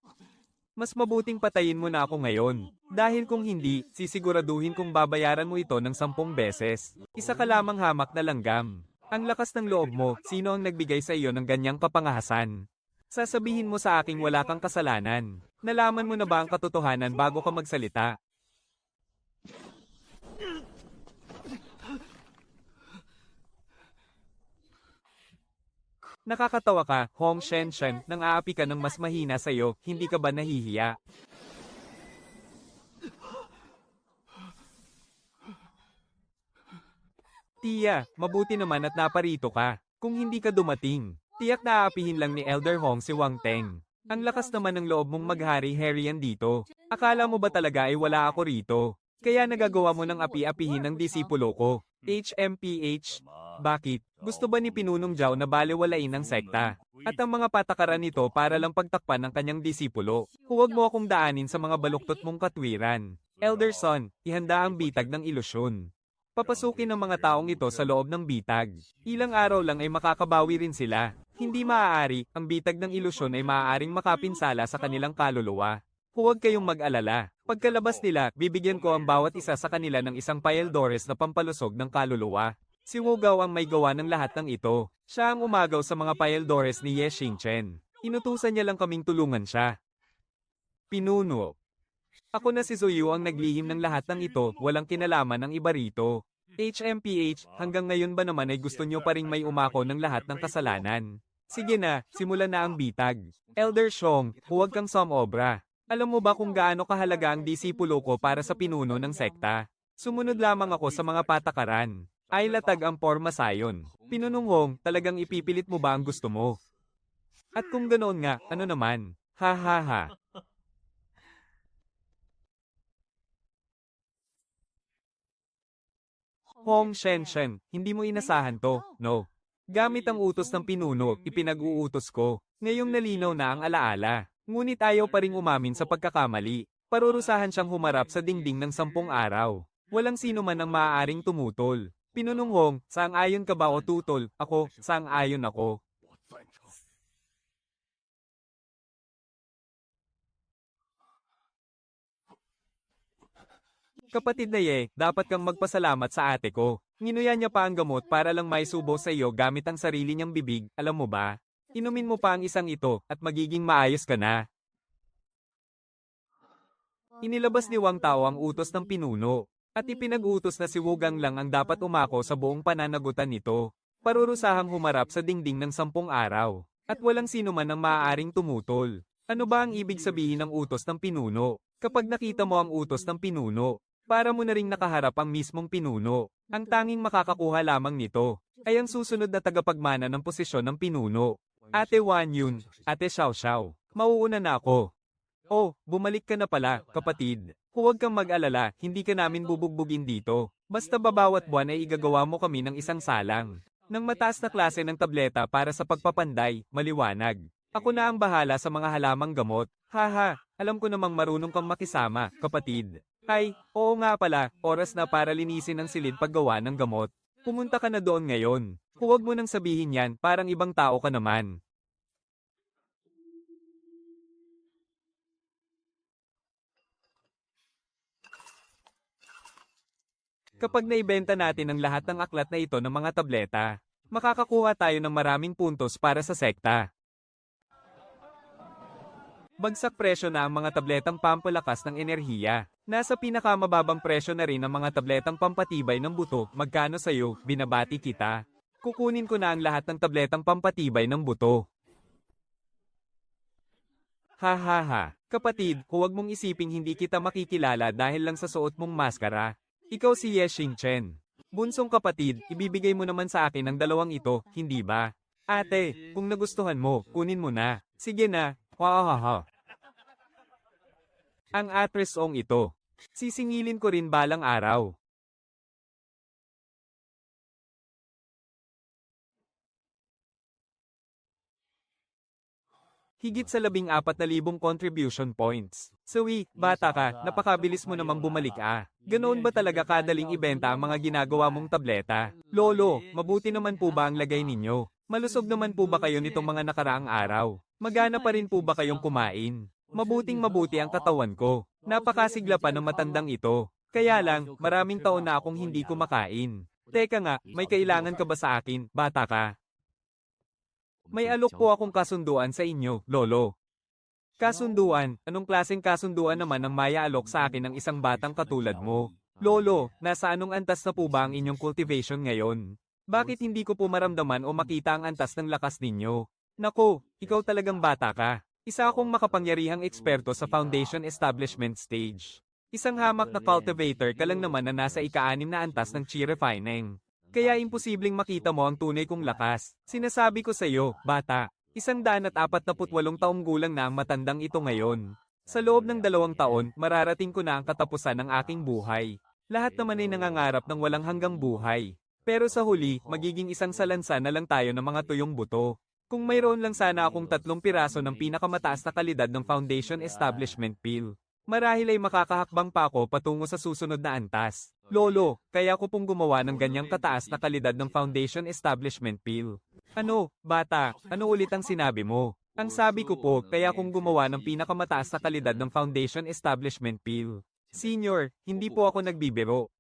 [SPEAKER 1] Mas mabuting patayin mo na ako ngayon. Dahil kung hindi, sisiguraduhin kong babayaran mo ito ng 10 beses. Isa ka lamang hamak na langgam. Ang lakas ng loob mo, sino ang nagbigay sa iyo ng ganyang kapangahasan? Sasabihin mo sa aking wala kang kasalanan. Nalaman mo na ba ang katotohanan bago ka magsalita? Nakakatawa ka, Hong Shenshen, nang aapi ka ng mas mahina sa'yo, hindi ka ba nahihiya? Tia, mabuti naman at naparito ka. Kung hindi ka dumating, tiyak na aapihin lang ni Elder Hong si Wang Teng. Ang lakas naman ng loob mong maghari-harian dito. Akala mo ba talaga ay wala ako rito? Kaya nagagawa mo ng api-apihin ng disipulo ko. HMPH. Bakit? Gusto ba ni Pinunong Zhao na balewalain ng sekta? At ang mga patakaran nito para lang pagtakpan ng kanyang disipulo. Huwag mo akong daanin sa mga baluktot mong katwiran. Elder Son, ihanda ang bitag ng ilusyon. Papasukin ng mga taong ito sa loob ng bitag. Ilang araw lang ay makakabawi rin sila. Hindi maaari, ang bitag ng ilusyon ay maaaring makapinsala sa kanilang kaluluwa. Huwag kayong mag-alala. Pagkalabas nila, bibigyan ko ang bawat isa sa kanila ng isang payeldores na pampalusog ng kaluluwa. Si Wu Gao ang may gawa ng lahat ng ito. Siya ang umagaw sa mga payeldores ni Ye Xingchen. Inutusan niya lang kaming tulungan siya. Pinuno. Ako na si Zuyu ang naglihim ng lahat ng ito, walang kinalaman ng iba rito. HMPH, hanggang ngayon ba naman ay gusto niyo pa ring may umako ng lahat ng kasalanan? Sige na, simulan na ang bitag. Elder Xiong, huwag kang sumobra. Alam mo ba kung gaano kahalaga ang disipulo ko para sa pinuno ng sekta? Sumunod lamang ako sa mga patakaran. Ay latag ang porma sayon. Pinunong Hong, talagang ipipilit mo ba ang gusto mo? At kung ganoon nga, ano naman? Ha ha ha. Hong Shenshen, hindi mo inasahan to, no? Gamit ang utos ng pinuno, ipinag-uutos ko. Ngayong nalinaw na ang alaala. Ngunit ayaw pa ring umamin sa pagkakamali. Parurusahan siyang humarap sa dingding ng 10 araw. Walang sino man ang maaaring tumutol. Pinunong Hong, sang-ayon ka ba o tutol? Ako, sang-ayon ako. Kapatid na Ye, dapat kang magpasalamat sa ate ko. Nginuya niya pa ang gamot para lang may subo sa iyo gamit ang sarili niyang bibig, alam mo ba? Inumin mo pa ang isang ito at magiging maayos ka na. Inilabas ni Wang Tao ang utos ng pinuno. At ipinag-utos na si Wugang lang ang dapat umako sa buong pananagutan nito. Parurusahang humarap sa dingding ng 10 araw. At walang sino man ang maaaring tumutol. Ano ba ang ibig sabihin ng utos ng pinuno? Kapag nakita mo ang utos ng pinuno, para mo na ring nakaharap ang mismong pinuno. Ang tanging makakakuha lamang nito ay ang susunod na tagapagmana ng posisyon ng pinuno. Ate Wan Yun, Ate Xiao Xiao, mauuna na ako. Oh, bumalik ka na pala, kapatid. Huwag kang mag-alala, hindi ka namin bubugbugin dito. Basta babawat buwan ay igagawa mo kami ng isang salang. Nang mataas na klase ng tableta para sa pagpapanday, maliwanag. Ako na ang bahala sa mga halamang gamot. Haha, alam ko namang marunong kang makisama, kapatid. Ay, oo nga pala, oras na para linisin ang silid paggawa ng gamot. Pumunta ka na doon ngayon. Huwag mo nang sabihin yan, parang ibang tao ka naman. Kapag naibenta natin ang lahat ng aklat na ito ng mga tableta, makakakuha tayo ng maraming puntos para sa sekta. Bagsak presyo na ang mga tabletang pampalakas ng enerhiya. Nasa pinakamababang presyo na rin ang mga tabletang pampatibay ng buto. Magkano sa'yo? Binabati kita. Kukunin ko na ang lahat ng tabletang pampatibay ng buto. Ha ha ha. Kapatid, huwag mong isiping hindi kita makikilala dahil lang sa suot mong maskara. Ikaw si Ye Xingchen. Bunsong kapatid, ibibigay mo naman sa akin ang dalawang ito, hindi ba? Ate, kung nagustuhan mo, kunin mo na. Sige na. Wahahaha. Ang atres ong ito. Sisingilin ko rin balang araw. Higit sa 14,000 contribution points. Sawi, bata ka, napakabilis mo namang bumalik ah. Ganoon ba talaga kadaling ibenta ang mga ginagawa mong tableta? Lolo, mabuti naman po ba ang lagay ninyo? Malusog naman po ba kayo nitong mga nakaraang araw? Magana pa rin po ba kayong kumain? Mabuting mabuti ang katawan ko. Napakasigla pa ng matandang ito. Kaya lang, maraming taon na akong hindi kumakain. Teka nga, may kailangan ka ba sa akin, bata ka? May alok po akong kasunduan sa inyo, lolo. Kasunduan? Anong klaseng kasunduan naman ang maya alok sa akin ng isang batang katulad mo? Lolo, nasa anong antas na po ba ang inyong cultivation ngayon? Bakit hindi ko po maramdaman o makita ang antas ng lakas ninyo? Nako, ikaw talagang bata ka. Isa akong makapangyarihang eksperto sa foundation establishment stage. Isang hamak na cultivator ka lang naman na nasa ika-6 na antas ng chi refining. Kaya imposibleng makita mo ang tunay kong lakas. Sinasabi ko sa iyo, bata, 148 taong gulang na ang matandang ito ngayon. Sa loob ng 2 taon, mararating ko na ang katapusan ng aking buhay. Lahat naman ay nangangarap ng walang hanggang buhay. Pero sa huli, magiging isang salansa na lang tayo ng mga tuyong buto. Kung mayroon lang sana akong 3 piraso ng pinakamataas na kalidad ng Foundation Establishment Pill, marahil ay makakahakbang pa ako patungo sa susunod na antas. Lolo, kaya ko pong gumawa ng ganyang kataas na kalidad ng Foundation Establishment Pill. Ano, bata, ano ulit ang sinabi mo? Ang sabi ko po, kaya kong gumawa ng pinakamataas na kalidad ng Foundation Establishment Pill. Senior, hindi po ako nagbibiro.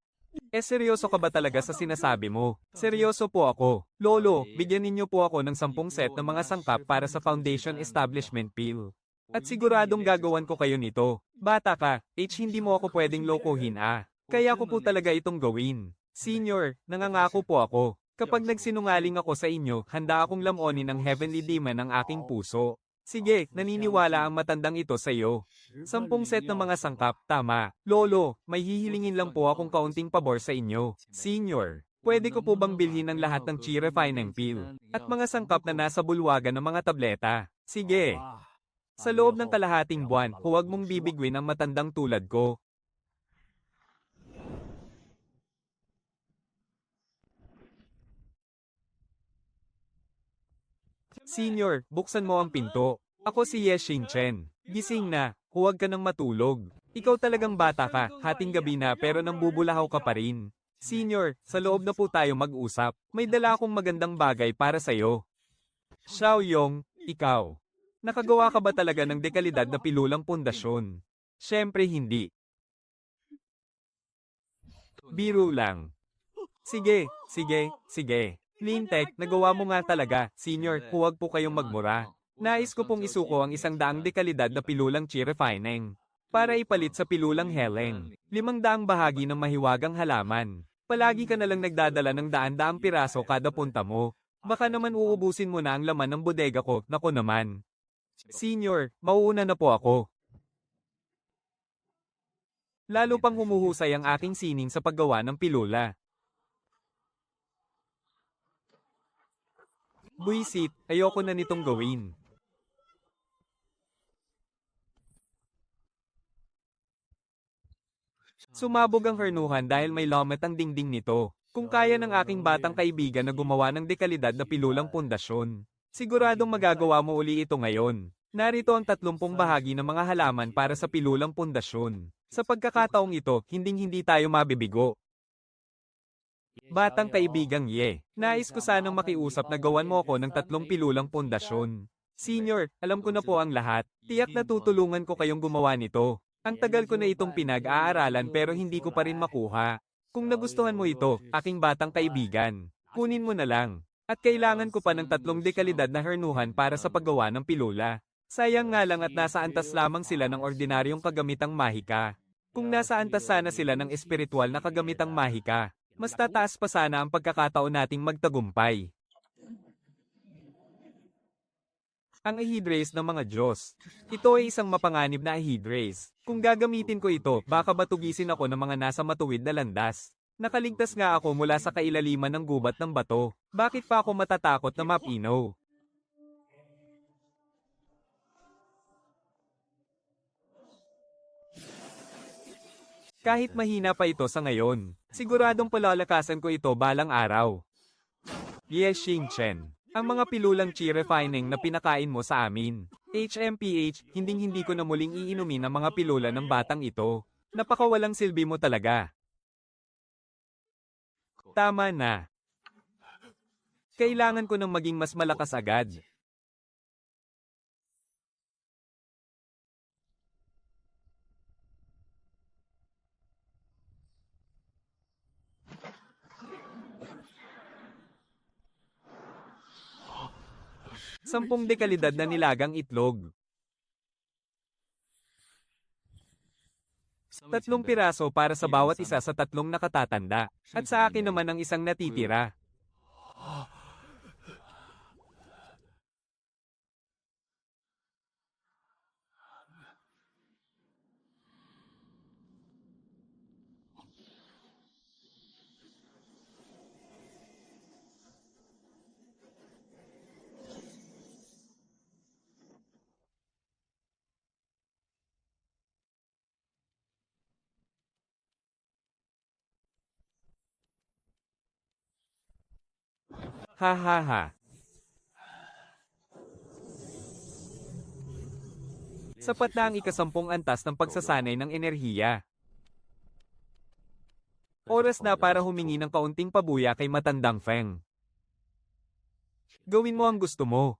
[SPEAKER 1] Seryoso ka ba talaga sa sinasabi mo? Seryoso po ako. Lolo, bigyan ninyo po ako ng 10 set ng mga sangkap para sa Foundation Establishment Pill. At siguradong gagawan ko kayo nito. Bata ka, hindi mo ako pwedeng lokohin ah. Kaya ko po talaga itong gawin. Senior, nangangako po ako. Kapag nagsinungaling ako sa inyo, handa akong lamunin ang heavenly demon ng aking puso. Sige, naniniwala ang matandang ito sa iyo. 10 set ng mga sangkap, tama. Lolo, may hihilingin lang po akong kaunting pabor sa inyo. Senior, pwede ko po bang bilhin ang lahat ng chi refining pill at mga sangkap na nasa bulwagan ng mga tableta? Sige. Sa loob ng kalahating buwan, huwag mong bibigwin ang matandang tulad ko. Senior, buksan mo ang pinto. Ako si Ye Xingchen. Gising na, huwag ka nang matulog. Ikaw talagang bata ka, hating gabi na pero nambubulahaw ka pa rin. Senior, sa loob na po tayo mag-usap. May dala akong magandang bagay para sa'yo. Xiao Yong, ikaw. Nakagawa ka ba talaga ng dekalidad na pilulang pundasyon? Siyempre hindi. Biro lang. Sige, sige, sige. Lintek, nagawa mo nga talaga. Senior, huwag po kayong magmura. Nais ko pong isuko ang 100 dekalidad na pilulang chi refining para ipalit sa pilulang heleng. 500 bahagi ng mahiwagang halaman. Palagi ka na lang nagdadala ng daan-daang piraso kada punta mo. Baka naman uubusin mo na ang laman ng bodega ko, nako naman. Senior, mauuna na po ako. Lalo pang humuhusay ang aking sining sa paggawa ng pilula. Buisit, ayoko na nitong gawin. Sumabog ang hernuhan dahil may lomet ang dingding nito. Kung kaya ng aking batang kaibigan na gumawa ng dekalidad na pilulang pundasyon, siguradong magagawa mo uli ito ngayon. Narito ang 30 bahagi ng mga halaman para sa pilulang pundasyon. Sa pagkakataong ito, hinding-hindi tayo mabibigo. Batang kaibigang Ye, nais ko sanang makiusap na gawan mo ako ng 3 pilulang pundasyon. Senior, alam ko na po ang lahat. Tiyak na tutulungan ko kayong gumawa nito. Ang tagal ko na itong pinag-aaralan pero hindi ko pa rin makuha. Kung nagustuhan mo ito, aking batang kaibigan, kunin mo na lang. At kailangan ko pa ng 3 dekalidad na hernuhan para sa paggawa ng pilula. Sayang nga lang at nasa antas lamang sila ng ordinaryong kagamitang mahika. Kung nasa antas sana sila ng espiritual na kagamitang mahika, mas tataas pa sana ang pagkakataon nating magtagumpay. Ang Ahidres ng mga Diyos. Ito ay isang mapanganib na Ahidres. Kung gagamitin ko ito, baka batugisin ako ng mga nasa matuwid na landas. Nakaligtas nga ako mula sa kailaliman ng gubat ng bato. Bakit pa ako matatakot na mapinaw? Kahit mahina pa ito sa ngayon, siguradong palalakasan ko ito balang araw. Yes, Xingchen. Ang mga pilulang chi refining na pinakain mo sa amin. HMPH, hinding-hindi ko na muling iinumin ang mga pilula ng batang ito. Napakawalang silbi mo talaga. Tama na. Kailangan ko nang maging mas malakas agad. Sampung dekalidad na nilagang itlog. 3 piraso para sa bawat isa sa 3 nakatatanda. At sa akin naman ang isang natitira. Ha ha ha. Sapat na ang ikasampung antas ng pagsasanay ng enerhiya. Oras na para humingi ng kaunting pabuya kay Matandang Feng. Gawin mo ang gusto mo.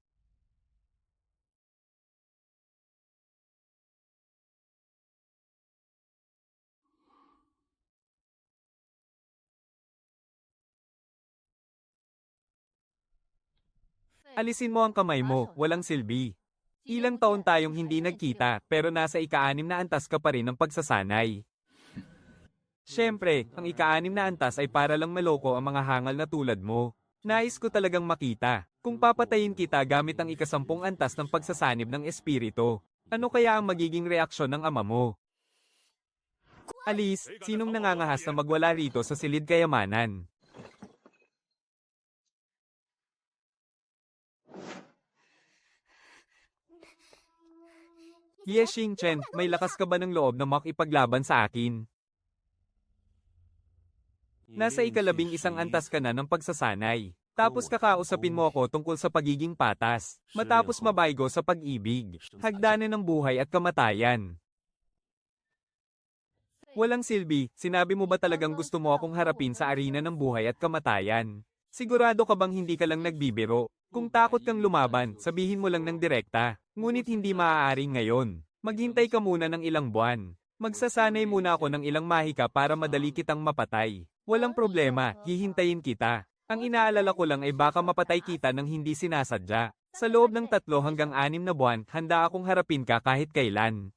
[SPEAKER 1] Alisin mo ang kamay mo, walang silbi. Ilang taon tayong hindi nagkita, pero nasa ika-6 na antas ka pa rin ng pagsasanay. Siyempre, ang ika-6 na antas ay para lang maloko ang mga hangal na tulad mo. Nais ko talagang makita. Kung papatayin kita gamit ang ika-10 antas ng pagsasanib ng espiritu, ano kaya ang magiging reaksyon ng ama mo? Alice, sinong nangangahas na magwala rito sa silid kayamanan? Yes, Xingchen, may lakas ka ba ng loob na makipaglaban sa akin? Nasa ika-11 antas ka na ng pagsasanay. Tapos kakausapin mo ako tungkol sa pagiging patas. Matapos mabaygo sa pag-ibig, hagdanan ng buhay at kamatayan. Walang silbi, sinabi mo ba talagang gusto mo akong harapin sa arena ng buhay at kamatayan? Sigurado ka bang hindi ka lang nagbibiro? Kung takot kang lumaban, sabihin mo lang ng direkta. Ngunit hindi maaaring ngayon. Maghintay ka muna ng ilang buwan. Magsasanay muna ako ng ilang mahika para madali kitang mapatay. Walang problema, hihintayin kita. Ang inaalala ko lang ay baka mapatay kita ng hindi sinasadya. Sa loob ng 3 hanggang 6 na buwan, handa akong harapin ka kahit kailan.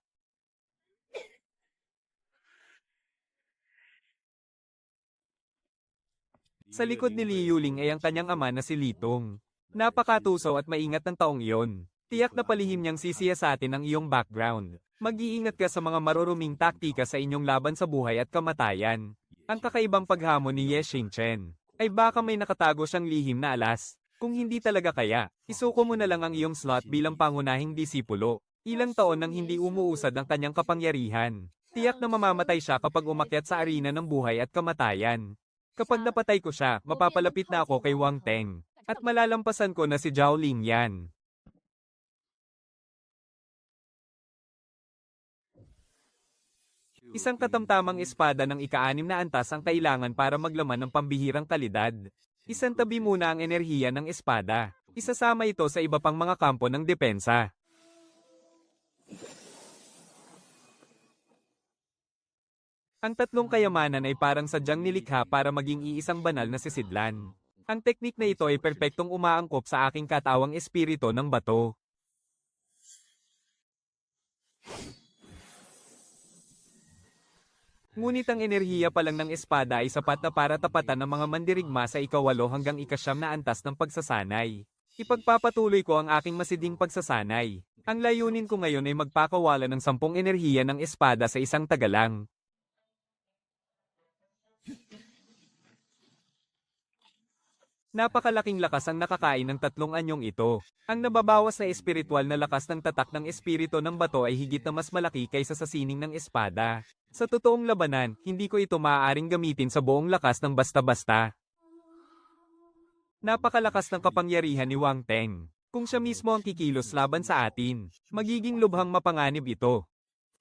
[SPEAKER 1] Sa likod ni Li Yuling ay ang kanyang ama na si Litong. Napakatusaw at maingat ng taong iyon. Tiyak na palihim niyang sisiyasatin ang iyong background. Mag-iingat ka sa mga maruruming taktika sa inyong laban sa buhay at kamatayan. Ang kakaibang paghamon ni Ye Xingchen ay baka may nakatago siyang lihim na alas. Kung hindi talaga kaya, isuko mo na lang ang iyong slot bilang pangunahing disipulo. Ilang taon nang hindi umuusad ang kanyang kapangyarihan. Tiyak na mamamatay siya kapag umakyat sa arena ng buhay at kamatayan. Kapag napatay ko siya, mapapalapit na ako kay Wang Teng. At malalampasan ko na si Zhao Ling yan. Isang katamtamang espada ng ika-6 na antas ang kailangan para maglaman ng pambihirang kalidad. Isang tabi muna ang enerhiya ng espada. Isasama ito sa iba pang mga kampo ng depensa. Ang tatlong kayamanan ay parang sadyang nilikha para maging iisang banal na sisidlan. Ang teknik na ito ay perpektong umaangkop sa aking katawang espiritu ng bato. Ngunit ang enerhiya pa lang ng espada ay sapat na para tapatan ng mga mandirigma sa ikawalo hanggang ikasyam na antas ng pagsasanay. Ipagpapatuloy ko ang aking masiding pagsasanay. Ang layunin ko ngayon ay magpakawala ng 10 enerhiya ng espada sa isang tagalang. Napakalaking lakas ang nakakain ng tatlong anyong ito. Ang nababawas na espiritual na lakas ng tatak ng espiritu ng bato ay higit na mas malaki kaysa sa sining ng espada. Sa totoong labanan, hindi ko ito maaaring gamitin sa buong lakas ng basta-basta. Napakalakas ng kapangyarihan ni Wang Teng. Kung siya mismo ang kikilos laban sa atin, magiging lubhang mapanganib ito.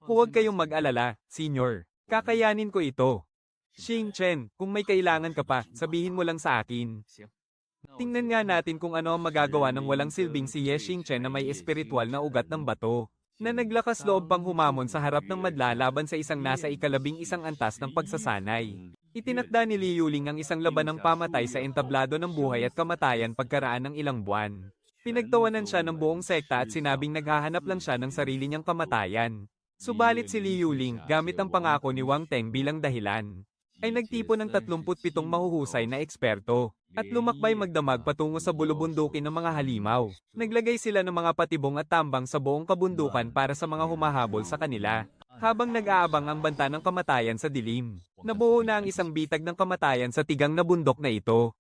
[SPEAKER 1] Huwag kayong mag-alala, senyor. Kakayanin ko ito. Xing Chen, kung may kailangan ka pa, sabihin mo lang sa akin. Tingnan nga natin kung ano ang magagawa ng walang silbing si Ye Xing Chen na may espiritual na ugat ng bato, na naglakas loob pang humamon sa harap ng madla laban sa isang nasa ika-11 antas ng pagsasanay. Itinakda ni Li Yuling ang isang labanang pamatay sa entablado ng buhay at kamatayan pagkaraan ng ilang buwan. Pinagtawanan siya ng buong sekta at sinabing naghahanap lang siya ng sarili niyang kamatayan. Subalit si Li Yuling, gamit ang pangako ni Wang Teng bilang dahilan, ay nagtipon ng 37 mahuhusay na eksperto, at lumakbay magdamag patungo sa bulubundukin ng mga halimaw. Naglagay sila ng mga patibong at tambang sa buong kabundukan para sa mga humahabol sa kanila, habang nag-aabang ang banta ng kamatayan sa dilim. Nabuo na ang isang bitag ng kamatayan sa tigang na bundok na ito.